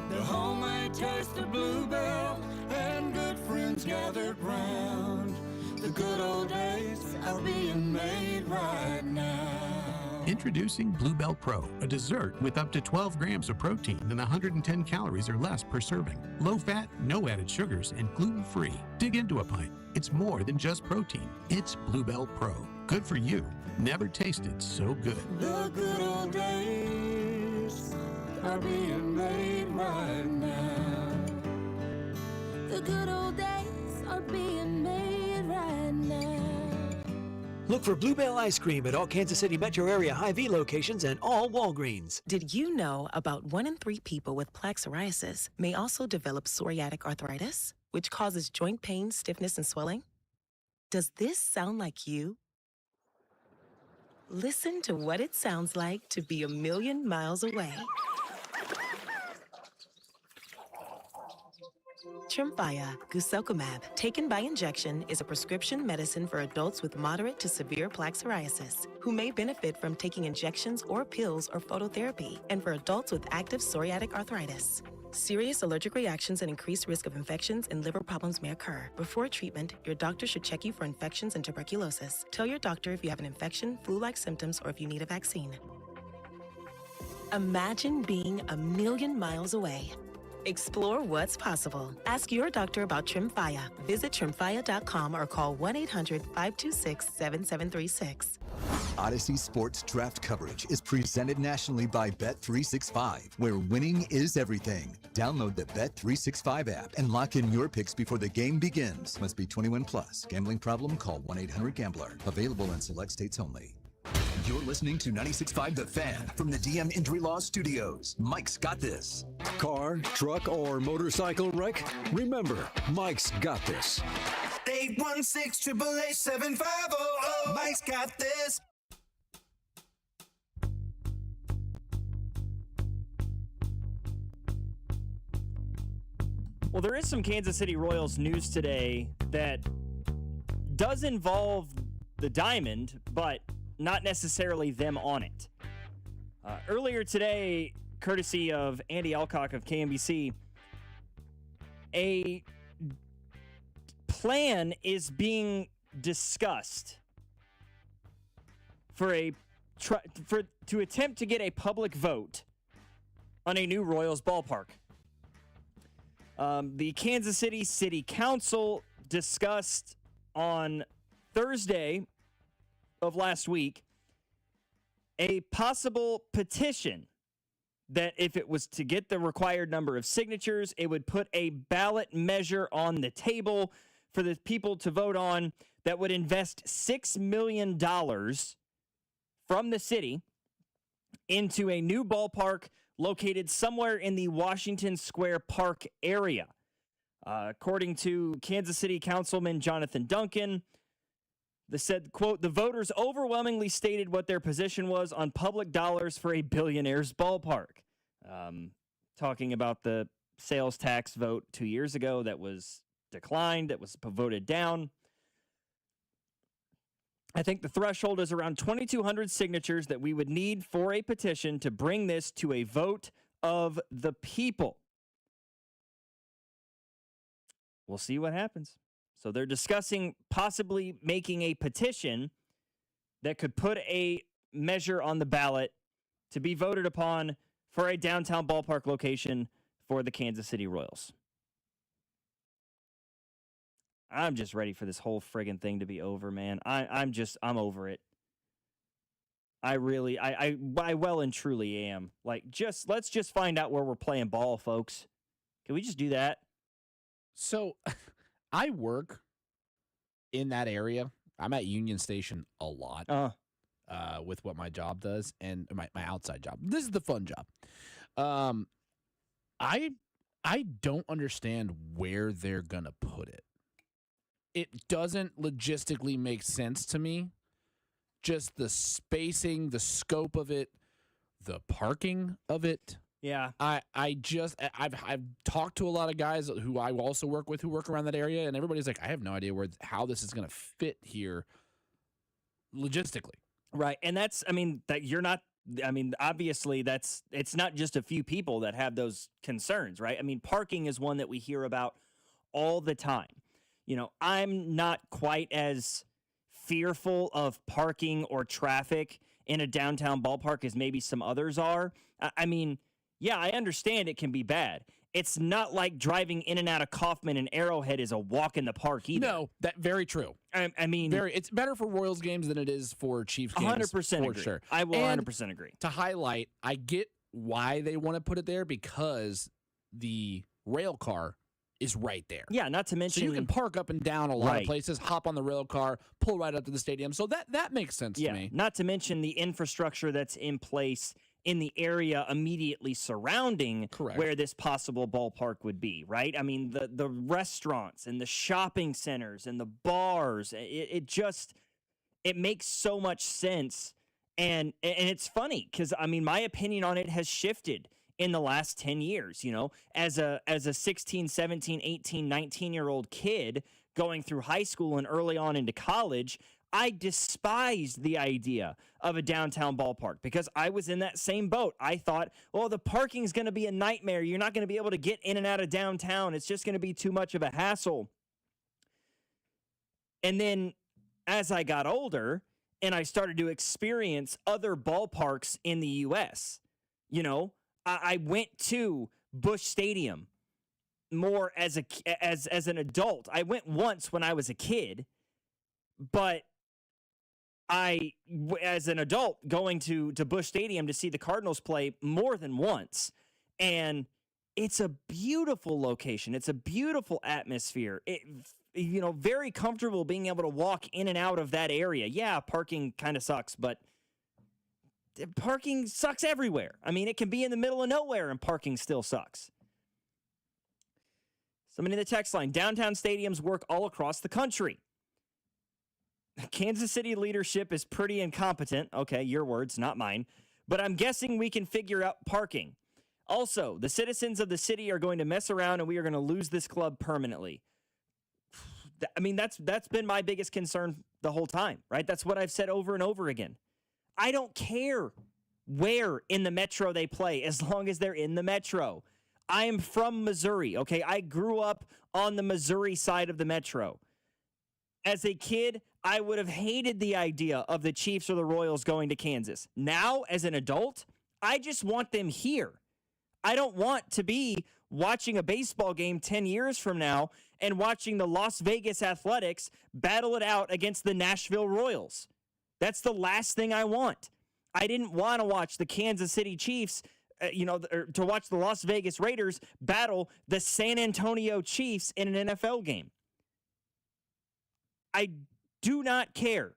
The homemade taste of Bluebell and good friends gathered round. The good old days are being made right now. Introducing Bluebell Pro, a dessert with up to 12 grams of protein and 110 calories or less per serving. Low fat, no added sugars, and gluten-free. Dig into a pint. It's more than just protein. It's Bluebell Pro. Good for you. Never tasted so good. The good old days are being made right now. The good old days are being made right now. Look for Bluebell ice cream at all Kansas City metro area Hy-Vee locations and all Walgreens. Did you know about 1 in 3 people with plaque psoriasis may also develop psoriatic arthritis, which causes joint pain, stiffness, and swelling? Does this sound like you? Listen to what it sounds like to be a million miles away. Tremfya guselkumab, taken by injection, is a prescription medicine for adults with moderate to severe plaque psoriasis who may benefit from taking injections or pills or phototherapy, and for adults with active psoriatic arthritis. Serious allergic reactions and increased risk of infections and liver problems may occur. Before treatment, your doctor should check you for infections and tuberculosis. Tell your doctor if you have an infection, flu-like symptoms, or if you need a vaccine. Imagine being a million miles away. Explore what's possible. Ask your doctor about Tremfya. Visit tremfya.com or call 1-800-526-7736. Odyssey Sports Draft coverage is presented nationally by Bet365, where winning is everything. Download the Bet365 app and lock in your picks before the game begins. Must be 21 plus. Gambling problem? Call 1-800-GAMBLER. Available in select states only. You're listening to 96.5 The Fan from the DM Injury Law Studios. Mike's got this. Car, truck, or motorcycle wreck? Remember, Mike's got this. 816-888-7500. Mike's got this. Well, there is some Kansas City Royals news today that does involve the diamond, but not necessarily them on it. Earlier today, courtesy of Andy Alcock of KMBC, a plan is being discussed to attempt to get a public vote on a new Royals ballpark. The Kansas City City Council discussed on Thursday of last week a possible petition that if it was to get the required number of signatures, it would put a ballot measure on the table for the people to vote on that would invest $6 million from the city into a new ballpark located somewhere in the Washington Square Park area. According to Kansas City Councilman Jonathan Duncan, they said, quote, the voters overwhelmingly stated what their position was on public dollars for a billionaire's ballpark. Talking about the sales tax vote 2 years ago that was declined, that was voted down. I think the threshold is around 2,200 signatures that we would need for a petition to bring this to a vote of the people. We'll see what happens. So they're discussing possibly making a petition that could put a measure on the ballot to be voted upon for a downtown ballpark location for the Kansas City Royals. I'm just ready for this whole friggin' thing to be over, man. I'm over it. I well and truly am. Like, let's just find out where we're playing ball, folks. Can we just do that? So, I work in that area. I'm at Union Station a lot with what my job does and my outside job. This is the fun job. I don't understand where they're going to put it. It doesn't logistically make sense to me. Just the spacing, the scope of it, the parking of it. Yeah. I've talked to a lot of guys who I also work with who work around that area, and everybody's like, I have no idea how this is going to fit here logistically. Right. And obviously it's not just a few people that have those concerns, right? I mean, parking is one that we hear about all the time. You know, I'm not quite as fearful of parking or traffic in a downtown ballpark as maybe some others are. I mean, yeah, I understand it can be bad. It's not like driving in and out of Kauffman and Arrowhead is a walk in the park either. No, that's very true. I mean, it's better for Royals games than it is for Chiefs games. 100% agree. Sure. I will 100% agree. To highlight, I get why they want to put it there because the rail car is right there. Yeah, not to mention... So you can park up and down a lot of places, hop on the rail car, pull right up to the stadium. So that makes sense to me. Not to mention the infrastructure that's in place in the area immediately surrounding where this possible ballpark would be, right? I mean, the restaurants and the shopping centers and the bars, it makes so much sense. And it's funny because, I mean, my opinion on it has shifted in the last 10 years, as a 16, 17, 18, 19-year-old kid going through high school and early on into college, I despised the idea of a downtown ballpark because I was in that same boat. I thought, well, the parking's going to be a nightmare. You're not going to be able to get in and out of downtown. It's just going to be too much of a hassle. And then as I got older and I started to experience other ballparks in the U.S., I went to Busch Stadium more as an adult. I went once when I was a kid, but as an adult, going to Busch Stadium to see the Cardinals play more than once. And it's a beautiful location. It's a beautiful atmosphere. Very comfortable being able to walk in and out of that area. Yeah, parking kind of sucks, but parking sucks everywhere. I mean, it can be in the middle of nowhere and parking still sucks. Somebody in the text line, downtown stadiums work all across the country. Kansas City leadership is pretty incompetent. Okay, your words, not mine. But I'm guessing we can figure out parking. Also, the citizens of the city are going to mess around and we are going to lose this club permanently. I mean, that's been my biggest concern the whole time, right? That's what I've said over and over again. I don't care where in the metro they play as long as they're in the metro. I am from Missouri, okay? I grew up on the Missouri side of the metro. As a kid, I would have hated the idea of the Chiefs or the Royals going to Kansas. Now, as an adult, I just want them here. I don't want to be watching a baseball game 10 years from now and watching the Las Vegas Athletics battle it out against the Nashville Royals. That's the last thing I want. I didn't want to watch the Kansas City Chiefs, to watch the Las Vegas Raiders battle the San Antonio Chiefs in an NFL game. I do not care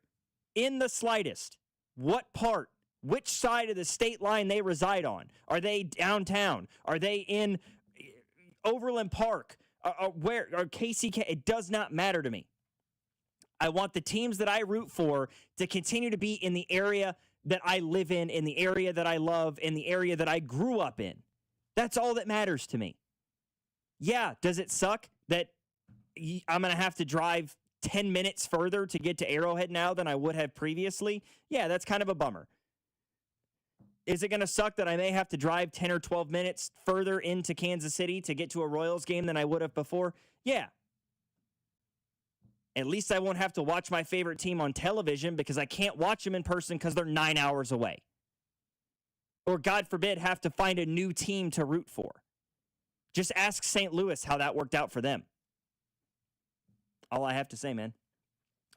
in the slightest which side of the state line they reside on. Are they downtown? Are they in Overland Park? Where? Or KCK? It does not matter to me. I want the teams that I root for to continue to be in the area that I live in the area that I love, in the area that I grew up in. That's all that matters to me. Yeah, does it suck that I'm going to have to drive 10 minutes further to get to Arrowhead now than I would have previously? Yeah, that's kind of a bummer. Is it going to suck that I may have to drive 10 or 12 minutes further into Kansas City to get to a Royals game than I would have before? Yeah. At least I won't have to watch my favorite team on television because I can't watch them in person because they're 9 hours away. Or, God forbid, have to find a new team to root for. Just ask St. Louis how that worked out for them. All I have to say, man.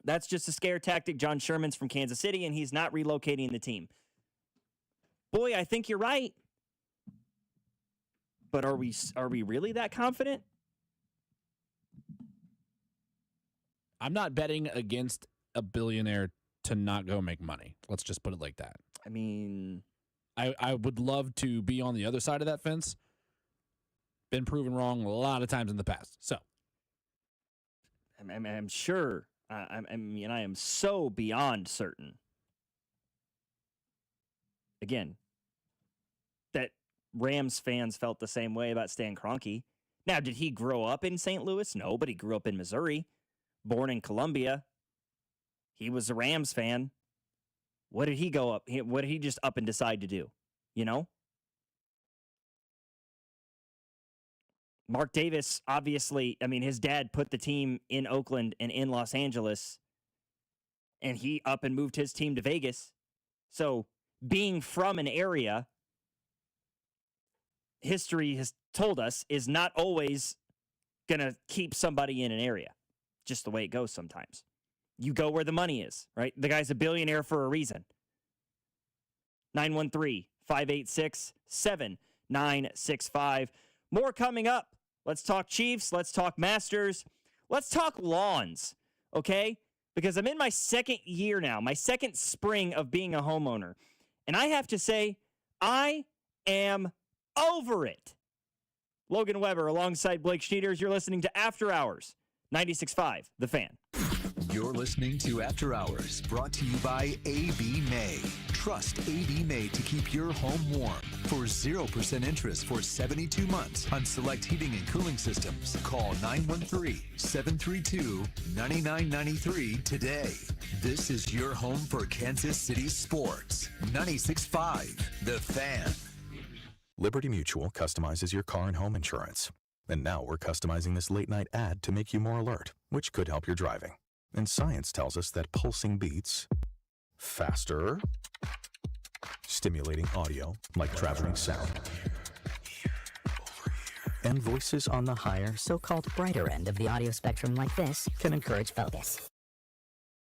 That's just a scare tactic. John Sherman's from Kansas City, and he's not relocating the team. Boy, I think you're right. But are we really that confident? I'm not betting against a billionaire to not go make money. Let's just put it like that. I mean, I would love to be on the other side of that fence. Been proven wrong a lot of times in the past. So, I'm sure. I am so beyond certain. Again, that Rams fans felt the same way about Stan Kroenke. Now, did he grow up in St. Louis? No, but he grew up in Missouri. Born in Columbia. He was a Rams fan. What did he what did he just up and decide to do? Mark Davis, obviously, his dad put the team in Oakland and in Los Angeles, and he up and moved his team to Vegas. So being from an area, history has told us, is not always going to keep somebody in an area. Just the way it goes sometimes. You go where the money is, right? The guy's a billionaire for a reason. 913-586-7965. More coming up. Let's talk Chiefs. Let's talk Masters. Let's talk lawns, okay? Because I'm in my second year now, my second spring of being a homeowner. And I have to say, I am over it. Logan Weber alongside Blake Schneiders. You're listening to After Hours. 96.5, The Fan. You're listening to After Hours, brought to you by A.B. May. Trust AB May to keep your home warm. For 0% interest for 72 months on select heating and cooling systems, call 913-732-9993 today. This is your home for Kansas City sports. 96.5 The Fan. Liberty Mutual customizes your car and home insurance. And now we're customizing this late-night ad to make you more alert, which could help your driving. And science tells us that pulsing beats faster, stimulating audio like traveling sound, and voices on the higher, so-called brighter end of the audio spectrum like this can encourage focus.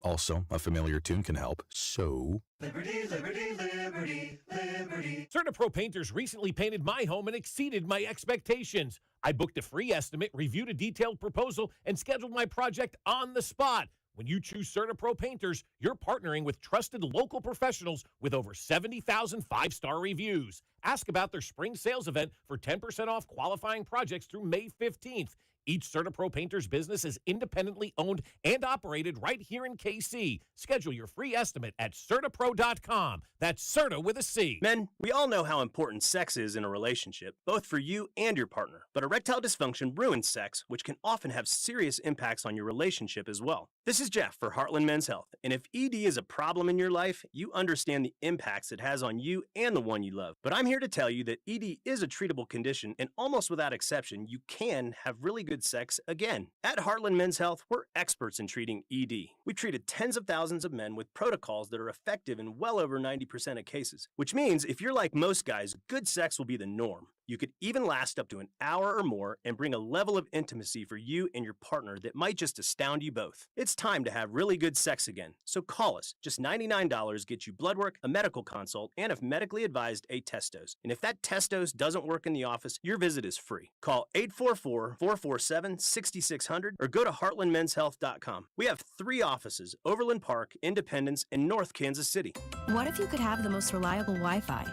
Also, a familiar tune can help, so... Liberty, liberty, liberty, liberty. CertaPro Painters recently painted my home and exceeded my expectations. I booked a free estimate, reviewed a detailed proposal, and scheduled my project on the spot. When you choose CertaPro Painters, you're partnering with trusted local professionals with over 70,000 five-star reviews. Ask about their spring sales event for 10% off qualifying projects through May 15th. Each CertaPro Painters business is independently owned and operated right here in KC. Schedule your free estimate at CertaPro.com. That's Certa with a C. Men, we all know how important sex is in a relationship, both for you and your partner. But erectile dysfunction ruins sex, which can often have serious impacts on your relationship as well. This is Jeff for Heartland Men's Health, and if ED is a problem in your life, you understand the impacts it has on you and the one you love. But I'm here to tell you that ED is a treatable condition, and almost without exception, you can have really good sex again. At Heartland Men's Health, we're experts in treating ED. We've treated tens of thousands of men with protocols that are effective in well over 90% of cases, which means if you're like most guys, good sex will be the norm. You could even last up to an hour or more and bring a level of intimacy for you and your partner that might just astound you both. It's time to have really good sex again. So call us. Just $99 gets you blood work, a medical consult, and if medically advised, a test dose. And if that test dose doesn't work in the office, your visit is free. Call 844-447-6600 or go to heartlandmenshealth.com. We have 3 offices: Overland Park, Independence, and North Kansas City. What if you could have the most reliable Wi-Fi?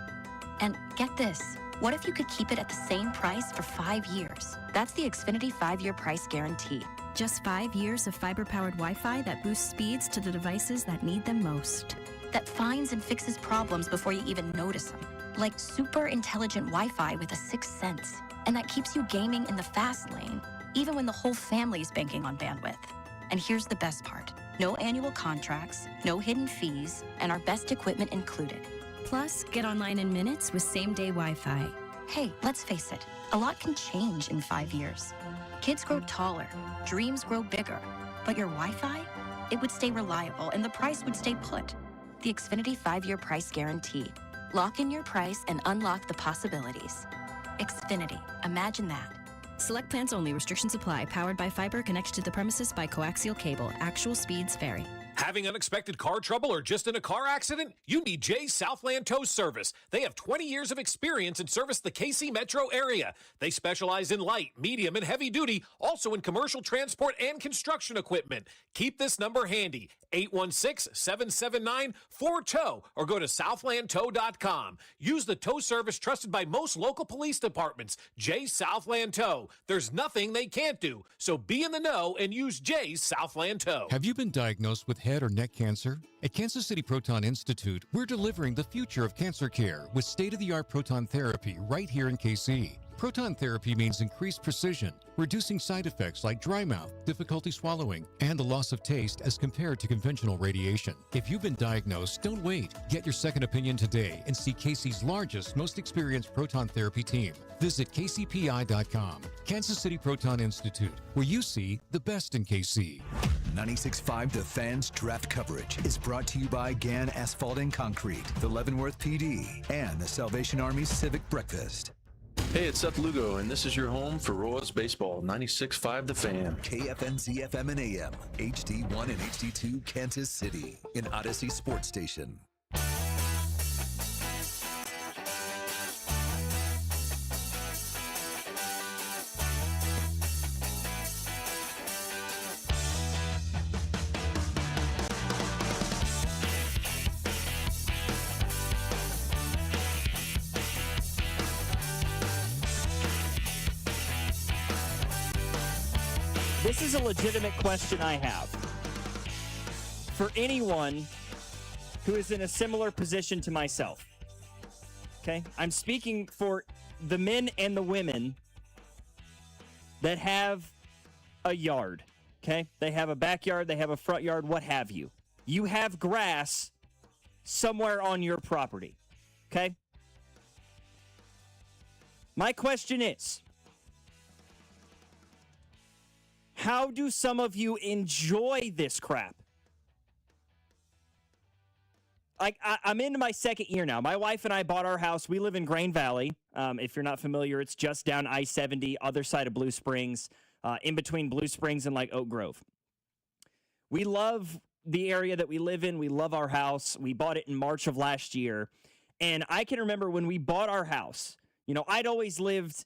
And get this. What if you could keep it at the same price for 5 years? That's the Xfinity 5-year price guarantee. Just 5 years of fiber-powered Wi-Fi that boosts speeds to the devices that need them most. That finds and fixes problems before you even notice them. Like super intelligent Wi-Fi with a 6th sense. And that keeps you gaming in the fast lane, even when the whole family's banking on bandwidth. And here's the best part. No annual contracts, no hidden fees, and our best equipment included. Plus, get online in minutes with same-day Wi-Fi. Hey, let's face it, a lot can change in 5 years. Kids grow taller, dreams grow bigger, but your Wi-Fi, it would stay reliable and the price would stay put. The Xfinity 5-year price guarantee. Lock in your price and unlock the possibilities. Xfinity, imagine that. Select plans only. Restrictions apply. Powered by fiber, connected to the premises by coaxial cable. Actual speeds vary. Having unexpected car trouble or just in a car accident? You need Jay's Southland Tow Service. They have 20 years of experience and service the KC metro area. They specialize in light, medium, and heavy duty, also in commercial transport and construction equipment. Keep this number handy, 816-779-4TOW, or go to southlandtow.com. Use the tow service trusted by most local police departments, Jay's Southland Tow. There's nothing they can't do, so be in the know and use Jay's Southland Tow. Have you been diagnosed with head or neck cancer? At Kansas City Proton Institute, we're delivering the future of cancer care with state-of-the-art proton therapy right here in KC. Proton therapy means increased precision, reducing side effects like dry mouth, difficulty swallowing, and the loss of taste as compared to conventional radiation. If you've been diagnosed, don't wait. Get your second opinion today and see KC's largest, most experienced proton therapy team. Visit kcpi.com. Kansas City Proton Institute, where you see the best in KC. 96.5 The Fan's draft coverage is brought to you by Gann Asphalt and Concrete, the Leavenworth PD, and the Salvation Army Civic Breakfast. Hey, it's Seth Lugo, and this is your home for Royals Baseball, 96.5 The Fan. KFNZ FM and AM, HD1 and HD2 Kansas City, an Odyssey Sports Station. This is a legitimate question I have. For anyone who is in a similar position to myself. Okay? I'm speaking for the men and the women that have a yard. Okay? They have a backyard, they have a front yard, what have you. You have grass somewhere on your property. Okay? My question is, how do some of you enjoy this crap? Like, I'm into my second year now. My wife and I bought our house. We live in Grain Valley. If you're not familiar, it's just down I-70, other side of Blue Springs, in between Blue Springs and like Oak Grove. We love the area that we live in. We love our house. We bought it in March of last year. And I can remember when we bought our house, you know, I'd always lived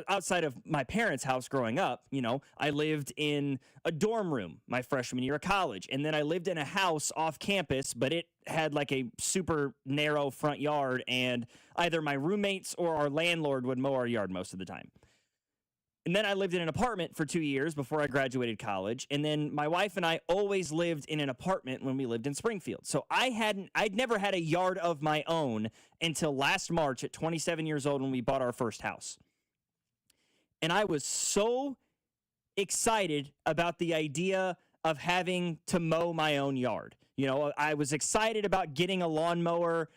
outside of my parents' house growing up. You know, I lived in a dorm room my freshman year of college. And then I lived in a house off campus, but it had like a super narrow front yard. And either my roommates or our landlord would mow our yard most of the time. And then I lived in an apartment for 2 years before I graduated college. And then my wife and I always lived in an apartment when we lived in Springfield. So I'd never had a yard of my own until last March at 27 years old when we bought our first house. And I was so excited about the idea of having to mow my own yard. You know, I was excited about getting a lawnmower.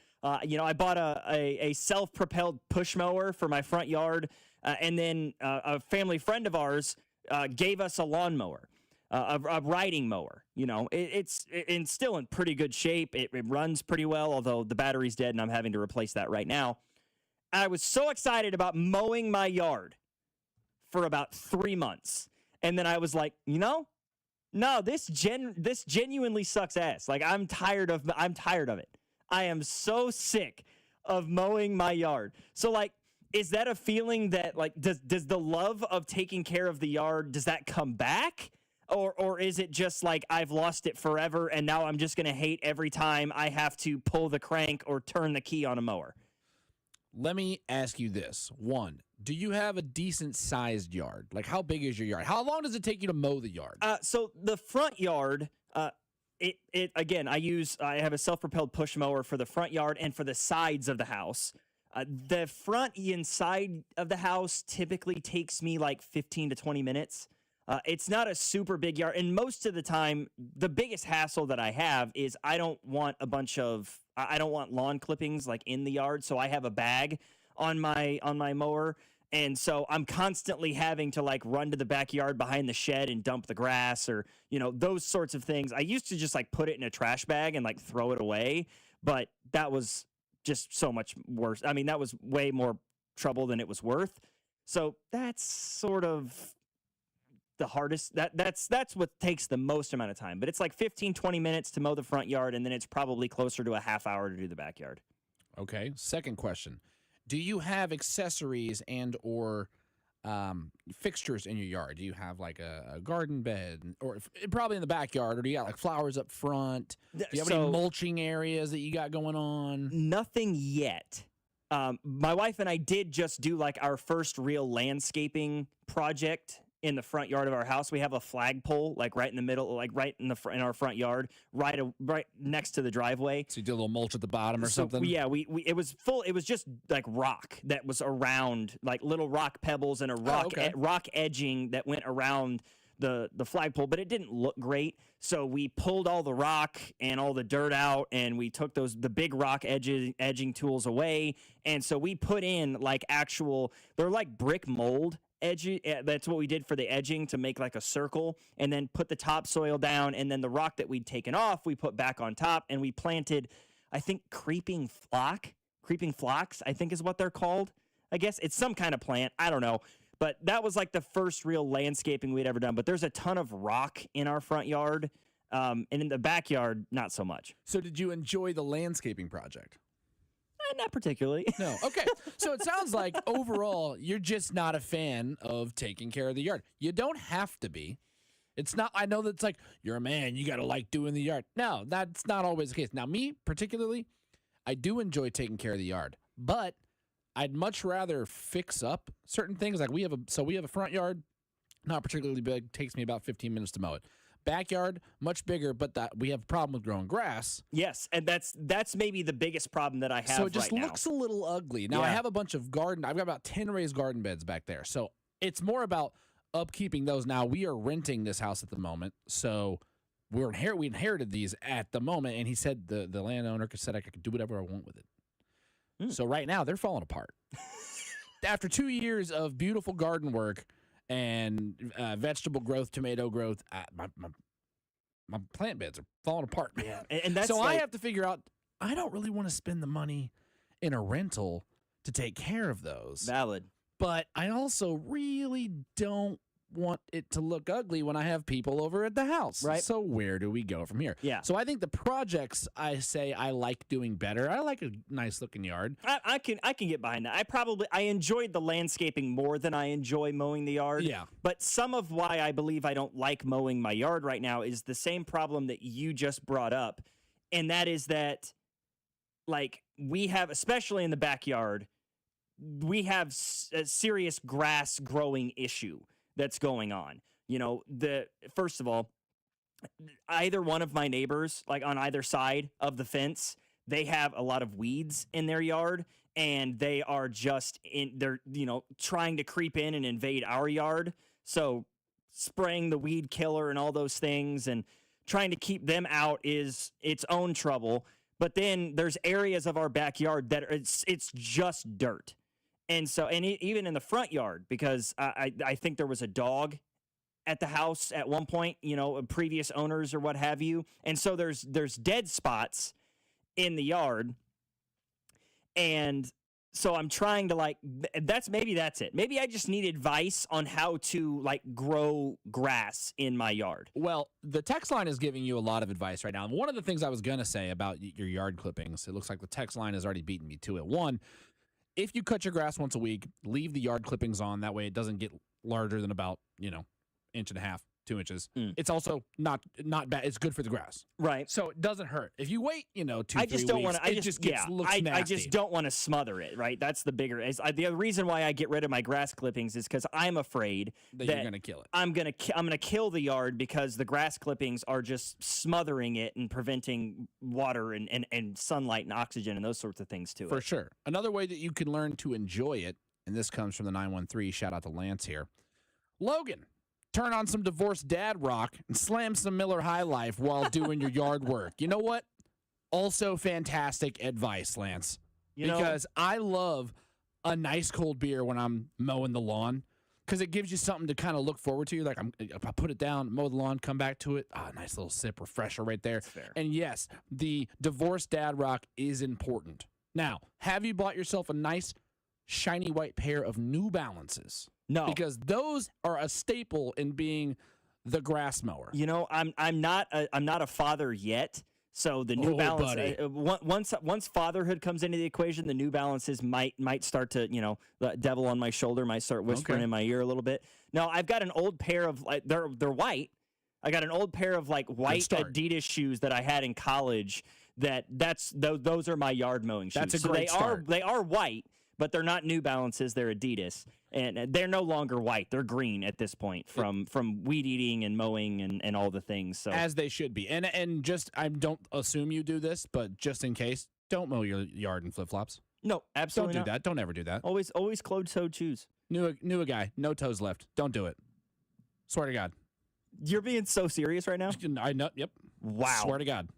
You know, I bought a self-propelled push mower for my front yard. And then a family friend of ours gave us a lawnmower, a riding mower. You know, it's still in pretty good shape. It runs pretty well, although the battery's dead and I'm having to replace that right now. I was so excited about mowing my yard for about 3 months. And then I was like, you know, no, this genuinely sucks ass. Like, I'm tired of it. I am so sick of mowing my yard. So, like, is that a feeling that, like, does the love of taking care of the yard, does that come back? Or is it just like I've lost it forever and now I'm just going to hate every time I have to pull the crank or turn the key on a mower? Let me ask you this. One, do you have a decent sized yard? Like, how big is your yard? How long does it take you to mow the yard? So the front yard, again, I have a self-propelled push mower for the front yard and for the sides of the house. The front inside of the house typically takes me like 15 to 20 minutes. It's not a super big yard. And most of the time, the biggest hassle that I have is I don't want lawn clippings like in the yard. So I have a bag on my mower. And so I'm constantly having to like run to the backyard behind the shed and dump the grass or, you know, those sorts of things. I used to just like put it in a trash bag and like throw it away. But that was just so much worse. I mean, that was way more trouble than it was worth. So that's sort of the hardest. That's what takes the most amount of time. But it's like 15, 20 minutes to mow the front yard, and then it's probably closer to a half hour to do the backyard. Okay. Second question. Do you have accessories and or fixtures in your yard? Do you have like a garden bed or probably in the backyard, or do you got like flowers up front? Do you have any mulching areas that you got going on? Nothing yet. My wife and I did just do like our first real landscaping project in the front yard of our house. We have a flagpole like right in the middle, like right in our front yard, right next to the driveway. So you did a little mulch at the bottom or something? Yeah, it was full. It was just like rock that was around, like little rock pebbles and a rock edging that went around the flagpole, but it didn't look great. So we pulled all the rock and all the dirt out, and we took the big rock edging tools away. And so we put in like they're like brick mold edge. That's what we did for the edging to make like a circle, and then put the topsoil down, and then the rock that we'd taken off we put back on top, and we planted, I think, creeping phlox, I think is what they're called. I guess it's some kind of plant. I don't know. But that was like the first real landscaping we'd ever done. But there's a ton of rock in our front yard, and in the backyard, not so much. So did you enjoy the landscaping project? Not particularly. No. Okay. So it sounds like overall, you're just not a fan of taking care of the yard. You don't have to be. It's not, I know that's like, you're a man, you got to like doing the yard. No, that's not always the case. Now, me particularly, I do enjoy taking care of the yard, but I'd much rather fix up certain things. Like we have a front yard, not particularly big, takes me about 15 minutes to mow it. Backyard, much bigger, but we have a problem with growing grass. Yes, and that's maybe the biggest problem that I have. So it just right looks now. a little ugly. Now I have a bunch of I've got about 10 raised garden beds back there. So it's more about upkeeping those. Now we are renting this house at the moment, so we inherited these at the moment, and he said the landowner said I could do whatever I want with it. So right now they're falling apart. After 2 years of beautiful garden work and vegetable growth, tomato growth, my plant beds are falling apart. Yeah, and that's so like, I have to figure out. I don't really want to spend the money in a rental to take care of those. Valid. But I also really don't want it to look ugly when I have people over at the house. Right. So where do we go from here? Yeah. So I think the projects I say I like doing better. I like a nice looking yard. I can get behind that. I enjoyed the landscaping more than I enjoy mowing the yard. Yeah. But some of why I believe I don't like mowing my yard right now is the same problem that you just brought up. And that is that, like, we have, especially in the backyard, we have a serious grass growing issue that's going on. You know, first of all, either one of my neighbors, like on either side of the fence, they have a lot of weeds in their yard, and they are they're trying to creep in and invade our yard. So spraying the weed killer and all those things and trying to keep them out is its own trouble. But then there's areas of our backyard that it's just dirt. And so, even in the front yard, because I think there was a dog at the house at one point, previous owners or what have you. And so there's dead spots in the yard. And so I'm trying to that's it. Maybe I just need advice on how to grow grass in my yard. Well, the text line is giving you a lot of advice right now. And one of the things I was going to say about your yard clippings, it looks like the text line has already beaten me to it. One, if you cut your grass once a week, leave the yard clippings on. That way it doesn't get larger than about, 1.5 inches, 2 inches. It's also not bad. It's good for the grass. Right. So it doesn't hurt. If you wait, 2-3 weeks, I just don't want to. looks nasty. I just don't want to smother it. Right. That's the bigger. The reason why I get rid of my grass clippings is because I'm afraid that you're going to kill it. I'm gonna kill the yard because the grass clippings are just smothering it and preventing water and sunlight and oxygen and those sorts of things to it. For sure. Another way that you can learn to enjoy it, and this comes from the 913. Shout out to Lance here. Logan. Turn on some divorced dad rock and slam some Miller High Life while doing your yard work. You know what? Also fantastic advice, Lance. Because I love a nice cold beer when I'm mowing the lawn because it gives you something to kind of look forward to. Like I put it down, mow the lawn, come back to it. Nice little sip, refresher right there. And yes, the divorced dad rock is important. Now, have you bought yourself a nice shiny white pair of New Balances? No, because those are a staple in being the grass mower. I'm not a father yet, so the New Balance once fatherhood comes into the equation, the New Balances might start to the devil on my shoulder might start whispering in my ear a little bit. No, I've got an old pair of they're white. I got an old pair of white Adidas shoes that I had in college. Those are my yard mowing shoes. That's a great start. They are white, but they're not New Balances. They're Adidas. And they're no longer white. They're green at this point from weed eating and mowing and all the things. So as they should be. And just I don't assume you do this, but just in case, don't mow your yard in flip-flops. No, absolutely Don't do that. Don't ever do that. Always closed-toed shoes. Knew a guy, no toes left. Don't do it. Swear to God. You're being so serious right now? I know. Yep. Wow. Swear to God.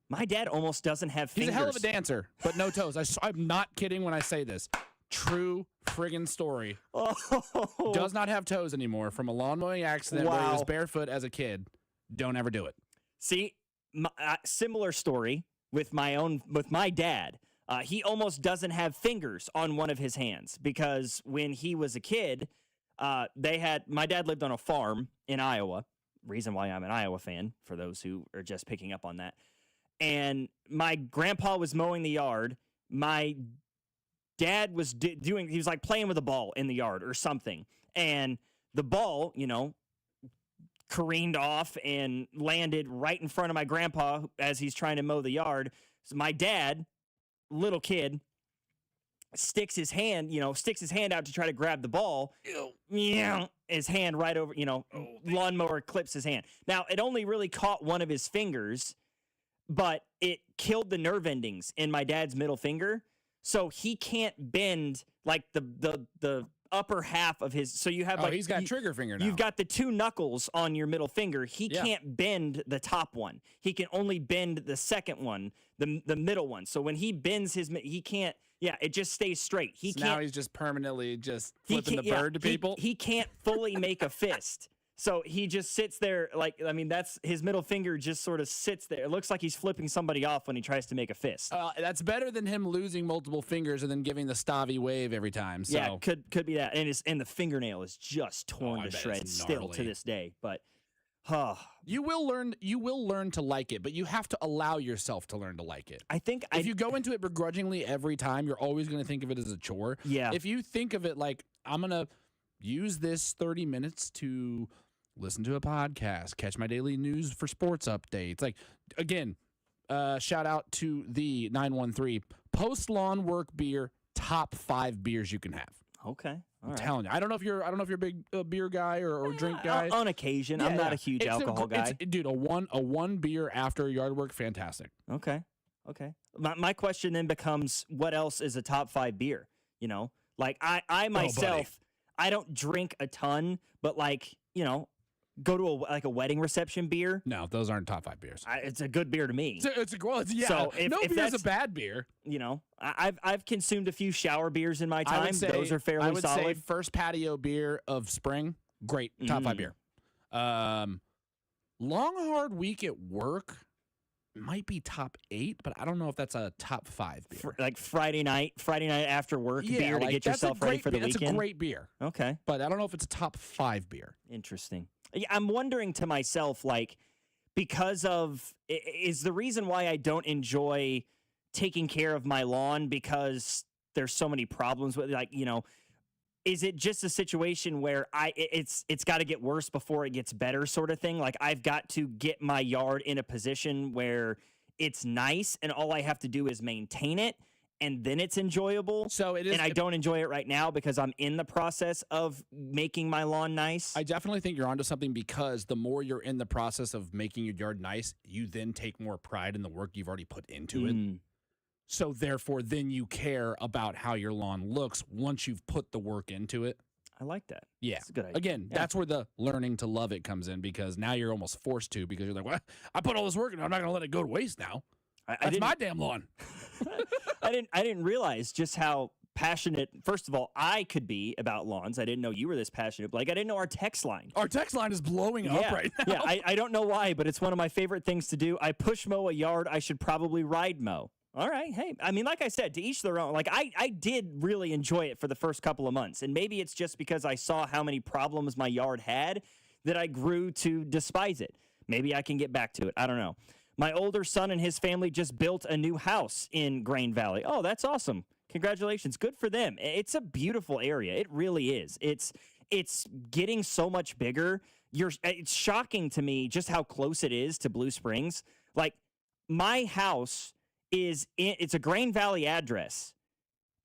My dad almost doesn't have fingers. He's a hell of a dancer, but no toes. I'm not kidding when I say this. True friggin' story. Oh. Does not have toes anymore from a lawn mowing accident where he was barefoot as a kid. Don't ever do it. See, similar story with my dad. He almost doesn't have fingers on one of his hands because when he was a kid, my dad lived on a farm in Iowa. Reason why I'm an Iowa fan, for those who are just picking up on that. And my grandpa was mowing the yard. My dad was he was playing with a ball in the yard or something. And the ball, careened off and landed right in front of my grandpa as he's trying to mow the yard. So my dad, little kid, sticks his hand out to try to grab the ball. His hand right over, lawnmower clips his hand. Now, it only really caught one of his fingers, but it killed the nerve endings in my dad's middle finger. So he can't bend like the upper half of his. So you have he's got trigger finger now. You've got the 2 knuckles on your middle finger. He can't bend the top one. He can only bend the second one, the middle one. So when he bends he can't. Yeah, it just stays straight. Now he's just permanently just flipping the bird to people. He can't fully make a fist. So he just sits there that's his middle finger just sort of sits there. It looks like he's flipping somebody off when he tries to make a fist. That's better than him losing multiple fingers and then giving the Stavi wave every time. So. Yeah, could be that. And the fingernail is just torn to shreds still to this day. But you will learn to like it, but you have to allow yourself to learn to like it. I think if you go into it begrudgingly every time, you're always going to think of it as a chore. Yeah. If you think of it like, I'm going to use this 30 minutes to listen to a podcast, catch my daily news for sports updates. Like, again, shout out to the 913 post lawn work beer, top 5 beers you can have. Okay. I'm telling you. I don't know if you're a big beer guy or drink guy. On occasion. I'm not a huge alcohol guy. Dude, a one beer after yard work, fantastic. Okay. My question then becomes, what else is a top 5 beer? Like I myself, I don't drink a ton, but go to a wedding reception beer. No, those aren't top 5 beers. It's a good beer to me. It's a yeah. So no beer is a bad beer. I've consumed a few shower beers in my time. Those are fairly I would solid. say first patio beer of spring, great, top 5 beer. Long hard week at work might be top 8, but I don't know if that's a top 5 beer. Like Friday night after work beer to get yourself ready for the weekend. That's a great beer. Okay, but I don't know if it's a top 5 beer. Interesting. I'm wondering to myself, because of, is the reason why I don't enjoy taking care of my lawn because there's so many problems with is it just a situation where it's got to get worse before it gets better sort of thing? Like I've got to get my yard in a position where it's nice and all I have to do is maintain it. And then it's enjoyable. So it is, and I don't enjoy it right now because I'm in the process of making my lawn nice. I definitely think you're onto something because the more you're in the process of making your yard nice, you then take more pride in the work you've already put into it. So therefore, then you care about how your lawn looks once you've put the work into it. I like that. Yeah. That's a good idea. Again, that's where the learning to love it comes in because now you're almost forced to because you're like, well, I put all this work in, I'm not going to let it go to waste now. That's my damn lawn. I didn't realize just how passionate, first of all, I could be about lawns. I didn't know you were this passionate. Blake. I didn't know our text line. Our text line is blowing up right now. Yeah, I don't know why, but it's one of my favorite things to do. I push mow a yard. I should probably ride mow. All right. Hey, I mean, like I said, to each their own. Like, I did really enjoy it for the first couple of months. And maybe it's just because I saw how many problems my yard had that I grew to despise it. Maybe I can get back to it. I don't know. My older son and his family just built a new house in Grain Valley. Oh, that's awesome. Congratulations. Good for them. It's a beautiful area. It really is. It's getting so much bigger. It's shocking to me just how close it is to Blue Springs. Like, my house it's a Grain Valley address.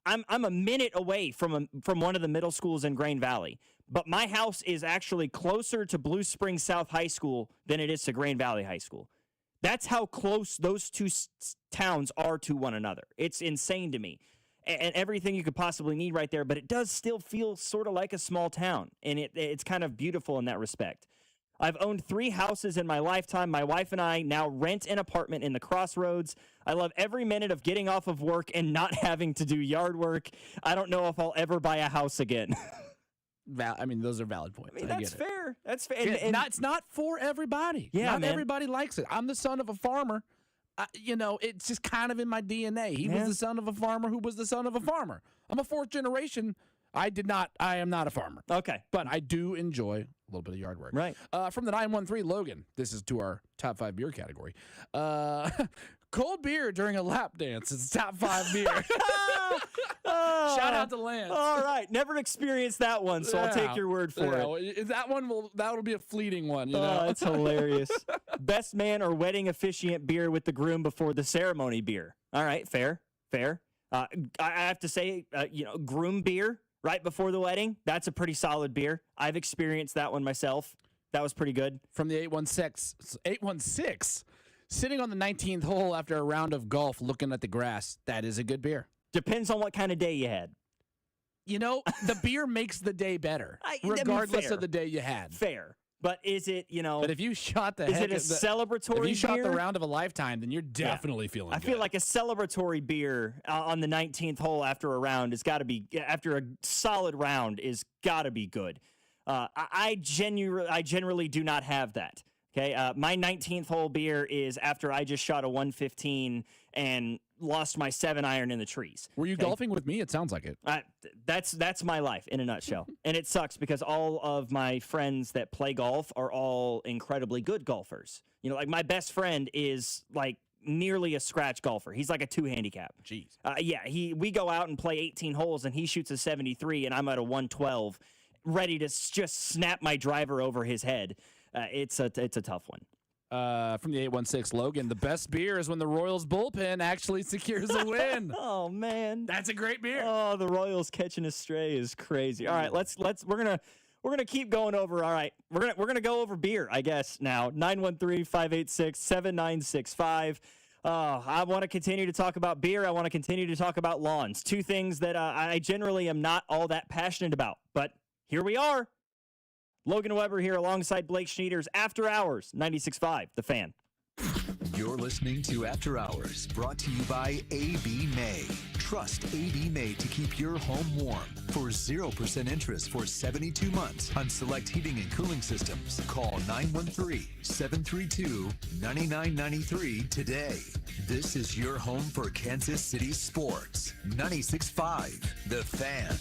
I'm a minute away from one of the middle schools in Grain Valley, but my house is actually closer to Blue Springs South High School than it is to Grain Valley High School. That's how close those two towns are to one another. It's insane to me. And everything you could possibly need right there, but it does still feel sort of like a small town, and it's kind of beautiful in that respect. I've owned 3 houses in my lifetime. My wife and I now rent an apartment in the Crossroads. I love every minute of getting off of work and not having to do yard work. I don't know if I'll ever buy a house again. I mean, those are valid points. I mean, that's fair. That's fair. It's not for everybody. Yeah, not man. Everybody likes it. I'm the son of a farmer. It's just kind of in my DNA. He was the son of a farmer who was the son of a farmer. I'm a 4th generation. I am not a farmer. Okay. But I do enjoy a little bit of yard work. Right. From the 913 Logan, this is to our top 5 beer category. Cold beer during a lap dance is top 5 beer. Shout out to Lance. All right. Never experienced that one, so I'll take your word for it. That'll be a fleeting one. You know? That's hilarious. Best man or wedding officiant beer with the groom before the ceremony beer. All right. Fair. I have to say, groom beer right before the wedding, that's a pretty solid beer. I've experienced that one myself. That was pretty good. From the 816, sitting on the 19th hole after a round of golf looking at the grass, that is a good beer. Depends on what kind of day you had. The beer makes the day better, regardless of the day you had. Fair. But is it, But if you shot is it a celebratory beer? If you shot the round of a lifetime, then you're definitely feeling good. I feel like a celebratory beer on the 19th hole after a round has got to be, after a solid round, is got to be good. I generally do not have that. Okay, my 19th hole beer is after I just shot a 115 and lost my 7-iron in the trees. Were you golfing with me? It sounds like it. That's my life in a nutshell. And it sucks because all of my friends that play golf are all incredibly good golfers. Like my best friend is like nearly a scratch golfer. He's like a 2 handicap. Jeez. We go out and play 18 holes and he shoots a 73 and I'm at a 112, ready to just snap my driver over his head. It's a tough one. From the 816, Logan, the best beer is when the Royals bullpen actually secures a win. Oh man, that's a great beer. Oh, the Royals catching a stray is crazy. All right, we're gonna keep going over. All right, we're gonna go over beer, I guess. Now 913-586-7965. I want to continue to talk about beer. I want to continue to talk about lawns. Two things that I generally am not all that passionate about, but here we are. Logan Weber here alongside Blake Schneiders. After Hours, 96.5, The Fan. You're listening to After Hours, brought to you by A.B. May. Trust A.B. May to keep your home warm. For 0% interest for 72 months on select heating and cooling systems, call 913-732-9993 today. This is your home for Kansas City sports. 96.5, The Fan.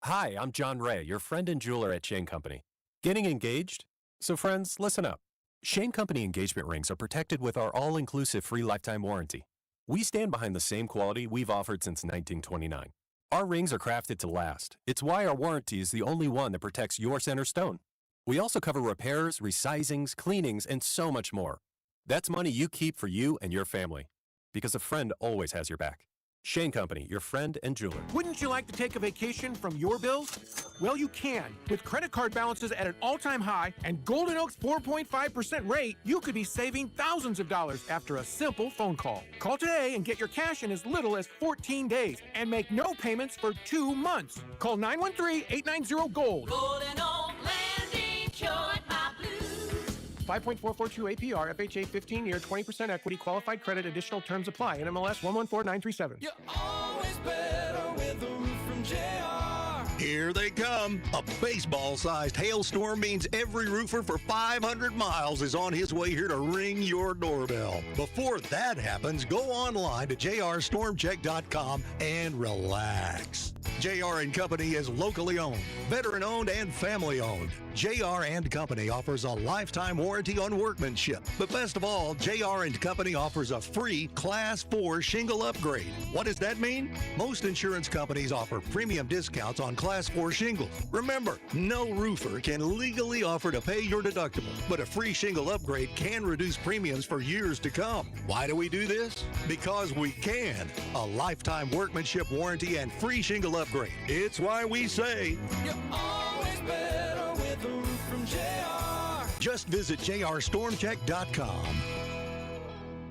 Hi, I'm John Ray, your friend and jeweler at Shane Company. Getting engaged? So friends, listen up. Shane Company engagement rings are protected with our all-inclusive free lifetime warranty. We stand behind the same quality we've offered since 1929. Our rings are crafted to last. It's why our warranty is the only one that protects your center stone. We also cover repairs, resizings, cleanings, and so much more. That's money you keep for you and your family. Because a friend always has your back. Shane Company, your friend and jeweler. Wouldn't you like to take a vacation from your bills? Well, you can. With credit card balances at an all-time high and Golden Oak's 4.5% rate, you could be saving thousands of dollars after a simple phone call. Call today and get your cash in as little as 14 days and make no payments for 2 months. Call 913-890-GOLD. Golden Oak Landing, cured my blues. 5.442 APR, FHA 15-year, 20% equity, qualified credit, additional terms apply. NMLS 114937. You're always better with a roof from JR. Here they come. A baseball-sized hailstorm means every roofer for 500 miles is on his way here to ring your doorbell. Before that happens, go online to jrstormcheck.com and relax. JR & Company is locally owned, veteran-owned, and family-owned. JR & Company offers a lifetime warranty on workmanship. But best of all, JR & Company offers a free Class 4 shingle upgrade. What does that mean? Most insurance companies offer premium discounts on Class 4 shingles. Remember, no roofer can legally offer to pay your deductible, but a free shingle upgrade can reduce premiums for years to come. Why do we do this? Because we can. A lifetime workmanship warranty and free shingle upgrade. It's why we say, you're always better with a roof from JR. Just visit jrstormcheck.com.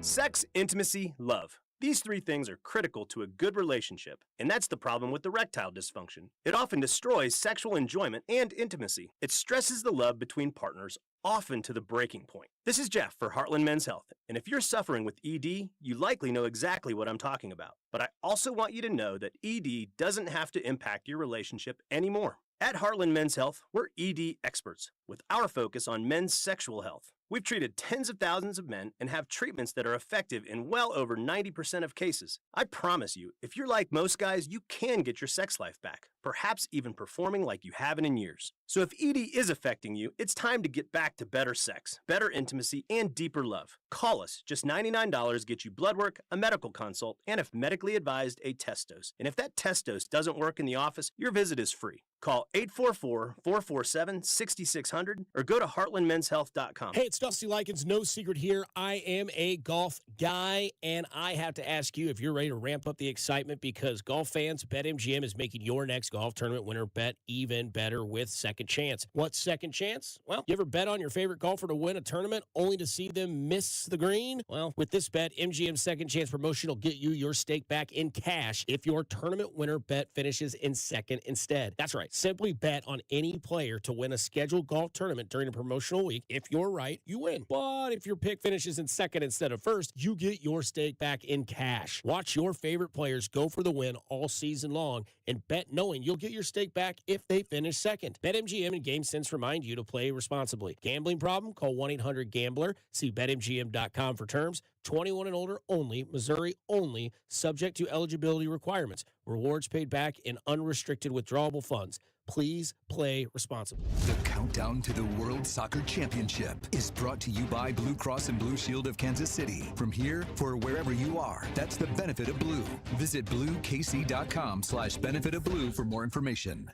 Sex, intimacy, love. These three things are critical to a good relationship, and that's the problem with erectile dysfunction. It often destroys sexual enjoyment and intimacy. It stresses the love between partners, often to the breaking point. This is Jeff for Heartland Men's Health, and if you're suffering with ED, you likely know exactly what I'm talking about. But I also want you to know that ED doesn't have to impact your relationship anymore. At Heartland Men's Health, we're ED experts, with our focus on men's sexual health. We've treated tens of thousands of men and have treatments that are effective in well over 90% of cases. I promise you, if you're like most guys, you can get your sex life back, perhaps even performing like you haven't in years. So if ED is affecting you, it's time to get back to better sex, better intimacy, and deeper love. Call us. Just $99 gets you blood work, a medical consult, and if medically advised, a test dose. And if that test dose doesn't work in the office, your visit is free. Call 844-447-6600 or go to heartlandmenshealth.com. Hey, it's Dusty Likens. No secret here. I am a golf guy, and I have to ask you if you're ready to ramp up the excitement because golf fans, BetMGM is making your next golf tournament winner bet even better with Second Chance. What's Second Chance? Well, you ever bet on your favorite golfer to win a tournament only to see them miss the green? Well, with this bet, MGM's Second Chance promotion will get you your stake back in cash if your tournament winner bet finishes in second instead. That's right. Simply bet on any player to win a scheduled golf tournament during a promotional week. If you're right, you win. But if your pick finishes in second instead of first, you get your stake back in cash. Watch your favorite players go for the win all season long and bet knowing you'll get your stake back if they finish second. BetMGM and GameSense remind you to play responsibly. Gambling problem? Call 1-800-GAMBLER. See BetMGM.com for terms. 21 and older only. Missouri only. Subject to eligibility requirements. Rewards paid back in unrestricted withdrawable funds. Please play responsibly. The countdown to the World Soccer Championship is brought to you by Blue Cross and Blue Shield of Kansas City. From here, for wherever you are, that's the benefit of blue. Visit bluekc.com/benefit of blue for more information.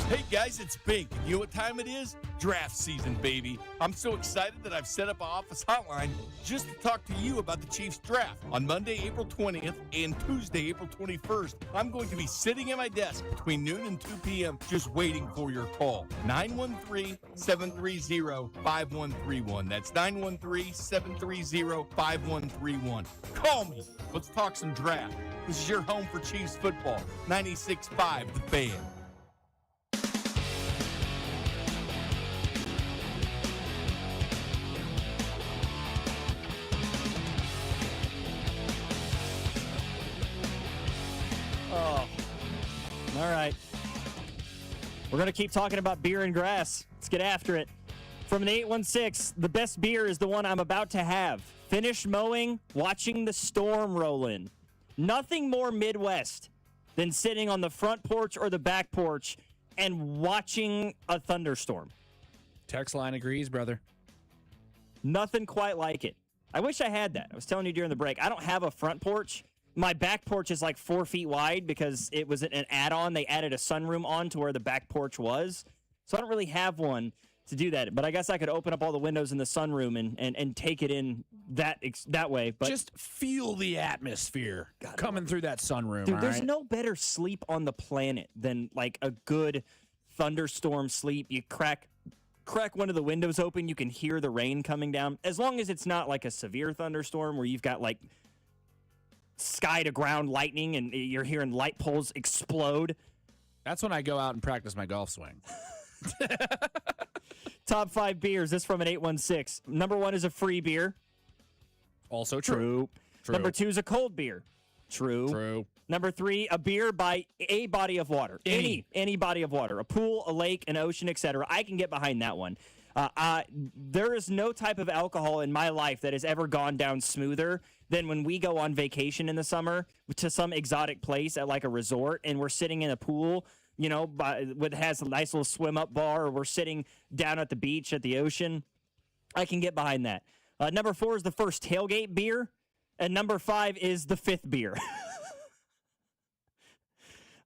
Hey guys, it's Bink. You know what time it is? Draft season, baby. I'm so excited that I've set up an office hotline just to talk to you about the Chiefs draft. On Monday, April 20th and Tuesday, April 21st, I'm going to be sitting at my desk between noon and 2 p.m. just waiting for your call. 913-730-5131. That's 913-730-5131. Call me. Let's talk some draft. This is your home for Chiefs football. 96.5 The Fan. Oh, all right. We're going to keep talking about beer and grass. Let's get after it. From an 816, the best beer is the one I'm about to have. Finished mowing, watching the storm roll in. Nothing more Midwest than sitting on the front porch or the back porch and watching a thunderstorm. Text line agrees, brother. Nothing quite like it. I wish I had that. I was telling you during the break, I don't have a front porch. My back porch is like 4 feet wide because it was an add-on. They added a sunroom on to where the back porch was. So I don't really have one to do that. But I guess I could open up all the windows in the sunroom and take it in that way. But just feel the atmosphere coming through that sunroom. Dude, there's no better sleep on the planet than like a good thunderstorm sleep. You crack one of the windows open, you can hear the rain coming down. As long as it's not like a severe thunderstorm where you've got like sky to ground lightning and you're hearing light poles explode. That's when I go out and practice my golf swing. Top 5 beers. This from an 816. Number 1 is a free beer. Also true. Number 2 is a cold beer. True. Number 3, a beer by a body of water. Any body of water. A pool, a lake, an ocean, etc. I can get behind that one. There is no type of alcohol in my life that has ever gone down smoother than when we go on vacation in the summer to some exotic place at like a resort and we're sitting in a pool, you know, it has a nice little swim up bar, or we're sitting down at the beach at the ocean. I can get behind that. Number 4 is the first tailgate beer, and number 5 is the 5th beer.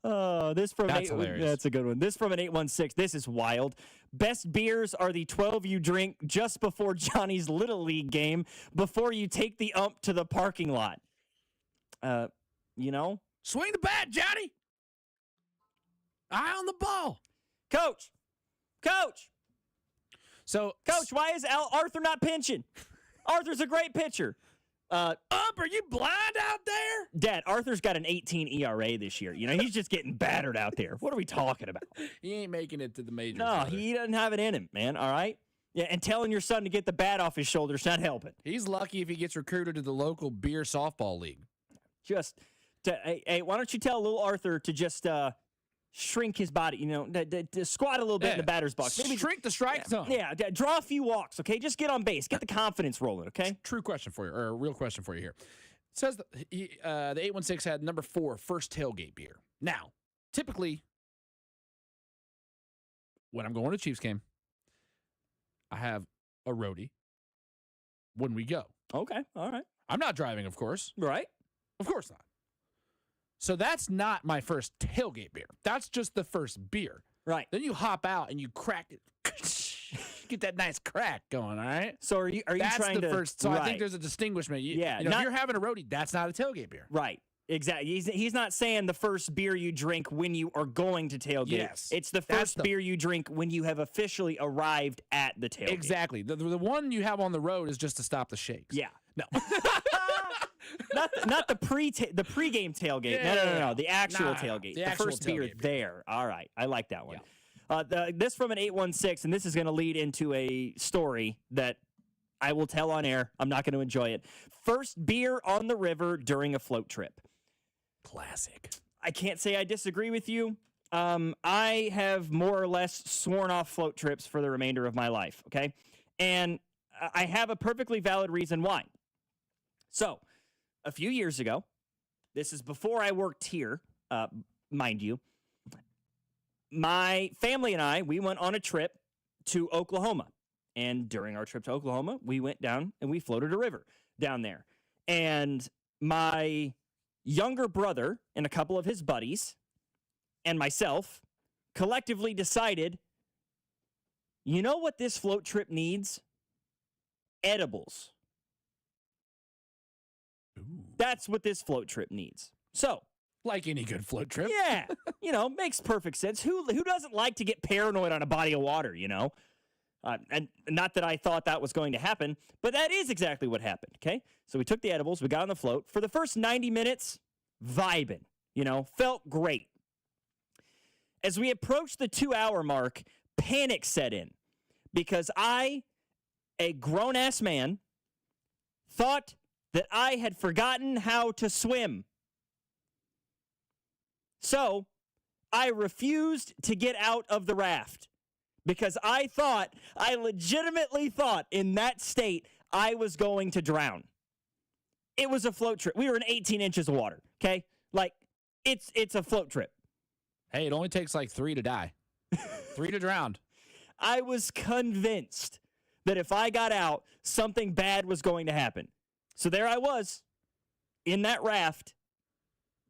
That's hilarious. That's a good one. This from an 816. This is wild. Best beers are the 12 you drink just before Johnny's Little League game, before you take the ump to the parking lot. You know? Swing the bat, Johnny. Eye on the ball. Coach. So, Coach, why is Arthur not pinching? Arthur's a great pitcher. Are you blind out there? Dad, Arthur's got an 18 ERA this year. You know, he's just getting battered out there. What are we talking about? He ain't making it to the majors. No, he doesn't have it in him, man, all right? Yeah, and telling your son to get the bat off his shoulders not helping. He's lucky if he gets recruited to the local beer softball league. Hey, why don't you tell little Arthur to just shrink his body, you know, to squat a little bit in the batter's box. Maybe shrink the strike zone. Yeah, draw a few walks, okay? Just get on base. Get the confidence rolling, okay? True question for you, or a real question for you here. It says that the 816 had number 4, first tailgate beer. Now, typically, when I'm going to Chiefs game, I have a roadie when we go. Okay, all right. I'm not driving, of course. Right. Of course not. So that's not my first tailgate beer. That's just the first beer. Right. Then you hop out and you crack it. Get that nice crack going, all right? So are you that's trying the to first? So I right. think there's a distinguishment. Yeah, if you're having a roadie, that's not a tailgate beer. Right. Exactly. He's not saying the first beer you drink when you are going to tailgate. Yes. It's the first beer you drink when you have officially arrived at the tailgate. Exactly. The one you have on the road is just to stop the shakes. Yeah. No. not the pregame tailgate. Yeah. No. The actual tailgate. The The actual first beer tailgate there. All right. I like that one. This from an 816, and this is going to lead into a story that I will tell on air. I'm not going to enjoy it. First beer on the river during a float trip. Classic. I can't say I disagree with you. I have more or less sworn off float trips for the remainder of my life, okay? And I have a perfectly valid reason why. So, a few years ago, this is before I worked here, mind you, my family and I, we went on a trip to Oklahoma. And during our trip to Oklahoma, we went down and we floated a river down there. And my younger brother and a couple of his buddies and myself collectively decided, you know what this float trip needs? Edibles. Ooh. That's what this float trip needs. So, like any good float trip. Yeah, makes perfect sense. Who doesn't like to get paranoid on a body of water, And not that I thought that was going to happen, but that is exactly what happened, okay? So we took the edibles, we got on the float. For the first 90 minutes, vibing, felt great. As we approached the 2-hour mark, panic set in because I, a grown-ass man, thought that I had forgotten how to swim. So I refused to get out of the raft. Because I legitimately thought in that state I was going to drown. It was a float trip. We were in 18 inches of water, okay? Like, it's a float trip. Hey, it only takes like 3 to die. 3 to drown. I was convinced that if I got out, something bad was going to happen. So there I was in that raft,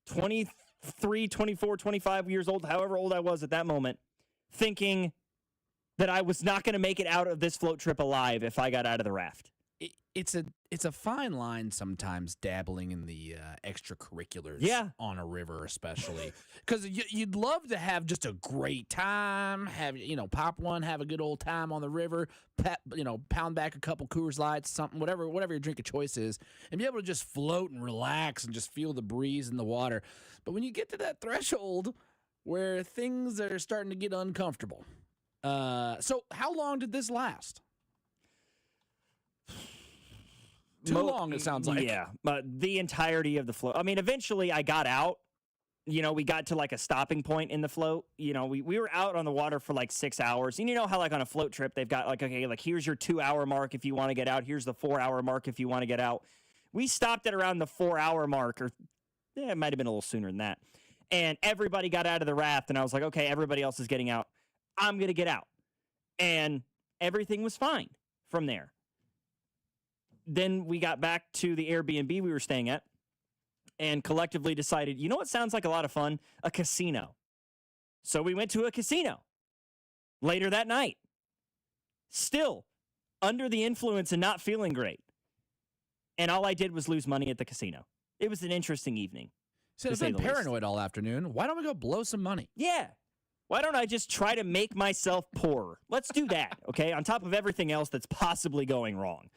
23, 24, 25 years old, however old I was at that moment, thinking that I was not going to make it out of this float trip alive if I got out of the raft. It's a fine line sometimes dabbling in the extracurriculars on a river, especially because you'd love to have just a great time, pop one, have a good old time on the river, pound back a couple Coors Lights, something, whatever your drink of choice is, and be able to just float and relax and just feel the breeze in the water. But when you get to that threshold where things are starting to get uncomfortable, so how long did this last? Too long, it sounds like. Yeah, but the entirety of the float. I mean, eventually I got out. We got to like a stopping point in the float. We were out on the water for like 6 hours. And you know how like on a float trip, they've got like, okay, like here's your 2-hour mark if you want to get out. Here's the 4-hour mark if you want to get out. We stopped at around the 4-hour mark, or it might have been a little sooner than that. And everybody got out of the raft, and I was like, okay, everybody else is getting out. I'm going to get out. And everything was fine from there. Then we got back to the Airbnb we were staying at and collectively decided, you know what sounds like a lot of fun? A casino. So we went to a casino later that night. Still under the influence and not feeling great. And all I did was lose money at the casino. It was an interesting evening. So I've been paranoid all afternoon. Why don't we go blow some money? Yeah. Why don't I just try to make myself poorer? Let's do that, okay? On top of everything else that's possibly going wrong.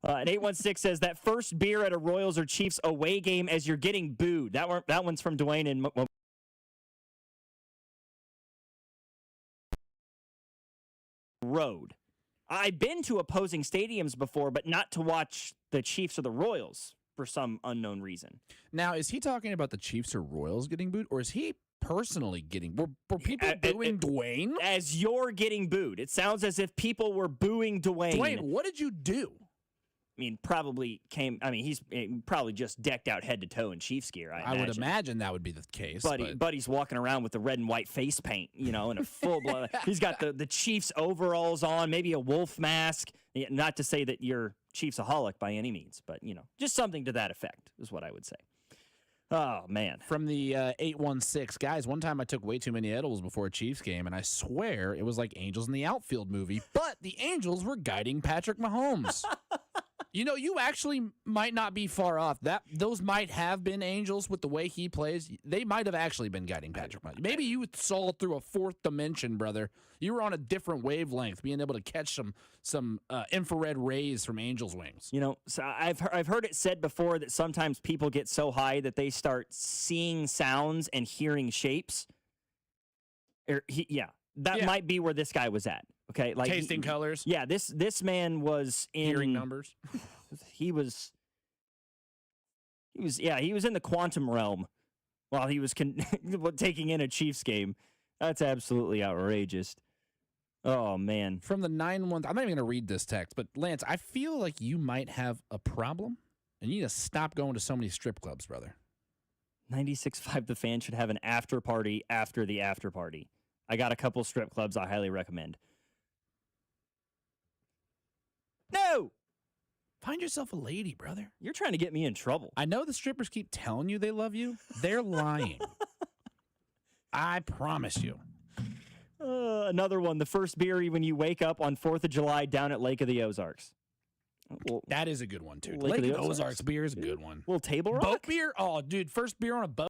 And 816 says that first beer at a Royals or Chiefs away game as you're getting booed. That one's from Dwayne in Road. I've been to opposing stadiums before, but not to watch the Chiefs or the Royals for some unknown reason. Now, is he talking about the Chiefs or Royals getting booed, or is he personally getting were people booing Dwayne? As you're getting booed. It sounds as if people were booing Dwayne. Dwayne, what did you do? probably he's probably just decked out head to toe in Chiefs gear. I would imagine that would be the case. Buddy's walking around with the red and white face paint, and a full blood. He's got the Chiefs overalls on, maybe a wolf mask. Not to say that you're Chiefs-aholic by any means, but just something to that effect is what I would say. Oh, man. From the 816, guys, one time I took way too many edibles before a Chiefs game, and I swear it was like Angels in the Outfield movie, but the Angels were guiding Patrick Mahomes. You actually might not be far off. Those might have been Angels with the way he plays. They might have actually been guiding Patrick Mahomes. Maybe you saw through a fourth dimension, brother. You were on a different wavelength, being able to catch some infrared rays from Angels' wings. So I've heard it said before that sometimes people get so high that they start seeing sounds and hearing shapes. That might be where this guy was at. Okay, like tasting colors. Yeah, this man was in hearing numbers. He was in the quantum realm while he was taking in a Chiefs game. That's absolutely outrageous. Oh man. From the 9-1, I'm not even going to read this text, but Lance, I feel like you might have a problem, and you need to stop going to so many strip clubs, brother. 96.5 The Fan should have an after party after the after party. I got a couple strip clubs I highly recommend. No! Find yourself a lady, brother. You're trying to get me in trouble. I know the strippers keep telling you they love you. They're lying. I promise you. Another one. The first beer when you wake up on 4th of July down at Lake of the Ozarks. Well, that is a good one, too. Lake of the Ozarks beer is a good one. Little Table Rock? Boat beer? Oh, dude, first beer on a boat.